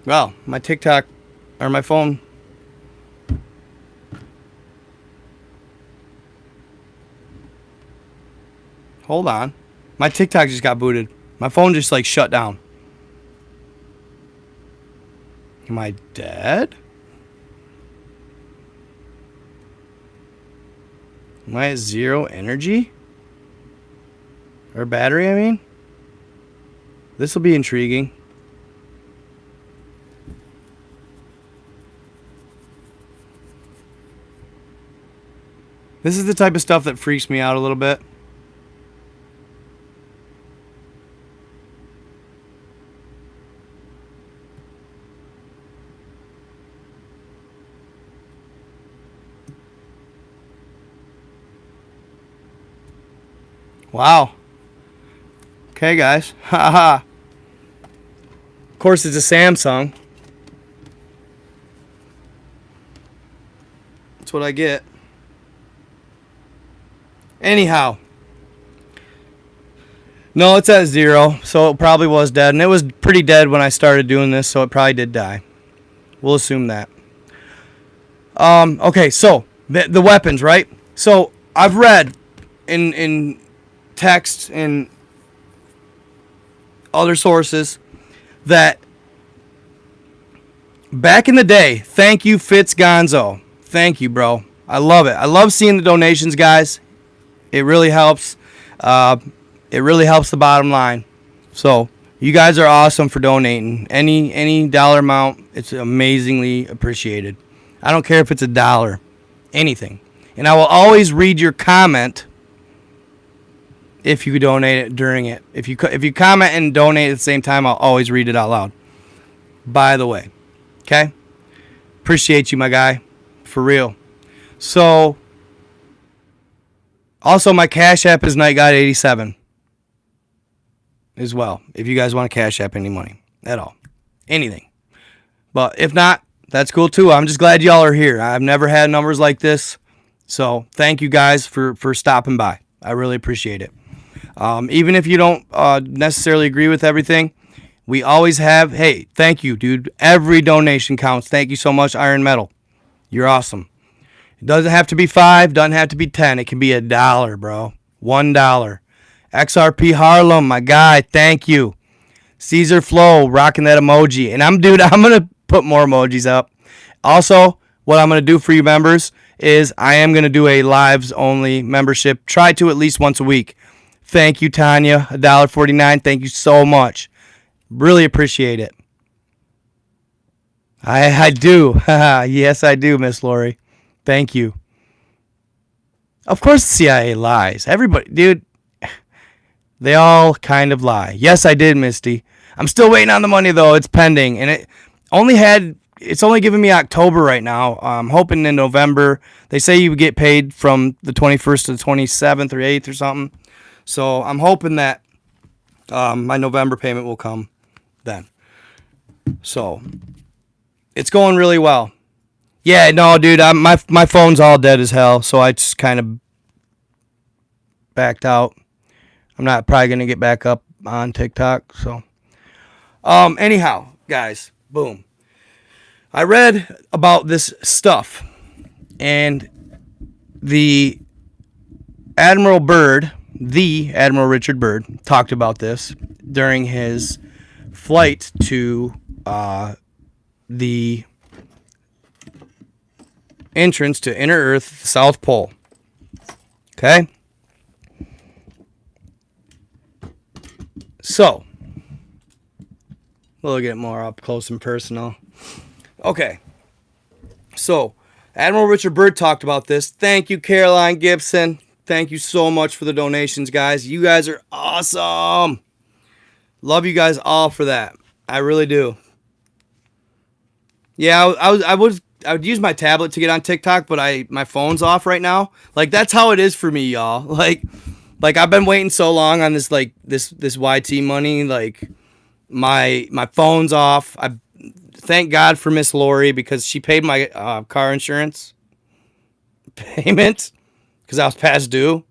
Well, my TikTok or my phone. Hold on. My TikTok just got booted. My phone just like shut down. Am I dead? Am I at 0 energy? Or battery, I mean? This will be intriguing. This is the type of stuff that freaks me out a little bit. Wow. Okay, guys. Haha. Of course, it's a Samsung. That's what I get. Anyhow. No, it's at 0, so it probably was dead. And it was pretty dead when I started doing this, so it probably did die. We'll assume that. Okay, so the weapons, right? So I've read in text and other sources that back in the day, thank you, Fitz Gonzo. Thank you, bro. I love it. I love seeing the donations, guys. It really helps. It really helps the bottom line. So you guys are awesome for donating. Any dollar amount, it's amazingly appreciated. I don't care if it's $1, anything. And I will always read your comment if you donate it during it. If you comment and donate at the same time, I'll always read it out loud. By the way, okay? Appreciate you, my guy, for real. So, also my Cash App is NightGuide87 as well. If you guys want to Cash App any money at all, anything. But if not, that's cool too. I'm just glad y'all are here. I've never had numbers like this. So thank you guys for stopping by. I really appreciate it. Even if you don't necessarily agree with everything, we always have, hey, thank you, dude. Every donation counts. Thank you so much, Iron Metal. You're awesome. It doesn't have to be 5, doesn't have to be 10. It can be $1, bro. $1. XRP Harlem, my guy, thank you. Caesar Flow, rocking that emoji. And I'm going to put more emojis up. Also, what I'm going to do for you members is I am going to do a lives only membership. Try to at least once a week. Thank you, Tanya. $1.49. Thank you so much. Really appreciate it. I do. Yes, I do, Miss Lori. Thank you. Of course the CIA lies. Everybody, dude, they all kind of lie. Yes, I did, Misty. I'm still waiting on the money, though. It's pending. And it's only giving me October right now. I'm hoping in November. They say you get paid from the 21st to the 27th or 8th or something. So I'm hoping that my November payment will come then. So it's going really well. Yeah, no, dude, my phone's all dead as hell, so I just kind of backed out. I'm not probably going to get back up on TikTok, so. Anyhow, guys, boom. I read about this stuff, and the Admiral Richard Byrd, talked about this during his flight to the entrance to Inner Earth, South Pole. Okay? So, we'll get more up close and personal. Okay. So, Admiral Richard Byrd talked about this. Thank you, Caroline Gibson. Thank you so much for the donations, guys. You guys are awesome. Love you guys all for that. I really do. Yeah, I would use my tablet to get on TikTok, but my phone's off right now. Like, that's how it is for me, y'all. Like I've been waiting so long on this this YT money. Like my phone's off. I thank God for Miss Lori because she paid my car insurance payment because I was past due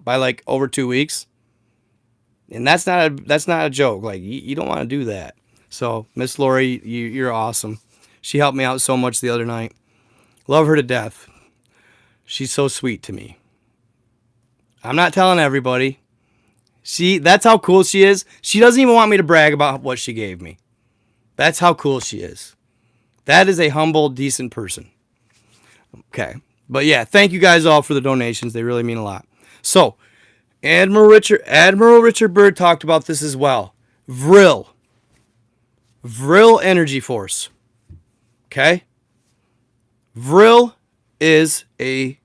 by like over 2 weeks. And that's not a joke. Like you don't want to do that. So Miss Lori, you're awesome. She helped me out so much the other night. Love her to death. She's so sweet to me. I'm not telling everybody. That's how cool she is. She doesn't even want me to brag about what she gave me. That's how cool she is. That is a humble, decent person. Okay. But yeah, thank you guys all for the donations. They really mean a lot. So, Admiral Richard Byrd talked about this as well. Vril Energy Force. Okay? Vril is a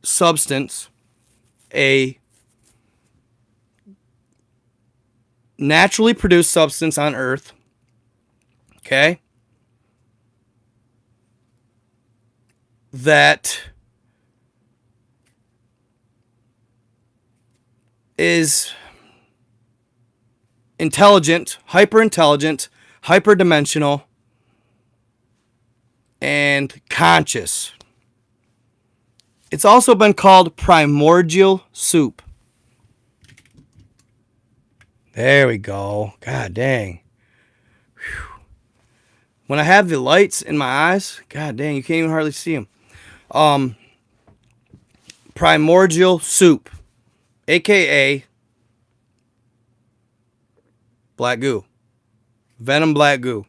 substance, a naturally produced substance on Earth. Okay? That is intelligent, hyper-intelligent, hyper-dimensional, and conscious. It's also been called primordial soup. There we go. God dang. Whew. When I have the lights in my eyes, god dang, you can't even hardly see them. Primordial soup, aka black goo. Venom black goo.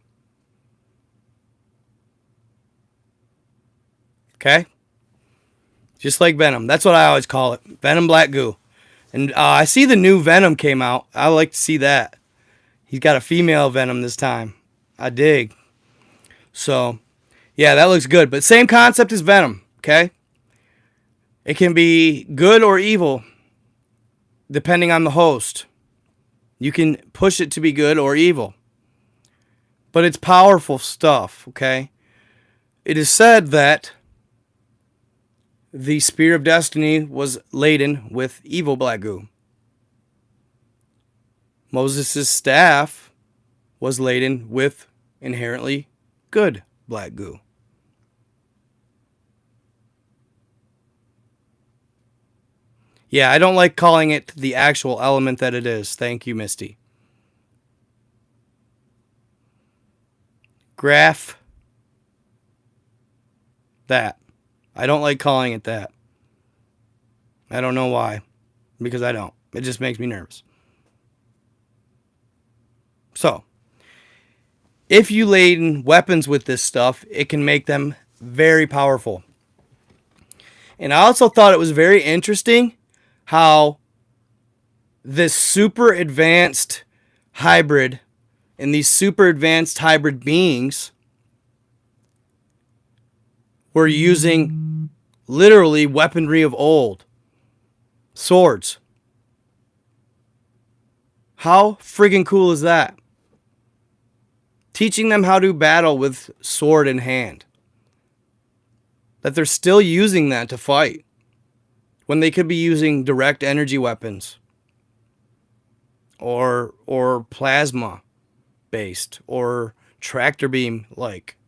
Okay? Just like Venom. That's what I always call it. Venom black goo. And I see the new Venom came out. I like to see that. He's got a female Venom this time. I dig. So, yeah, that looks good. But same concept as Venom, okay? It can be good or evil, depending on the host. You can push it to be good or evil. But it's powerful stuff, okay? It is said that the Spear of Destiny was laden with evil black goo. Moses' staff was laden with inherently good black goo. Yeah, I don't like calling it the actual element that it is. Thank you, Misty. Graph that. I don't like calling it that. I don't know why. Because I don't. It just makes me nervous. So, if you laden weapons with this stuff, it can make them very powerful. And I also thought it was very interesting how this super advanced hybrid and these super advanced hybrid beings were using literally weaponry of old. Swords. How friggin' cool is that? Teaching them how to battle with sword in hand. That they're still using that to fight. When they could be using direct energy weapons. Or plasma based. Or tractor beam like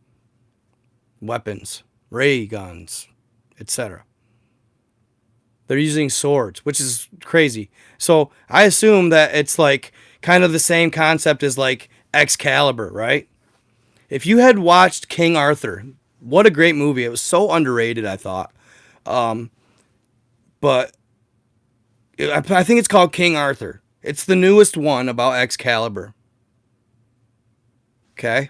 weapons. Ray guns. Etc. They're using swords, which is crazy. So I assume that it's like kind of the same concept as like Excalibur, right? If you had watched King Arthur, what a great movie. It was so underrated, I thought. But I think it's called King Arthur. It's the newest one about Excalibur. Okay?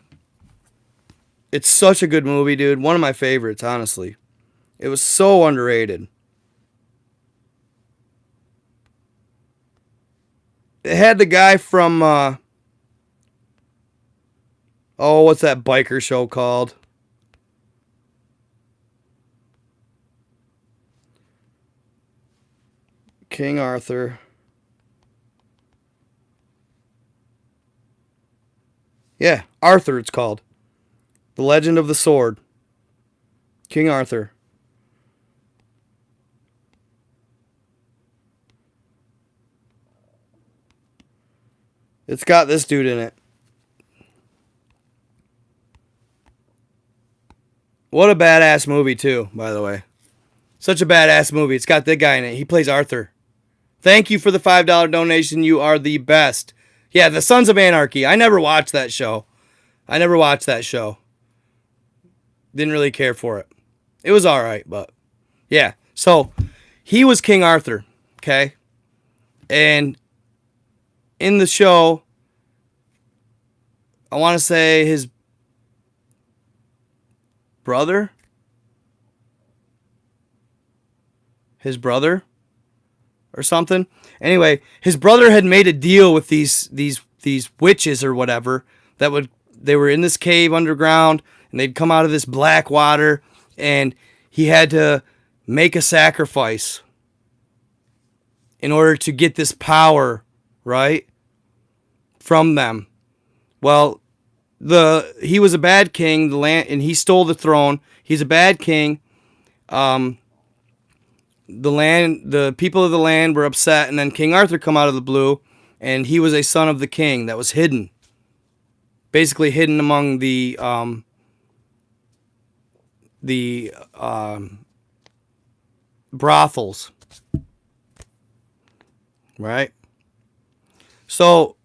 It's such a good movie, dude. One of my favorites, honestly. It was so underrated. It had the guy from, what's that biker show called? King Arthur. Yeah, Arthur it's called. The Legend of the Sword. King Arthur. It's got this dude in it. What a badass movie, too, by the way. Such a badass movie. It's got that guy in it. He plays Arthur. Thank you for the $5 donation. You are the best. Yeah, the Sons of Anarchy. I never watched that show. Didn't really care for it. It was alright, but yeah. So, he was King Arthur, okay? And in the show, I want to say his brother or something. Anyway, his brother had made a deal with these witches or whatever they were in this cave underground and they'd come out of this black water and he had to make a sacrifice in order to get this power, right? From them. Well, he was a bad king, and he stole the throne. He's a bad king. the people of the land were upset, and then King Arthur come out of the blue, and he was a son of the king that was hidden, basically hidden among the brothels, right? So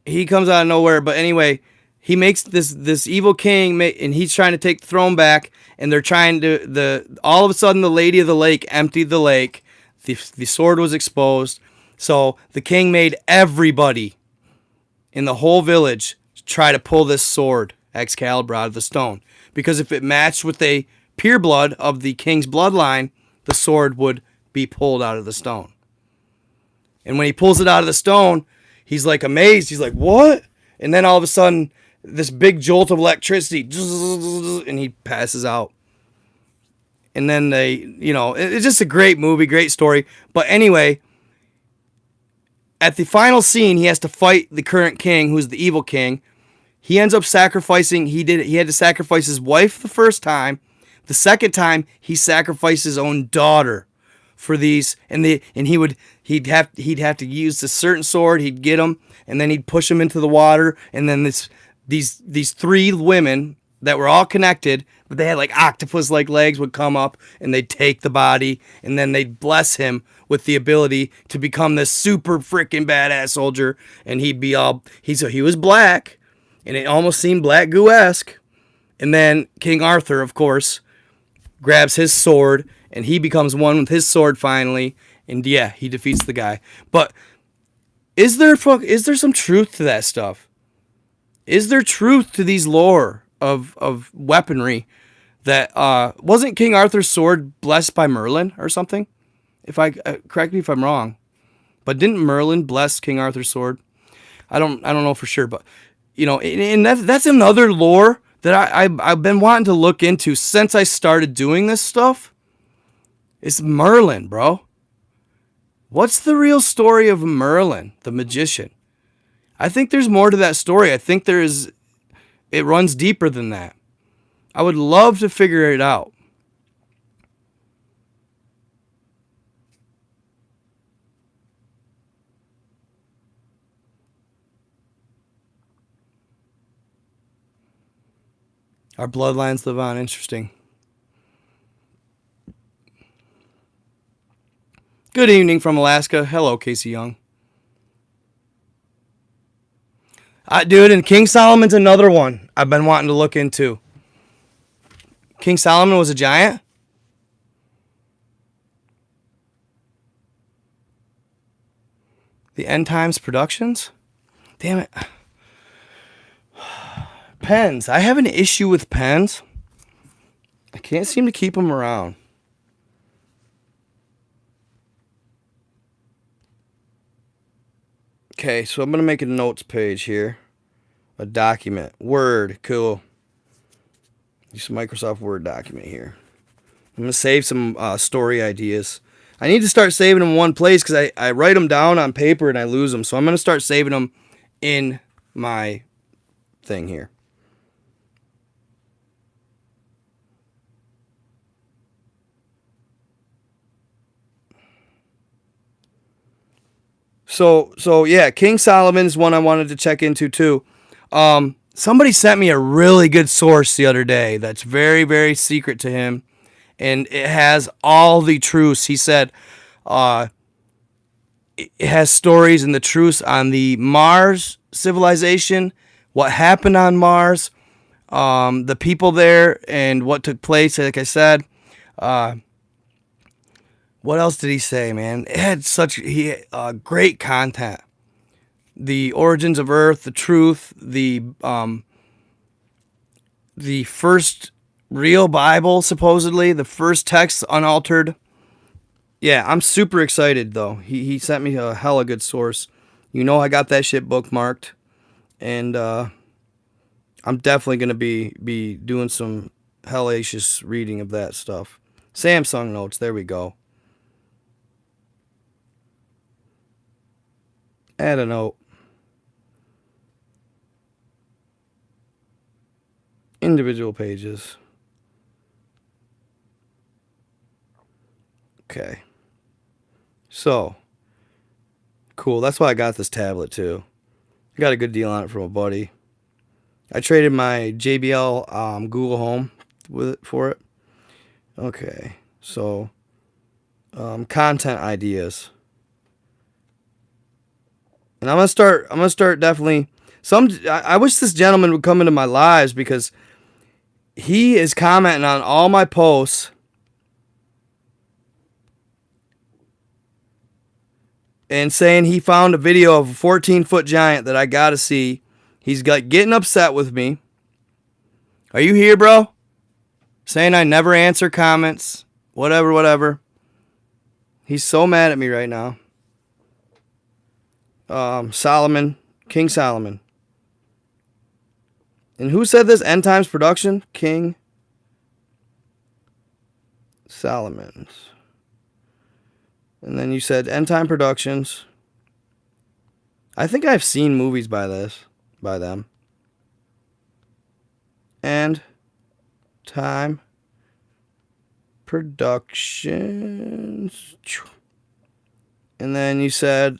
he comes out of nowhere, but anyway, he makes this evil king, and he's trying to take the throne back, and they're trying to all of a sudden the lady of the lake emptied the lake, the sword was exposed, so the king made everybody in the whole village try to pull this sword Excalibur out of the stone, because if it matched with a pure blood of the king's bloodline, the sword would be pulled out of the stone. And when he pulls it out of the stone, he's like amazed. He's like, what? And then all of a sudden, this big jolt of electricity, and he passes out. And then it's just a great movie, great story. But anyway, at the final scene, he has to fight the current king, who's the evil king. He ends up sacrificing, he had to sacrifice his wife the first time. The second time, he sacrificed his own daughter for these, and he'd have to use a certain sword. He'd get him, and then he'd push him into the water, and then these three women that were all connected, but they had like octopus-like legs, would come up, and they'd take the body, and then they'd bless him with the ability to become this super freaking badass soldier, and he was black, and it almost seemed Black Goo-esque. And then King Arthur, of course, grabs his sword, and he becomes one with his sword finally, and yeah, he defeats the guy. But is there some truth to that stuff? Is there truth to these lore of weaponry that wasn't King Arthur's sword blessed by Merlin or something? If I correct me if I'm wrong, but didn't Merlin bless King Arthur's sword? I don't know for sure, but and that's another lore that I've been wanting to look into since I started doing this stuff. It's Merlin, bro. What's the real story of Merlin, the magician? I think there's more to that story. I think it runs deeper than that. I would love to figure it out. Our bloodlines live on. Interesting. Good evening from Alaska. Hello, Casey Young. Dude, and King Solomon's another one I've been wanting to look into. King Solomon was a giant? The End Times Productions? Damn it. Pens. I have an issue with pens. I can't seem to keep them around. Okay, so I'm going to make a notes page here. A document. Word. Cool. Use a Microsoft Word document here. I'm going to save some story ideas. I need to start saving them in one place because I write them down on paper and I lose them. So I'm going to start saving them in my thing here. So yeah, King Solomon's one I wanted to check into too. Somebody sent me a really good source the other day that's very, very secret to him, and it has all the truths. He said it has stories and the truths on the Mars civilization, what happened on Mars, the people there, and what took place. Like I said, what else did he say, man? It had great content. The origins of Earth, the truth, the first real Bible, supposedly, the first text unaltered. Yeah, I'm super excited, though. He sent me a hella good source. I got that shit bookmarked. And I'm definitely going to be doing some hellacious reading of that stuff. Samsung notes, there we go. Add a note. Individual pages. Okay. So, cool. That's why I got this tablet too. I got a good deal on it from a buddy. I traded my JBL Google Home for it. Okay. So, content ideas. And I'm gonna start definitely I wish this gentleman would come into my lives because he is commenting on all my posts and saying he found a video of a 14-foot giant that I gotta see. He's getting upset with me. Are you here, bro? Saying I never answer comments. Whatever. He's so mad at me right now. Solomon. King Solomon. And who said this? End Times Production? King Solomon. And then you said End Time Productions. I think I've seen movies by them. End Time Productions. And then you said,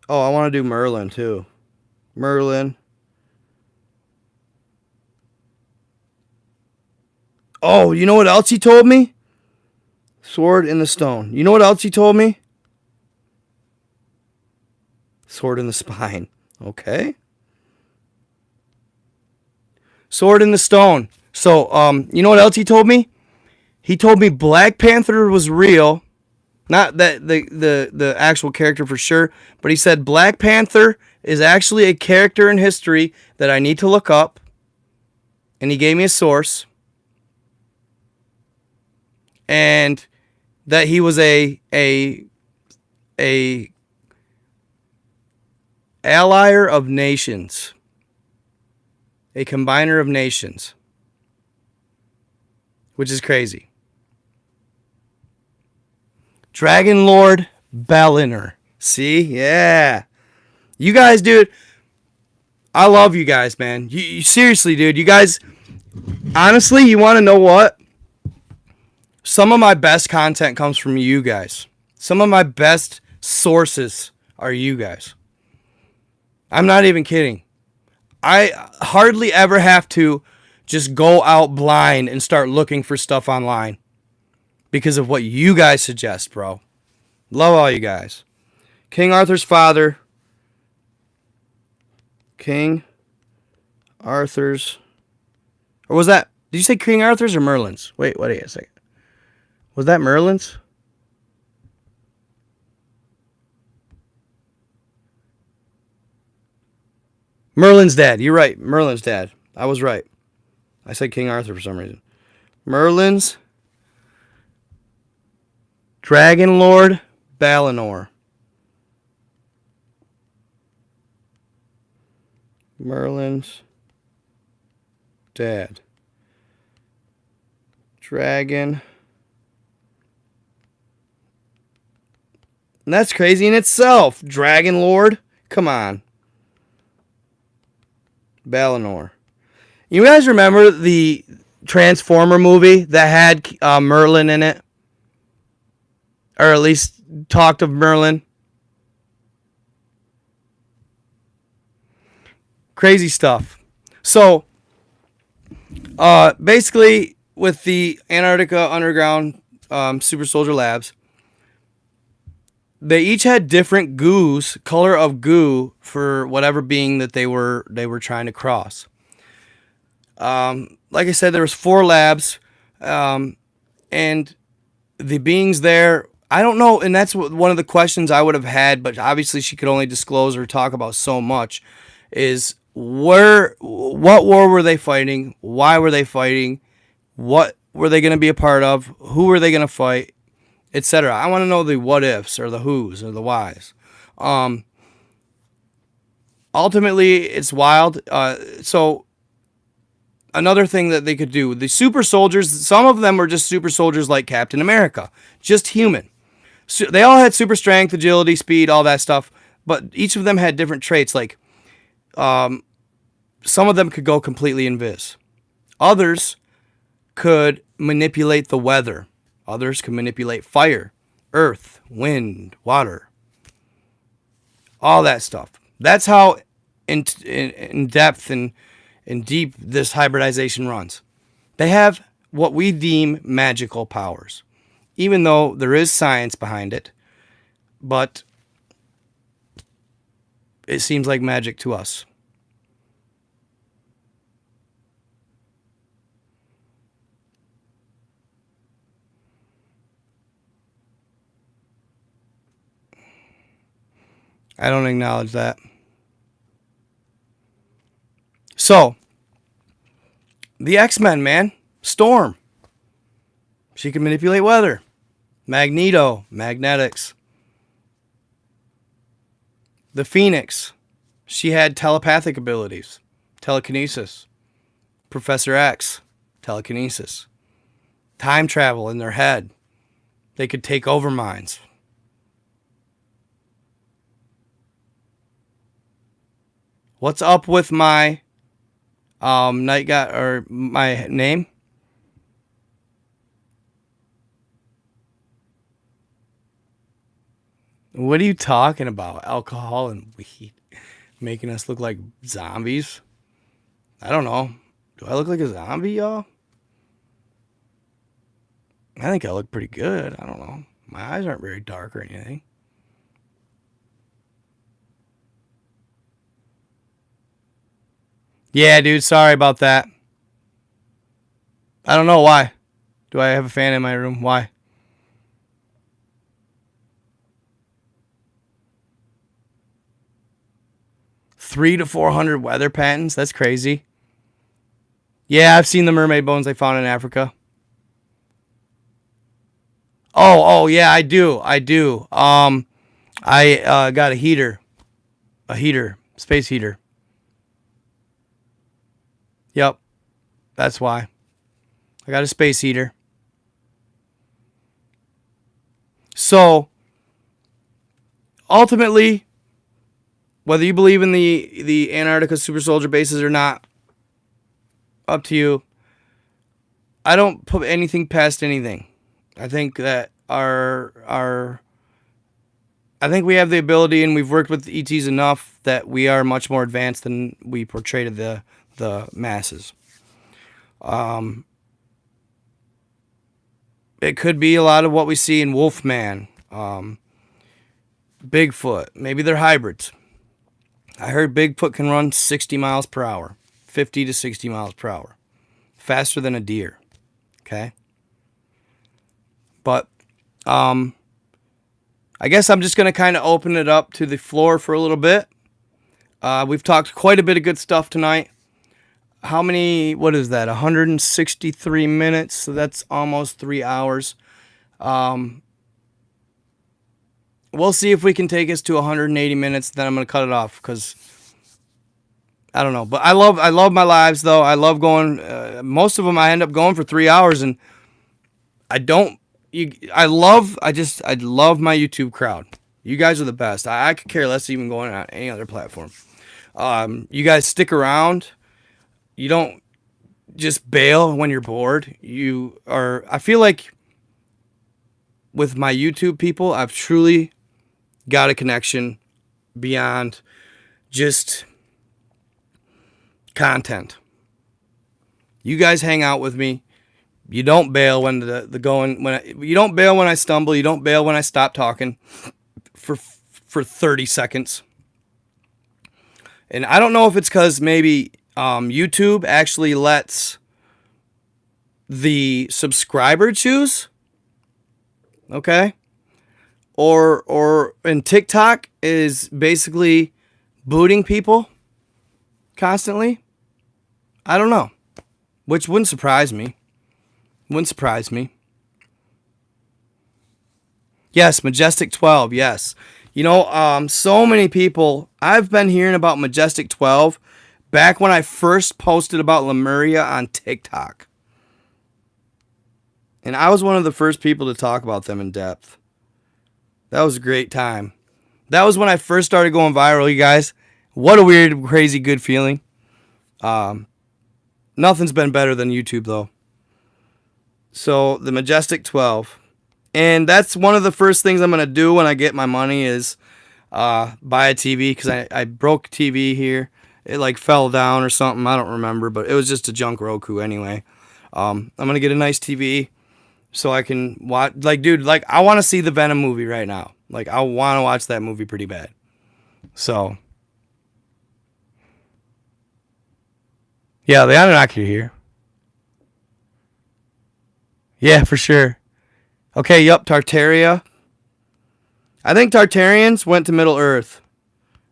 oh, I want to do Merlin too. Merlin. Oh, you know what else he told me? Sword in the Stone. You know what else he told me? Sword in the Spine. Okay. Sword in the Stone. So, you know what else he told me? He told me Black Panther was real. Not that the actual character for sure, but he said Black Panther is actually a character in history that I need to look up. And he gave me a source. And that he was a allier of nations. A combiner of nations. Which is crazy. Dragon Lord Belliner. See? Yeah. You guys, dude. I love you guys, man. You seriously, dude. You guys, honestly, you want to know what? Some of my best content comes from you guys. Some of my best sources are you guys. I'm not even kidding. I hardly ever have to just go out blind and start looking for stuff online because of what you guys suggest, bro. Love all you guys. King Arthur's father. King Arthur's. Or was that? Did you say King Arthur's or Merlin's? Wait a second. Was that Merlin's? Merlin's dad. You're right. Merlin's dad. I was right. I said King Arthur for some reason. Merlin's Dragon Lord Balinor. Merlin's dad. Dragon. And that's crazy in itself. Dragon Lord. Come on. Balinor. You guys remember the Transformer movie that had Merlin in it? Or at least talked of Merlin? Crazy stuff. So, basically, with the Antarctica Underground Super Soldier Labs, they each had different color of goo for whatever being that they were trying to cross. Like I said, there was 4 labs, and the beings there, I don't know, and that's one of the questions I would have had, but obviously she could only disclose or talk about so much, is what war were they fighting? Why were they fighting? What were they going to be a part of? Who were they going to fight? Etc. I want to know the what ifs or the who's or the whys. Ultimately, it's wild. So another thing that they could do, the super soldiers, some of them were just super soldiers like Captain America, just human. So they all had super strength, agility, speed, all that stuff, but each of them had different traits. Like some of them could go completely invis. Others could manipulate the weather. Others can manipulate fire, earth, wind, water, all that stuff. That's how in depth and deep this hybridization runs. They have what we deem magical powers, even though there is science behind it, but it seems like magic to us. I don't acknowledge that. So, the X-Men, man. Storm. She can manipulate weather. Magneto. Magnetics. The Phoenix. She had telepathic abilities. Telekinesis. Professor X. Telekinesis. Time travel in their head. They could take over minds. What's up with my night guy or my name? What are you talking about? Alcohol and weed making us look like zombies? I don't know. Do I look like a zombie, y'all? I think I look pretty good. I don't know. My eyes aren't very dark or anything. Yeah, dude, sorry about that. I don't know why. Do I have a fan in my room? Why? Three to 400 weather patterns? That's crazy. Yeah, I've seen the mermaid bones they found in Africa. Oh, yeah, I do. I got a heater, space heater. Yep, that's why. I got a space heater. So, ultimately, whether you believe in the Antarctica super soldier bases or not, up to you. I don't put anything past anything. I think that I think we have the ability, and we've worked with ETs enough that we are much more advanced than we portray to the masses. It could be a lot of what we see in Wolfman, Bigfoot. Maybe they're hybrids. I heard Bigfoot can run 60 miles per hour, 50 to 60 miles per hour, faster than a deer. Okay? But I guess I'm just going to kind of open it up to the floor for a little bit. We've talked quite a bit of good stuff tonight. How many, what is that, 163 minutes? So that's almost 3 hours. We'll see if we can take us to 180 minutes. Then I'm going to cut it off because I don't know. But I love my lives, though. I love going. Most of them I end up going for 3 hours, and I love my YouTube crowd. You guys are the best. I could care less even going on any other platform. You guys stick around. You don't just bail when you're bored. I feel like with my YouTube people, I've truly got a connection beyond just content. You guys hang out with me. You don't bail when you don't bail when I stumble. You don't bail when I stop talking for 30 seconds. And I don't know if it's because maybe YouTube actually lets the subscriber choose. Okay? Or and TikTok is basically booting people constantly. I don't know. Which wouldn't surprise me. Yes, Majestic 12, yes. So many people, I've been hearing about Majestic 12 back when I first posted about Lemuria on TikTok. And I was one of the first people to talk about them in depth. That was a great time. That was when I first started going viral, you guys. What a weird, crazy, good feeling. Nothing's been better than YouTube, though. So the Majestic 12. And that's one of the first things I'm going to do when I get my money is buy a TV, because I broke TV here. It like fell down or something. I don't remember, but it was just a junk Roku anyway. I'm going to get a nice TV so I can watch. Like, dude, like I want to see the Venom movie right now. Like, I want to watch that movie pretty bad. So, yeah, the Anunnaki are here. Yeah, for sure. Okay, yup, Tartaria. I think Tartarians went to Middle Earth.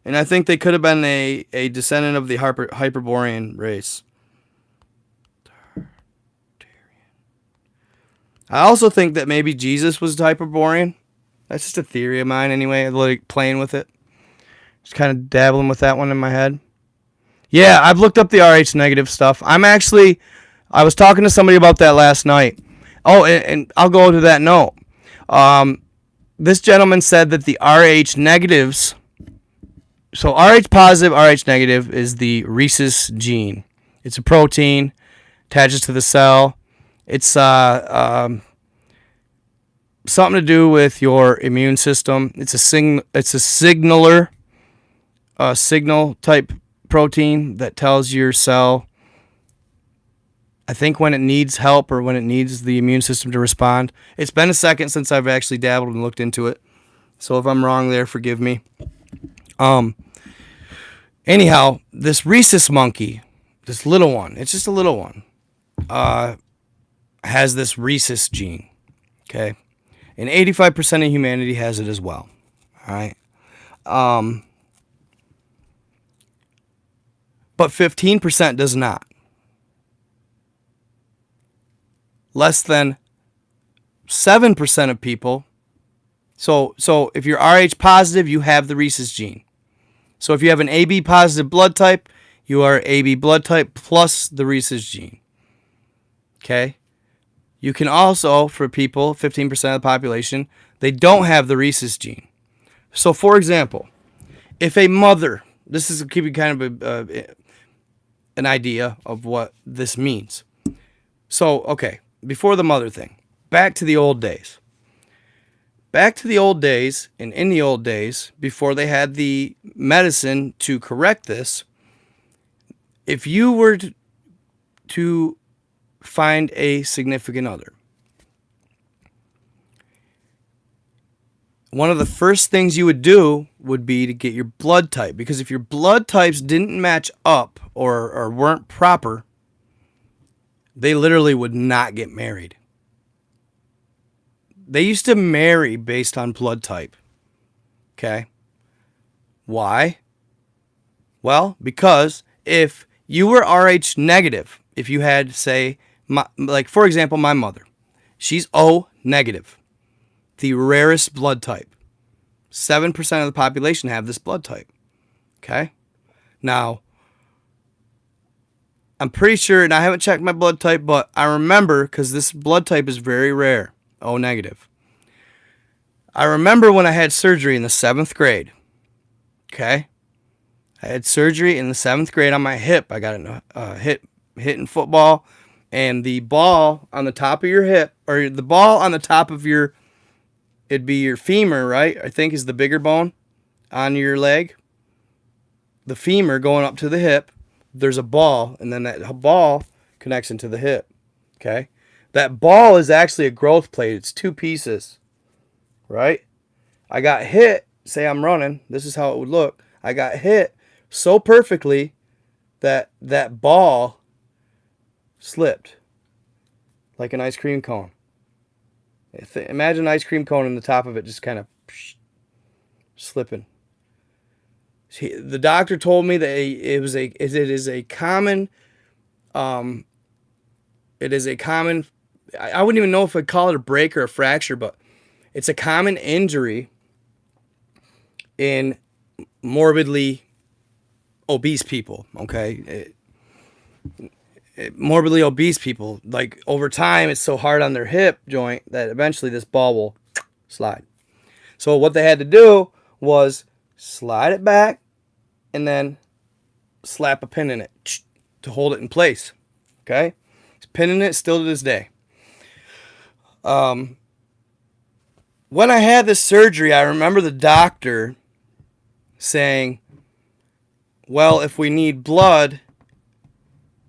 And I think they could have been a descendant of the Hyperborean race. I also think that maybe Jesus was Hyperborean. That's just a theory of mine anyway. I'm like playing with it. Just kind of dabbling with that one in my head. Yeah, I've looked up the RH negative stuff. I was talking to somebody about that last night. Oh, and I'll go to that note. This gentleman said that the RH negatives, so RH positive, RH negative is the rhesus gene. It's a protein, attaches to the cell. It's something to do with your immune system. It's a signaler, signal type protein that tells your cell, I think, when it needs help or when it needs the immune system to respond. It's been a second since I've actually dabbled and looked into it, so if I'm wrong there, forgive me. Anyhow, this rhesus monkey, this little one, it's just a little one, has this rhesus gene, okay? And 85% of humanity has it as well, all right? But 15% does not. Less than 7% of people. So if you're RH positive, you have the rhesus gene. So if you have an AB positive blood type, you are AB blood type plus the rhesus gene. Okay? You can also, for people, 15% of the population, they don't have the rhesus gene. So for example, if a mother, this is give you kind of an idea of what this means. So, okay, before the mother thing, back to the old days. Back to the old days, and in the old days, before they had the medicine to correct this, if you were to find a significant other, one of the first things you would do would be to get your blood type. Because if your blood types didn't match up or weren't proper, they literally would not get married. They used to marry based on blood type. Okay? Why? Well, because if you were RH negative, if you had, say, like for example, my mother, she's O negative, the rarest blood type. 7% of the population have this blood type. Okay? Now, I'm pretty sure, and I haven't checked my blood type, but I remember, because this blood type is very rare, O negative. I remember when I had surgery in the 7th grade. Okay? I had surgery in the 7th grade on my hip. I got hit in football, and the ball on the top of your hip, or the ball on the top of your, it'd be your femur, right? I think is the bigger bone on your leg. The femur going up to the hip. There's a ball, and then that ball connects into the hip. Okay? That ball is actually a growth plate. It's 2 pieces. Right? I got hit. Say I'm running. This is how it would look. I got hit so perfectly that that ball slipped like an ice cream cone. Imagine an ice cream cone and the top of it just kind of slipping. The doctor told me that it is a common, I wouldn't even know if I'd call it a break or a fracture, but it's a common injury in morbidly obese people, okay? Morbidly obese people, like over time, it's so hard on their hip joint that eventually this ball will slide. So what they had to do was slide it back and then slap a pin in it to hold it in place, okay? It's pinning it still to this day. Um, when I had this surgery, I remember the doctor saying, well, if we need blood,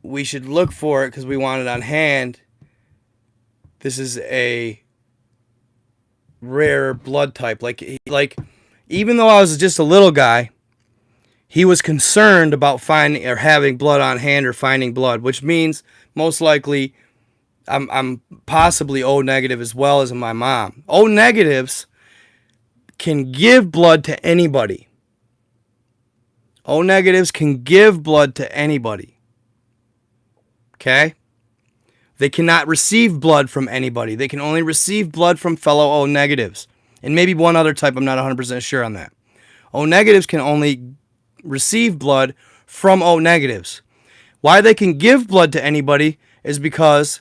we should look for it because we want it on hand. This is a rare blood type. Like, even though I was just a little guy, he was concerned about finding or having blood on hand or finding blood, which means most likely I'm possibly O negative as well as my mom. O negatives can give blood to anybody. O negatives can give blood to anybody. Okay? They cannot receive blood from anybody. They can only receive blood from fellow O negatives. And maybe one other type, I'm not 100% sure on that. O negatives can only receive blood from O negatives. Why they can give blood to anybody is because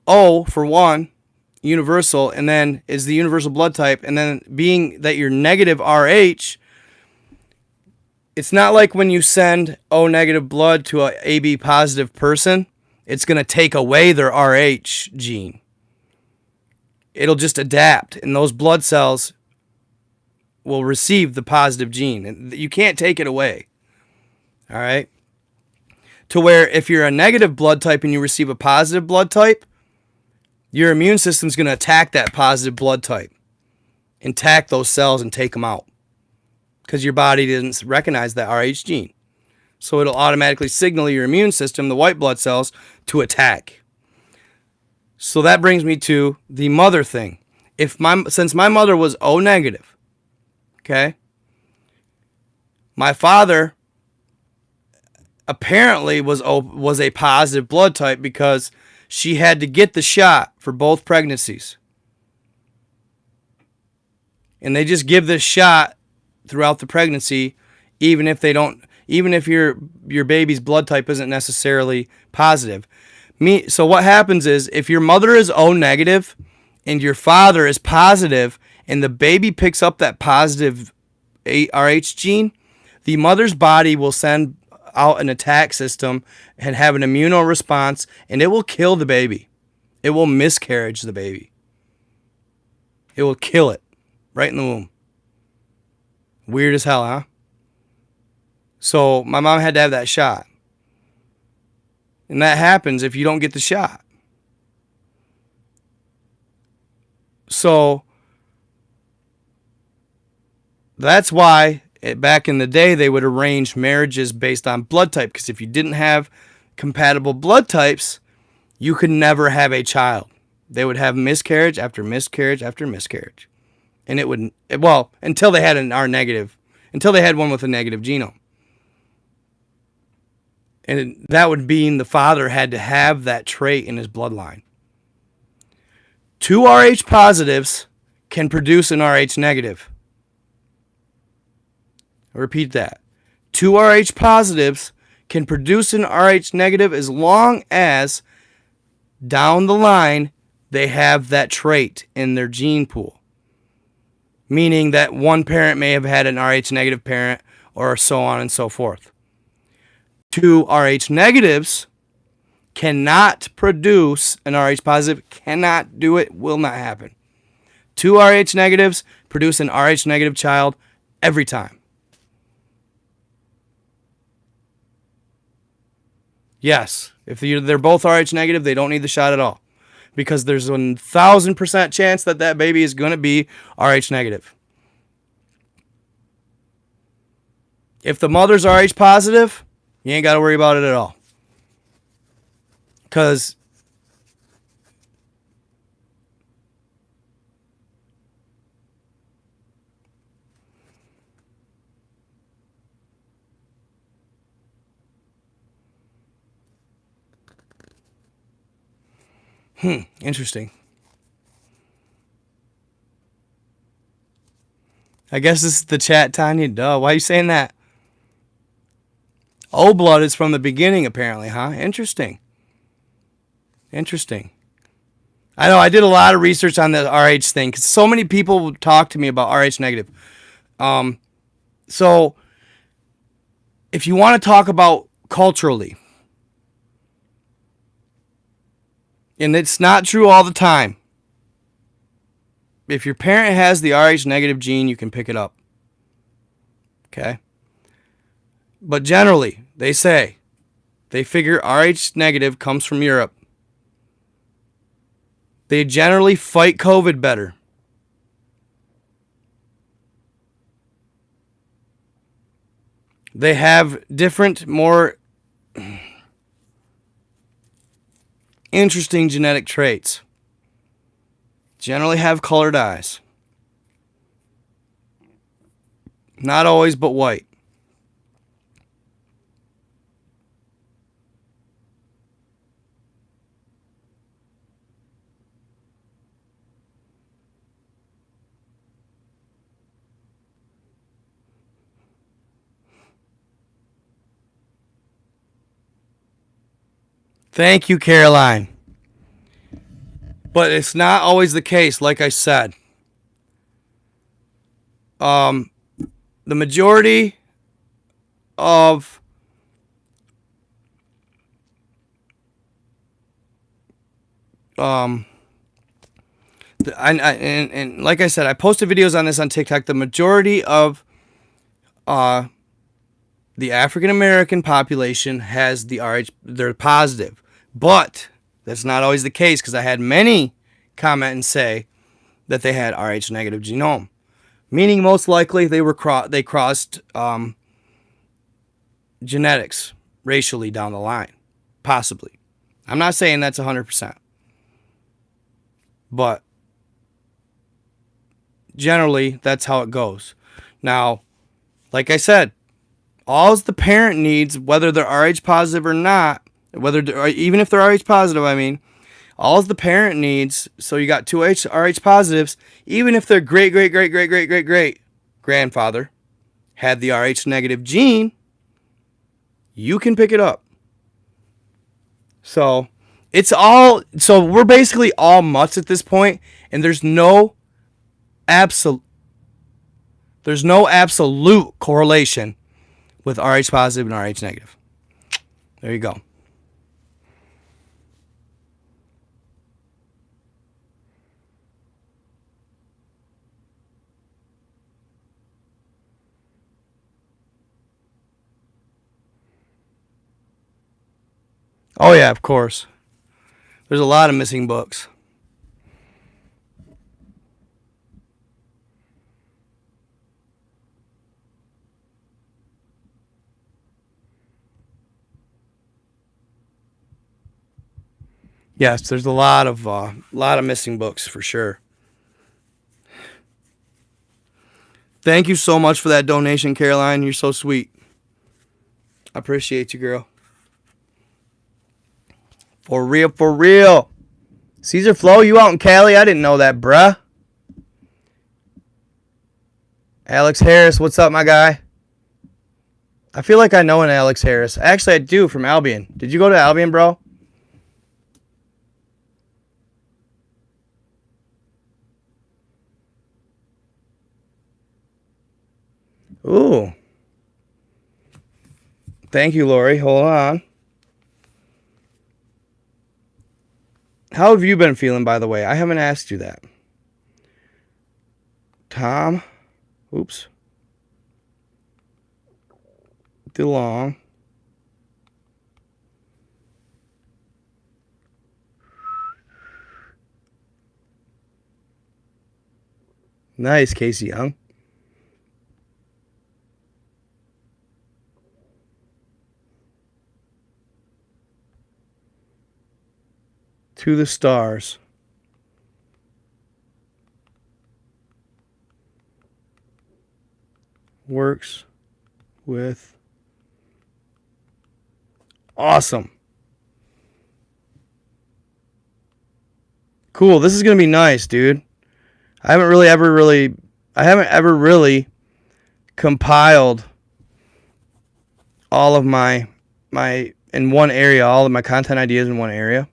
O, for one, universal, and then is the universal blood type, and then being that you're negative RH, it's not like when you send O negative blood to a AB positive person, it's going to take away their RH gene. It'll just adapt, and those blood cells will receive the positive gene. And you can't take it away. All right? To where if you're a negative blood type and you receive a positive blood type, your immune system's going to attack that positive blood type, attack those cells and take them out because your body didn't recognize that RH gene. So it'll automatically signal your immune system, the white blood cells, to attack. So that brings me to the mother thing. Since my mother was O negative, okay, my father apparently was a positive blood type because she had to get the shot for both pregnancies. And they just give this shot throughout the pregnancy, even if your baby's blood type isn't necessarily positive. So what happens is if your mother is O negative and your father is positive and the baby picks up that positive RH gene, the mother's body will send out an attack system and have an immuno response, and it will kill the baby. It will miscarriage the baby. It will kill it right in the womb. Weird as hell, huh? So my mom had to have that shot. And that happens if you don't get the shot. So that's why back in the day they would arrange marriages based on blood type, because if you didn't have compatible blood types, you could never have a child. They would have miscarriage after miscarriage after miscarriage. And it would, well, until they had until they had one with a negative genome. And that would mean the father had to have that trait in his bloodline. 2 Rh positives can produce an Rh negative. I'll repeat that. 2 Rh positives can produce an Rh negative as long as down the line they have that trait in their gene pool. Meaning that one parent may have had an Rh negative parent or so on and so forth. 2 Rh negatives cannot produce an Rh positive, cannot do it, will not happen. 2 Rh negatives produce an Rh negative child every time. Yes, if they're both Rh negative, they don't need the shot at all. Because there's 1,000% chance that baby is going to be Rh negative. If the mother's Rh positive, you ain't got to worry about it at all. Because interesting. I guess this is the chat, Tanya. Duh, why are you saying that? O blood is from the beginning, apparently, huh? Interesting. I know I did a lot of research on the Rh thing because so many people talk to me about Rh negative. So if you want to talk about culturally, and it's not true all the time, if your parent has the Rh negative gene, you can pick it up. Okay? But generally, they figure Rh negative comes from Europe. They generally fight COVID better. They have different, more interesting genetic traits. Generally have colored eyes. Not always, but white. Thank you, Caroline. But it's not always the case, like I said. The majority of and like I said, I posted videos on this on TikTok. The majority of the African American population has the Rh. They're positive, but that's not always the case, because I had many comment and say that they had Rh negative genome, meaning most likely they crossed genetics racially down the line, possibly. I'm not saying that's 100%, but generally that's how it goes. Now, like I said, all the parent needs, whether they're Rh positive or not, even if they're Rh positive, I mean, all the parent needs, so you got two Rh positives, even if their great grandfather had the Rh negative gene, you can pick it up. So we're basically all mutts at this point, and there's no absolute correlation with Rh positive and Rh negative. There you go. Oh yeah, of course. There's a lot of missing books. Yes, there's a lot of missing books for sure. Thank you so much for that donation, Caroline. You're so sweet. I appreciate you, girl. For real, for real. Caesar Flo, you out in Cali? I didn't know that, bruh. Alex Harris, what's up, my guy? I feel like I know an Alex Harris. Actually, I do, from Albion. Did you go to Albion, bro? Ooh. Thank you, Lori. Hold on. How have you been feeling, by the way? I haven't asked you that. Tom. Oops. DeLong. Nice, Casey Young. To the stars. Works with. Awesome. Cool. This is going to be nice, dude. I haven't ever really compiled all of my in one area, all of my content ideas in one area.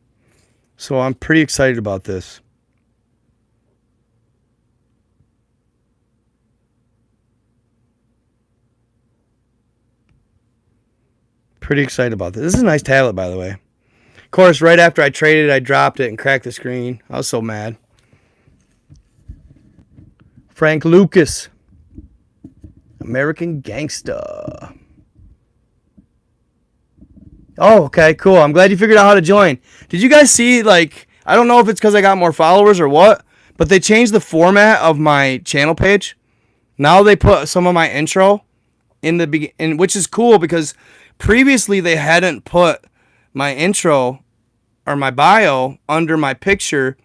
So I'm pretty excited about this. Pretty excited about this. This is a nice tablet, by the way. Of course, right after I traded, I dropped it and cracked the screen. I was so mad. Frank Lucas. American Gangsta. Oh, okay, cool. I'm glad you figured out how to join. Did you guys see, like, I don't know if it's because I got more followers or what, but they changed the format of my channel page. Now they put some of my intro in the beginning, which is cool because previously they hadn't put my intro or my bio under my picture,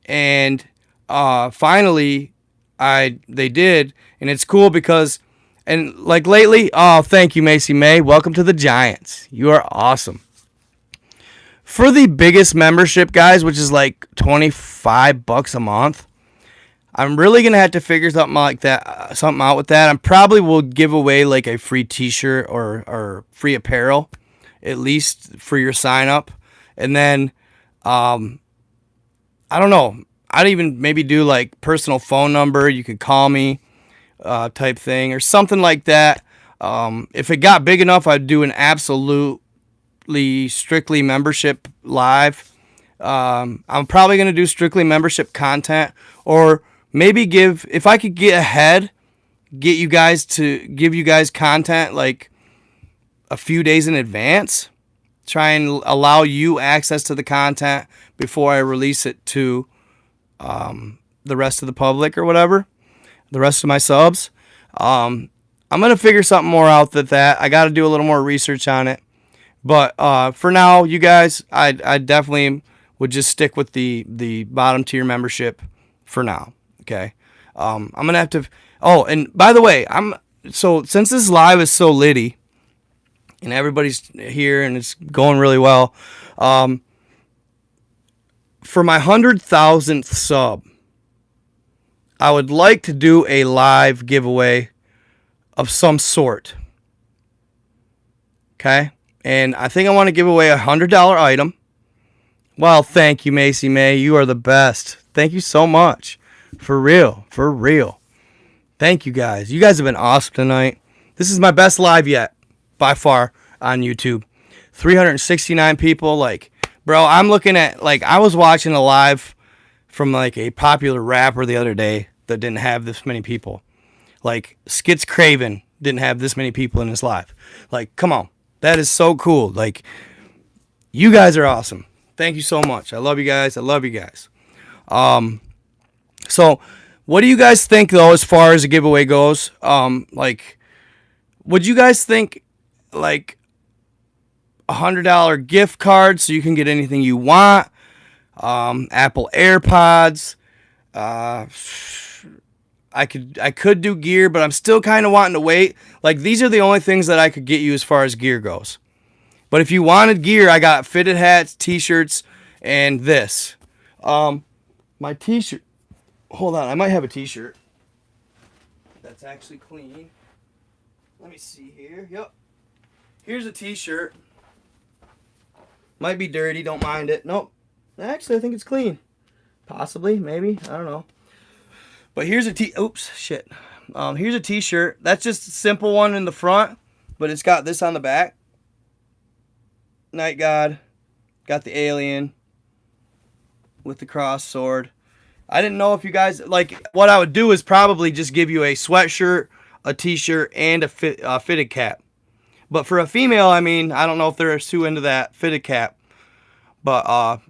and finally they did, and it's cool because, and like lately, oh, thank you, Macy May. Welcome to the Giants. You are awesome. For the biggest membership, guys, which is like $25 a month, I'm really gonna have to figure something out with that. I probably will give away like a free T-shirt or free apparel, at least for your sign up, and then I don't know. I'd even maybe do like personal phone number. You could call me, type thing or something like that. If it got big enough, I'd do an absolutely strictly membership live. I'm probably gonna do strictly membership content, or maybe if I could get ahead, give you guys content like a few days in advance. Try and allow you access to the content before I release it to the rest of the public or whatever, the rest of my subs. I'm going to figure something more out that I got to do a little more research on it. But for now, you guys, I definitely would just stick with the bottom tier membership for now. Okay. I'm going to have to. Oh, and by the way, since this live is so litty and everybody's here and it's going really well, for my 100,000th sub, I would like to do a live giveaway of some sort. Okay? And I think I want to give away a $100 item. Well, thank you, Macy May. You are the best. Thank you so much. For real. For real. Thank you, guys. You guys have been awesome tonight. This is my best live yet, by far, on YouTube. 369 people. Like, bro, I'm looking at, like, I was watching a live from, like, a popular rapper the other day that didn't have this many people. Like, Skits Craven didn't have this many people in his live. Like, come on. That is so cool. Like, you guys are awesome. Thank you so much. I love you guys. I love you guys. So, what do you guys think, though, as far as the giveaway goes? Like, would you guys think, like, $100 gift card so you can get anything you want? Apple AirPods. I could do gear, but I'm still kind of wanting to wait. Like, these are the only things that I could get you as far as gear goes. But if you wanted gear, I got fitted hats, t-shirts, and this. My t-shirt. Hold on, I might have a t-shirt that's actually clean. Let me see here. Yep. Here's a t-shirt. Might be dirty, don't mind it. Nope. Actually, I think it's clean. Possibly, maybe. I don't know. But here's a oops, shit. Here's a t-shirt. That's just a simple one in the front, but it's got this on the back. Night God. Got the alien with the cross sword. I didn't know if you guys, like, what I would do is probably just give you a sweatshirt, a t-shirt, and a fitted cap. But for a female, I mean, I don't know if they're too into that fitted cap. But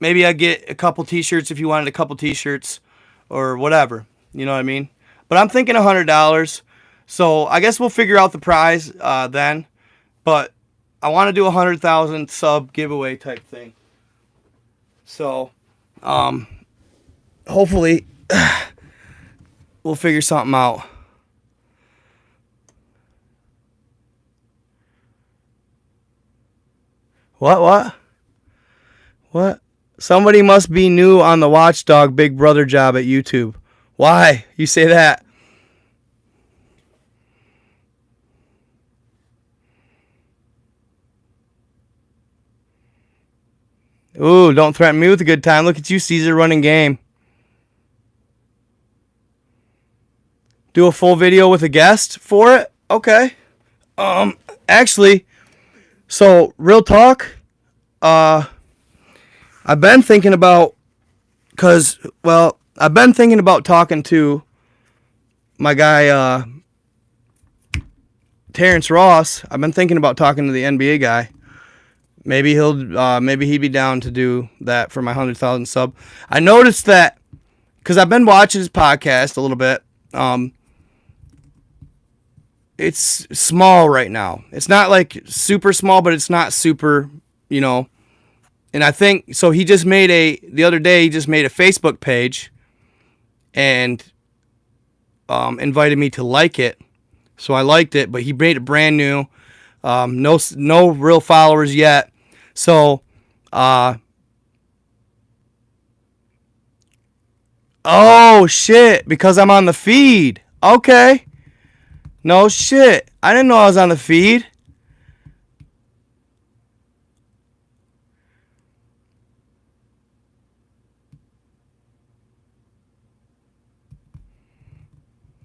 maybe I'd get a couple t-shirts if you wanted a couple t-shirts or whatever. You know what I mean? But I'm thinking $100. So I guess we'll figure out the prize then. But I want to do a 100,000 sub giveaway type thing. So, hopefully, we'll figure something out. What? Somebody must be new on the Watchdog Big Brother job at YouTube. Why? You say that? Ooh, don't threaten me with a good time. Look at you, Caesar, running game. Do a full video with a guest for it? Okay. Actually, so real talk, I've been thinking about talking to my guy Terrence Ross, I've been thinking about talking to the NBA guy. Maybe he'd be down to do that for my 100,000 sub. I noticed that because I've been watching his podcast a little bit. It's small right now. It's not like super small, but it's not super, And I think so. The other day he just made a Facebook page, and invited me to like it. So I liked it, but he made it brand new. No real followers yet. So, oh shit, because I'm on the feed. Okay. No shit. I didn't know I was on the feed.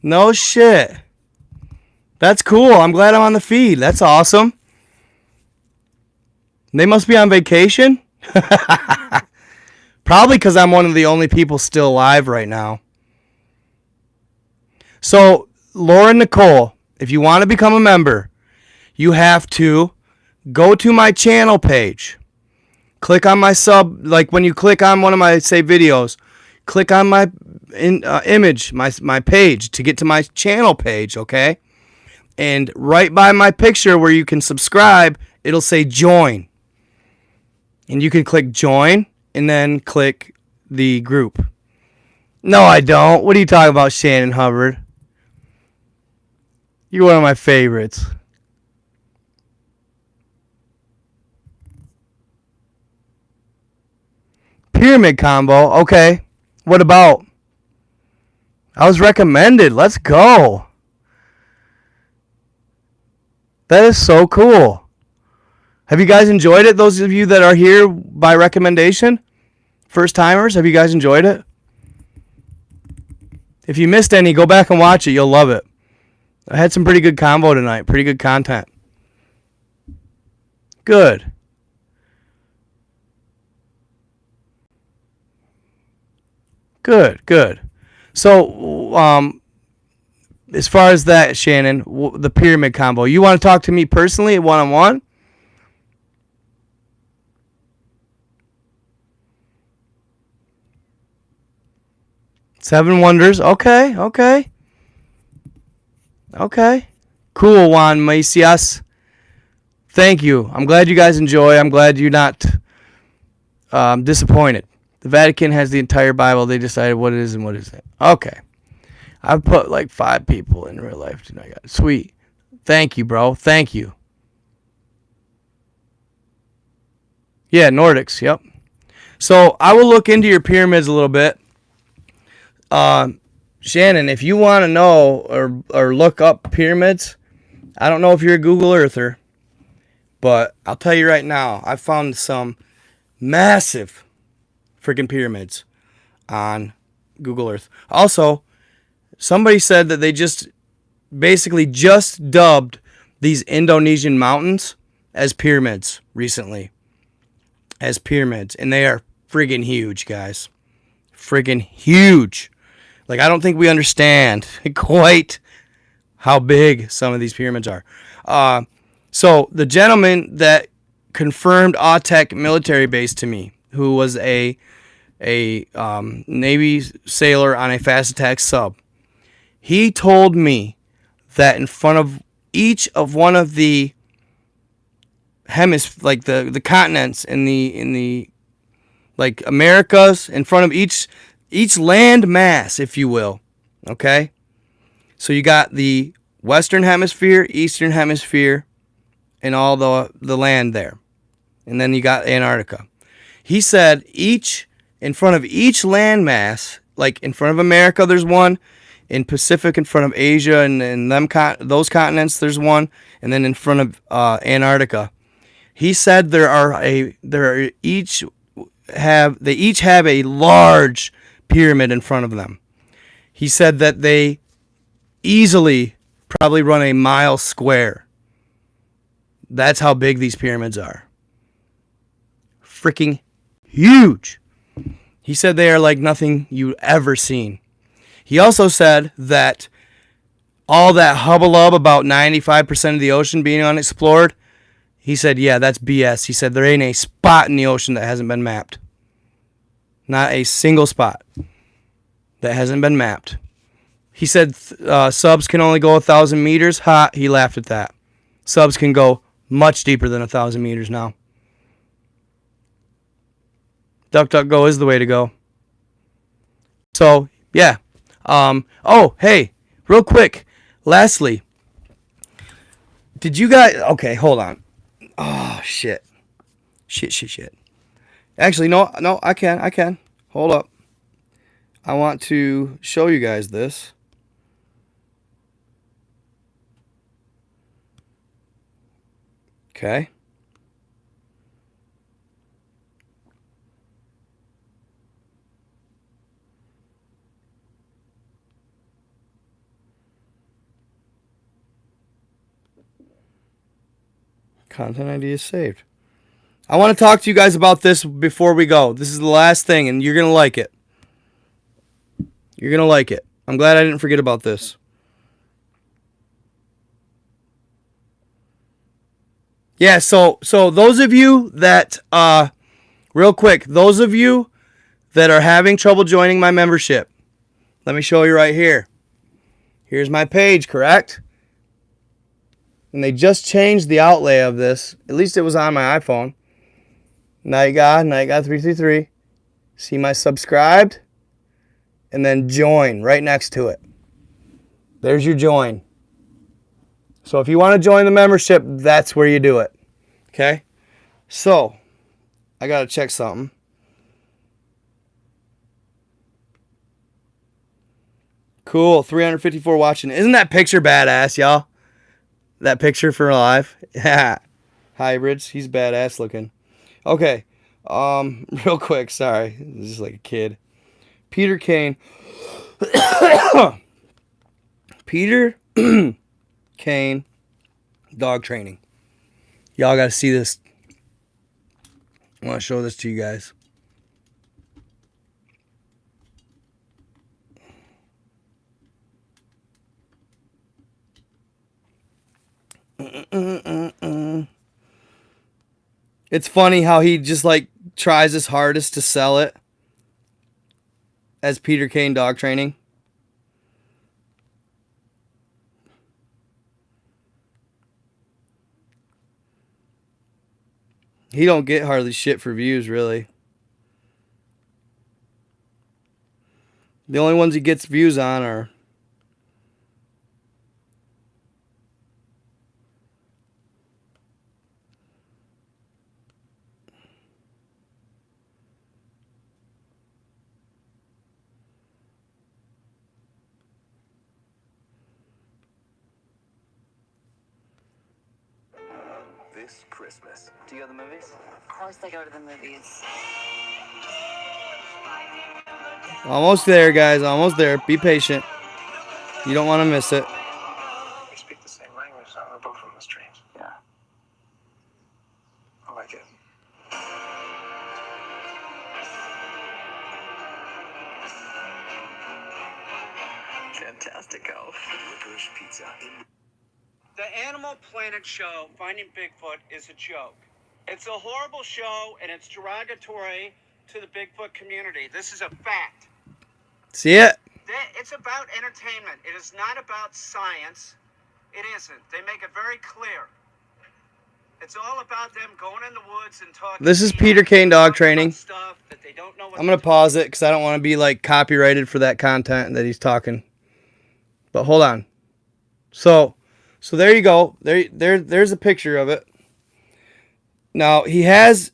No shit. That's cool. I'm glad I'm on the feed. That's awesome. They must be on vacation. Probably because I'm one of the only people still alive right now. So, Laura Nicole, if you want to become a member, you have to go to my channel page. Click on my sub, like when you click on one of my, say, videos, click on my image, my page to get to my channel page, okay? And right by my picture where you can subscribe, it'll say join. And you can click join and then click the group. No, I don't. What are you talking about, Shannon Hubbard? You're one of my favorites. Pyramid combo. Okay. What about? I was recommended. Let's go. That is so cool. Have you guys enjoyed it? Those of you that are here by recommendation? First timers, have you guys enjoyed it? If you missed any, go back and watch it. You'll love it. I had some pretty good combo tonight. Pretty good content. Good. Good. So, as far as that, Shannon, the pyramid combo, you want to talk to me personally at one-on-one? Seven Wonders. Okay. Cool, Juan Macias. Thank you. I'm glad you guys enjoy. I'm glad you're not disappointed. The Vatican has the entire Bible. They decided what it is and what isn't. Okay. I've put like 5 people in real life tonight. Sweet. Thank you, bro. Thank you. Yeah, Nordics. Yep. So I will look into your pyramids a little bit. Shannon, if you want to know or look up pyramids, I don't know if you're a Google Earther, but I'll tell you right now, I found some massive freaking pyramids on Google Earth. Also, somebody said that they just dubbed these Indonesian mountains as pyramids recently. As pyramids. And they are friggin' huge, guys. Friggin' huge. Like, I don't think we understand quite how big some of these pyramids are. So the gentleman that confirmed Autech military base to me, who was a Navy sailor on a fast attack sub, he told me that in front of each of one of the like the continents in the like Americas, in front of each land mass, if you will, okay? So you got the Western Hemisphere, Eastern Hemisphere, and all the land there. And then you got Antarctica. He said in front of each land mass, like in front of America there's one, in Pacific in front of Asia and those continents there's one, and then in front of Antarctica. He said they each have a large pyramid in front of them. He said that they easily probably run a mile square. That's how big these pyramids are. Freaking huge. He said they are like nothing you've ever seen. He also said that all that hubbub about 95% of the ocean being unexplored, he said, yeah, that's BS. He said there ain't a spot in the ocean that hasn't been mapped. Not a single spot that hasn't been mapped. He said subs can only go 1,000 meters. Ha, he laughed at that. Subs can go much deeper than 1,000 meters now. DuckDuckGo is the way to go. So, yeah. Oh, hey, real quick. Lastly, did you guys... Okay, hold on. Oh, shit. Shit. Actually, no, I can. Hold up. I want to show you guys this. Okay. Content ID is saved. I want to talk to you guys about this before we go. This is the last thing, and you're going to like it. You're going to like it. I'm glad I didn't forget about this. Yeah, so those of you that, real quick, those of you that are having trouble joining my membership, let me show you right here. Here's my page, correct? And they just changed the outlay of this. At least it was on my iPhone. Night God 333. See my subscribed? And then join right next to it. There's your join. So if you want to join the membership, that's where you do it. Okay? So, I got to check something. Cool. 354 watching. Isn't that picture badass, y'all? That picture for live? Yeah. Hybrids. He's badass looking. Okay. Real quick. Sorry. This is like a kid. Peter Kane. Peter Kane dog training. Y'all got to see this. I want to show this to you guys. It's funny how he just like tries his hardest to sell it as Peter Kane dog training. He don't get hardly shit for views, really. The only ones he gets views on are this Christmas. Do you go to the movies? Of course I go to the movies. almost there, guys. Almost there. Be patient. You don't want to miss it. We speak the same language, so we're both from the streams. Yeah. I like it. Fantastico. Licorice pizza. The Animal Planet show, Finding Bigfoot, is a joke. It's a horrible show, and it's derogatory to the Bigfoot community. This is a fact. See it? It's about entertainment. It is not about science. It isn't. They make it very clear. It's all about them going in the woods and talking. This is Peter Kane dog training. Stuff that they don't know what I'm going to pause it because I don't want to be like copyrighted for that content that he's talking. But hold on. So there you go. There's a picture of it. Now, his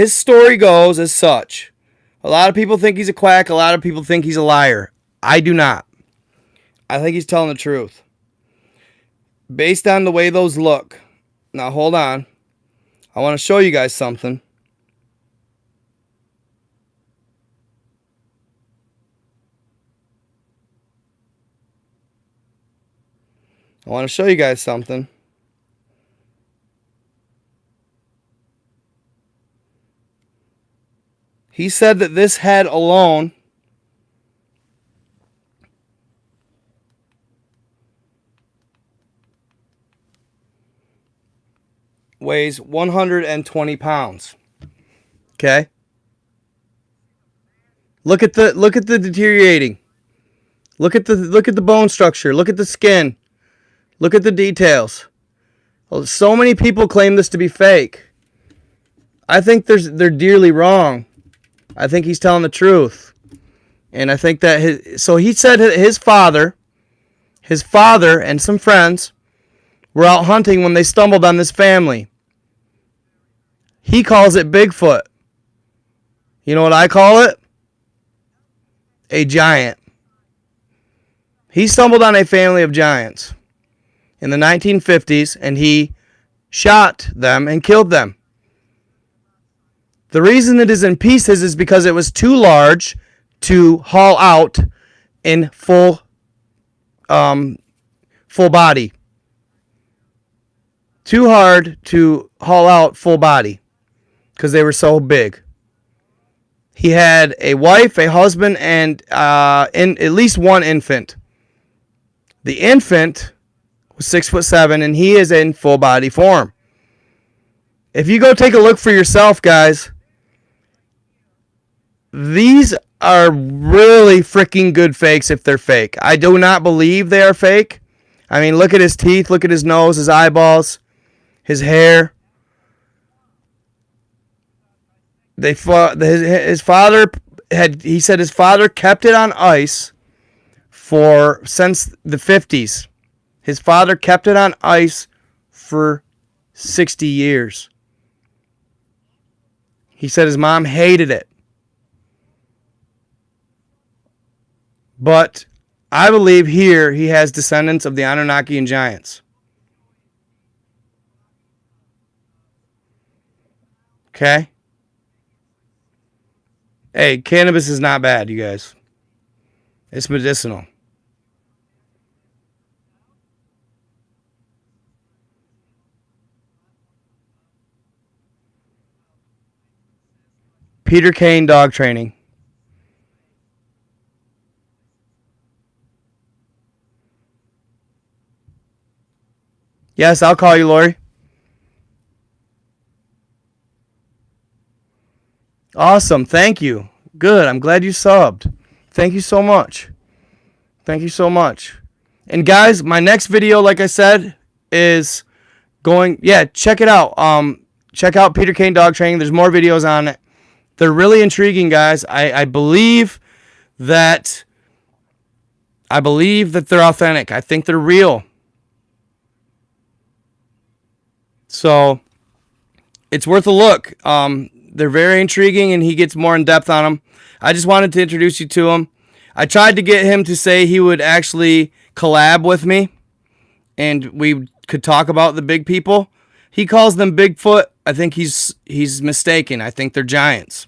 story goes as such. A lot of people think he's a quack. A lot of people think he's a liar. I do not. I think he's telling the truth. Based on the way those look. Now, hold on. I want to show you guys something. I want to show you guys something. He said that this head alone weighs 120 pounds. Okay? Look at the deteriorating. Look at the bone structure. Look at the skin. Look at the details. Well, so many people claim this to be fake. I think they're dearly wrong. I think he's telling the truth. And I think that he said his father and some friends were out hunting when they stumbled on this family. He calls it Bigfoot. You know what I call it? A giant. He stumbled on a family of giants in the 1950s, and he shot them and killed them. The reason it is in pieces is because it was too large to haul out in full body. Too hard to haul out full body because they were so big. He had a wife, a husband, and at least one infant. The infant was 6'7", and he is in full body form. If you go take a look for yourself, guys, these are really freaking good fakes if they're fake. I do not believe they are fake. I mean, look at his teeth, look at his nose, his eyeballs, his hair. His father he said his father kept it on ice since the 50s. His father kept it on ice for 60 years. He said his mom hated it. But I believe here he has descendants of the Anunnaki and giants. Okay? Hey, cannabis is not bad, you guys. It's medicinal. Peter Kane dog training. Yes, I'll call you, Lori. Awesome. Thank you. Good. I'm glad you subbed. Thank you so much. Thank you so much. And guys, my next video, like I said, is going... Yeah, check it out. Check out Peter Kane Dog Training. There's more videos on it. They're really intriguing, guys. I believe that they're authentic. I think they're real. So it's worth a look. They're very intriguing, and he gets more in depth on them. I just wanted to introduce you to him. I tried to get him to say he would actually collab with me, and we could talk about the big people. He calls them Bigfoot. I think he's mistaken. I think they're giants.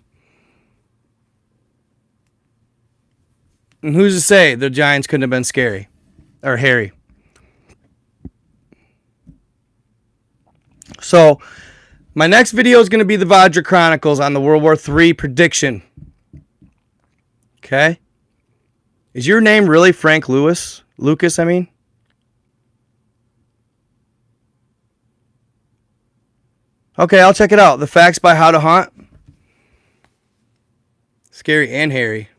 And who's to say the giants couldn't have been scary or hairy? So, my next video is going to be the Vajra Chronicles on the World War III prediction. Okay? Is your name really Frank Lewis? Lucas, I mean? Okay, I'll check it out. The Facts by How to Hunt. Scary and hairy.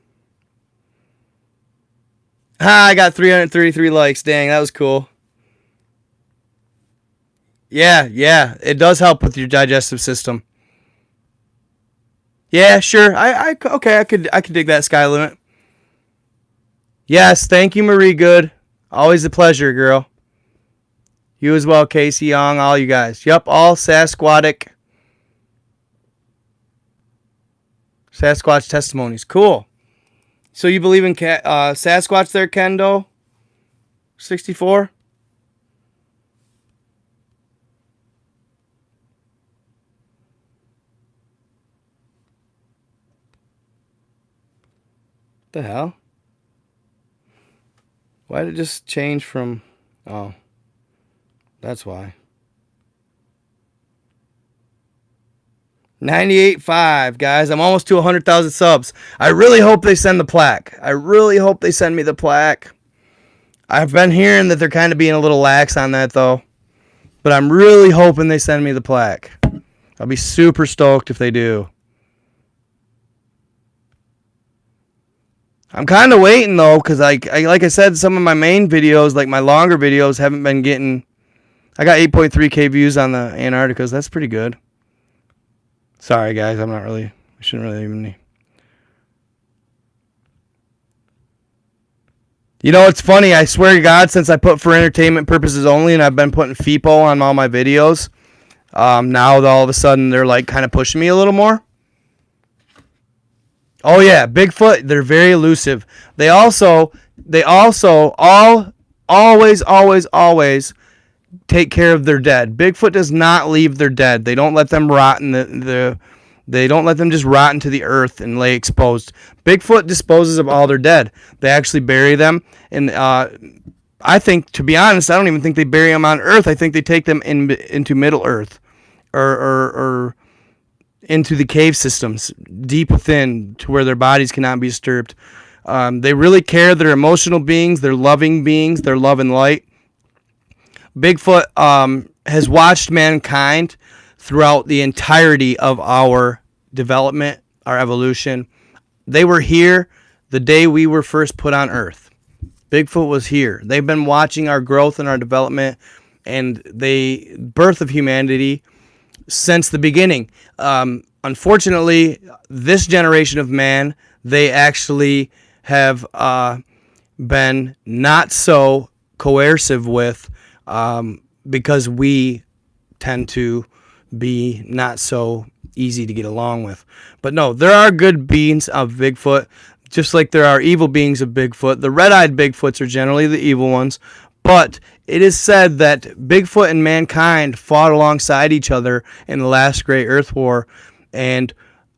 I got 333 likes. Dang, that was cool. Yeah, it does help with your digestive system. Yeah, sure. I could dig that sky limit. Yes, thank you, Marie Good. Always a pleasure, girl. You as well, Casey Young, all you guys. Yep, all Sasquatch testimonies. Cool. So you believe in Sasquatch there, Kendo? 64? What the hell? Why did it just change from... Oh, that's why. 98.5, guys. I'm almost to 100,000 subs. I really hope they send the plaque. I really hope they send me the plaque. I've been hearing that they're kind of being a little lax on that, though. But I'm really hoping they send me the plaque. I'll be super stoked if they do. I'm kind of waiting though, because like I said, some of my main videos, like my longer videos, haven't been getting. I got 8.3K views on the Antarcticas. That's pretty good. Sorry guys, I shouldn't really even. You know, it's funny. I swear to God, since I put for entertainment purposes only, and I've been putting FEPO on all my videos, now all of a sudden they're like kind of pushing me a little more. Oh yeah, Bigfoot. They're very elusive. They also always take care of their dead. Bigfoot does not leave their dead. They don't let them rot in they don't let them just rot into the earth and lay exposed. Bigfoot disposes of all their dead. They actually bury them, and I think, to be honest, I don't even think they bury them on Earth. I think they take them into Middle Earth, or into the cave systems deep within, to where their bodies cannot be disturbed. They really care. They're emotional beings. They're loving beings. They're love and light. Bigfoot has watched mankind throughout the entirety of our development, our evolution. They were here the day we were first put on Earth. Bigfoot was here. They've been watching our growth and our development and the birth of humanity since the beginning. Unfortunately, this generation of man, they actually have been not so coercive with, because we tend to be not so easy to get along with. But no, there are good beings of Bigfoot, just like there are evil beings of Bigfoot. The red-eyed Bigfoots are generally the evil ones, but it is said that Bigfoot and mankind fought alongside each other in the last great Earth War, and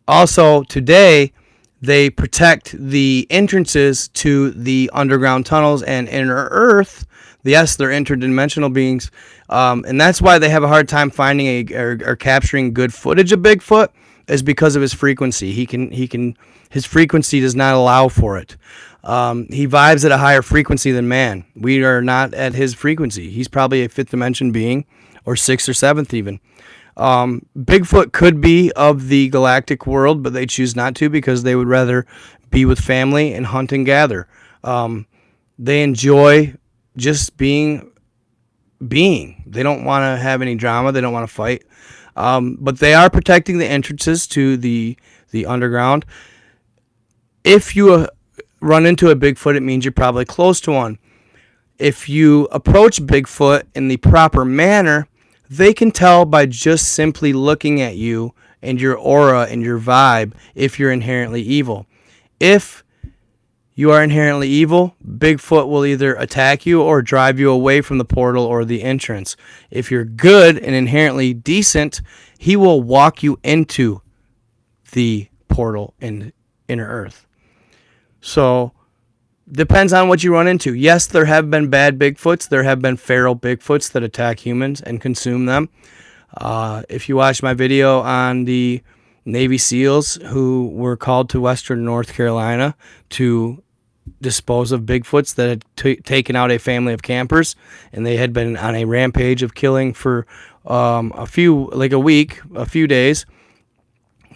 also today they protect the entrances to the underground tunnels and inner Earth. Yes, they're interdimensional beings, and that's why they have a hard time finding or capturing good footage of Bigfoot, is because of his frequency. His frequency does not allow for it. He vibes at a higher frequency than man. We are not at his frequency. He's probably a fifth dimension being, or sixth or seventh even. Bigfoot could be of the galactic world, but they choose not to because they would rather be with family and hunt and gather. They enjoy just being. They don't want to have any drama. They don't want to fight. But they are protecting the entrances to the underground. If you run into a Bigfoot, it means you're probably close to one. If you approach Bigfoot in the proper manner, they can tell by just simply looking at you and your aura and your vibe if you're inherently evil. If you are inherently evil, Bigfoot will either attack you or drive you away from the portal or the entrance. If you're good and inherently decent, he will walk you into the portal in inner Earth. So, depends on what you run into. Yes, there have been bad Bigfoots. There have been feral Bigfoots that attack humans and consume them. If you watch my video on the Navy SEALs who were called to Western North Carolina to dispose of Bigfoots that had taken out a family of campers, and they had been on a rampage of killing for a few days.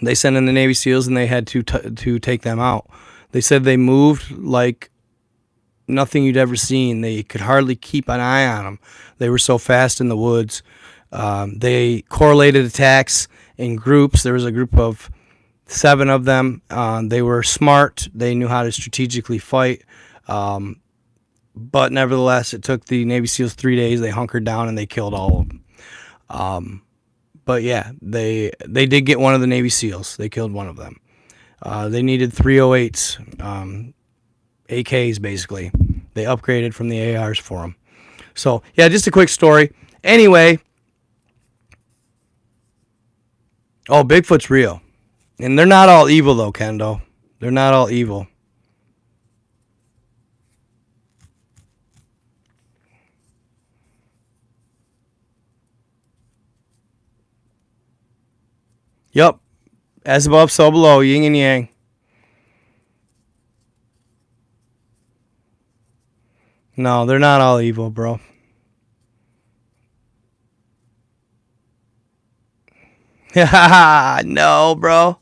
They sent in the Navy SEALs and they had to take them out. They said they moved like nothing you'd ever seen. They could hardly keep an eye on them. They were so fast in the woods. They correlated attacks in groups. There was a group of 7 of them. They were smart. They knew how to strategically fight. But nevertheless, it took the Navy SEALs 3 days. They hunkered down and they killed all of them. But yeah, they did get one of the Navy SEALs. They killed one of them. They needed 308s, AKs basically. They upgraded from the ARs for them. So yeah, just a quick story. Anyway, Bigfoot's real. And they're not all evil though, Kendo. They're not all evil. Yup. As above, so below. Yin and yang. No, they're not all evil, bro. No, bro.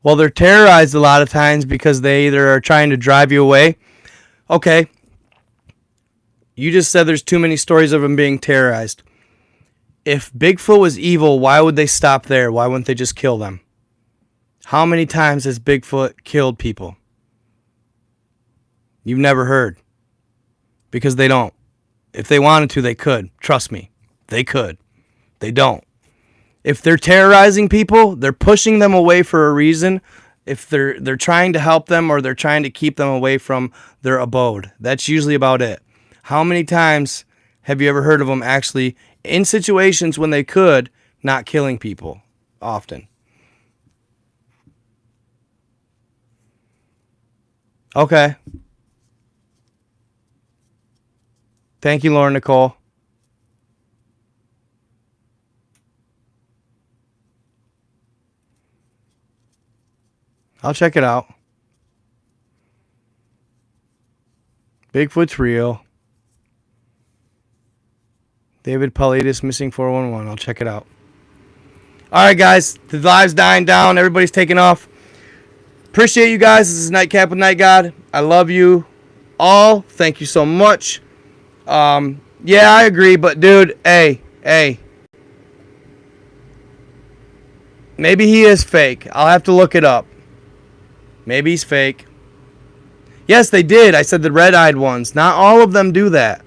Well, they're terrorized a lot of times because they either are trying to drive you away. Okay. You just said there's too many stories of them being terrorized. If Bigfoot was evil, why would they stop there? Why wouldn't they just kill them? How many times has Bigfoot killed people? You've never heard. Because they don't. If they wanted to, they could. Trust me. They could. They don't. If they're terrorizing people, they're pushing them away for a reason. If they're trying to help them or they're trying to keep them away from their abode. That's usually about it. How many times have you ever heard of them actually in situations when they could not killing people? Often. Okay. Thank you, Lauren Nicole. I'll check it out. Bigfoot's real. David Paulides missing 411. I'll check it out. All right, guys. The live's dying down. Everybody's taking off. Appreciate you guys. This is Nightcap with Night God. I love you all. Thank you so much. Yeah, I agree. But, dude, hey. Maybe he is fake. I'll have to look it up. Maybe he's fake. Yes, they did. I said the red-eyed ones. Not all of them do that.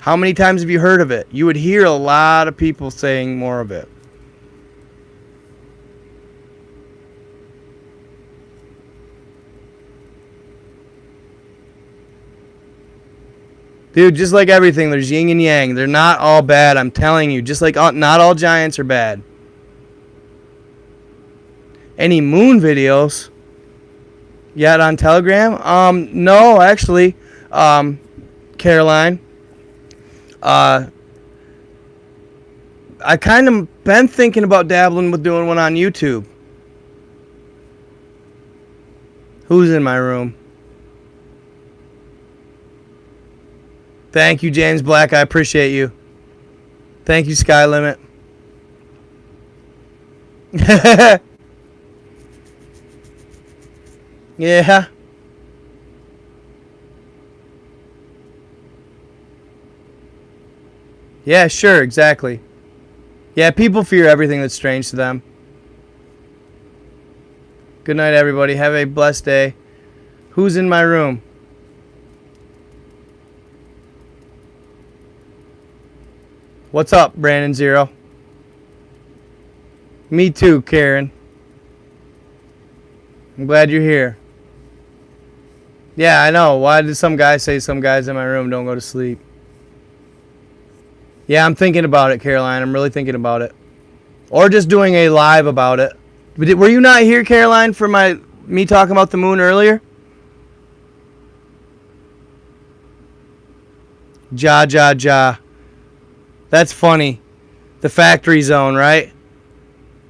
How many times have you heard of it? You would hear a lot of people saying more of it. Dude, just like everything, there's yin and yang. They're not all bad, I'm telling you. Just like not all giants are bad. Any moon videos yet on Telegram? No, actually. Caroline. I kind of been thinking about dabbling with doing one on YouTube. Who's in my room? Thank you, James Black. I appreciate you. Thank you, Sky Limit. Yeah. Yeah, sure, exactly. Yeah, people fear everything that's strange to them. Good night, everybody. Have a blessed day. Who's in my room? What's up, Brandon Zero? Me too, Karen. I'm glad you're here. Yeah, I know. Why did some guy say some guys in my room don't go to sleep? Yeah, I'm thinking about it, Caroline. I'm really thinking about it. Or just doing a live about it. Were you not here, Caroline, for me talking about the moon earlier? Ja. That's funny. The factory zone, right?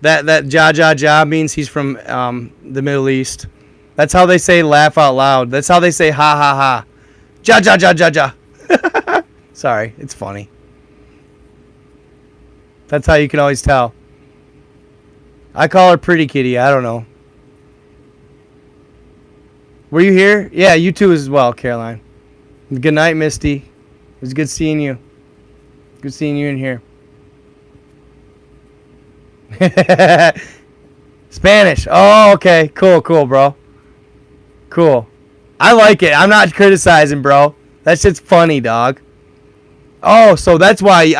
That ja means he's from the Middle East. That's how they say laugh out loud. That's how they say ha ha ha. Ja. Sorry, it's funny. That's how you can always tell. I call her Pretty Kitty. I don't know. Were you here? Yeah, you too as well, Caroline. Good night, Misty. It was good seeing you. Good seeing you in here. Spanish. Oh, okay. Cool, bro. Cool. I like it. I'm not criticizing, bro. That shit's funny, dog. Oh, so that's why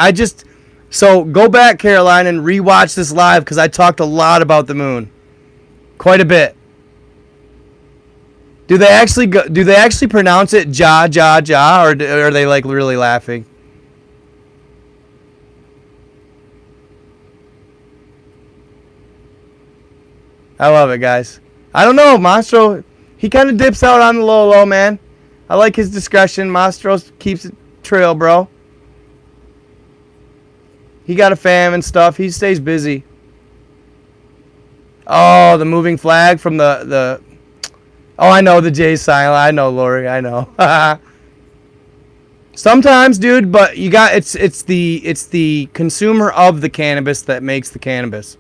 So go back, Caroline, and rewatch this live because I talked a lot about the moon. Quite a bit. Do they actually pronounce it ja, or are they like really laughing? I love it, guys. I don't know, Mastro. He kind of dips out on the low, man. I like his discretion. Mastro keeps it trail, bro. He got a fam and stuff. He stays busy. Oh, the moving flag from the. Oh, I know the J silent. I know, Lori. I know. Sometimes, dude, but you got it's the consumer of the cannabis that makes the cannabis,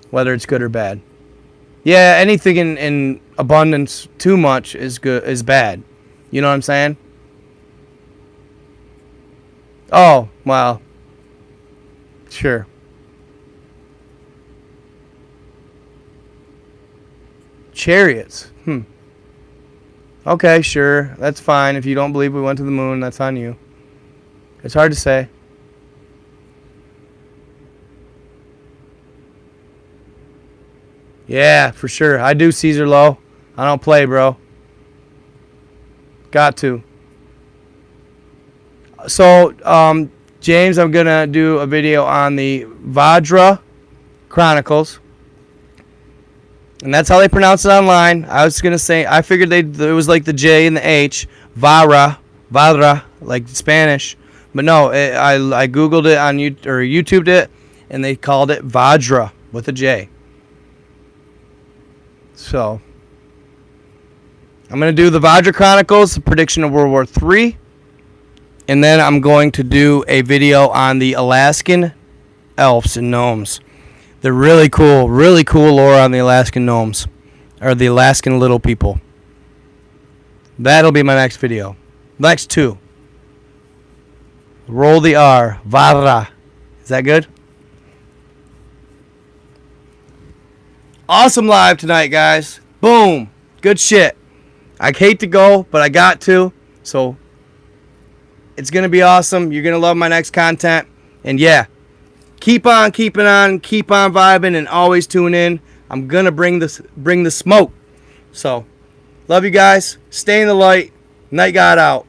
whether it's good or bad. Yeah, anything in abundance too much is bad. You know what I'm saying? Oh, well. Sure. Chariots. Okay, sure. That's fine. If you don't believe we went to the moon, that's on you. It's hard to say. Yeah, for sure. I do Caesar Low. I don't play, bro. Got to. So, James, I'm going to do a video on the Vajra Chronicles. And that's how they pronounce it online. I was going to say, I figured it was like the J and the H. Vadra, like Spanish. But no, I Googled it on YouTubed it, and they called it Vajra with a J. So, I'm going to do the Vajra Chronicles, the prediction of World War III. And then I'm going to do a video on the Alaskan elves and gnomes. They're really cool lore on the Alaskan gnomes. Or the Alaskan little people. That'll be my next video. Next two. Roll the R. Vara. Is that good? Awesome live tonight, guys. Boom. Good shit. I hate to go, but I got to. So, it's going to be awesome. You're going to love my next content. And yeah, keep on keeping on, keep on vibing, and always tune in. I'm going to bring the smoke. So, love you guys. Stay in the light. Night God out.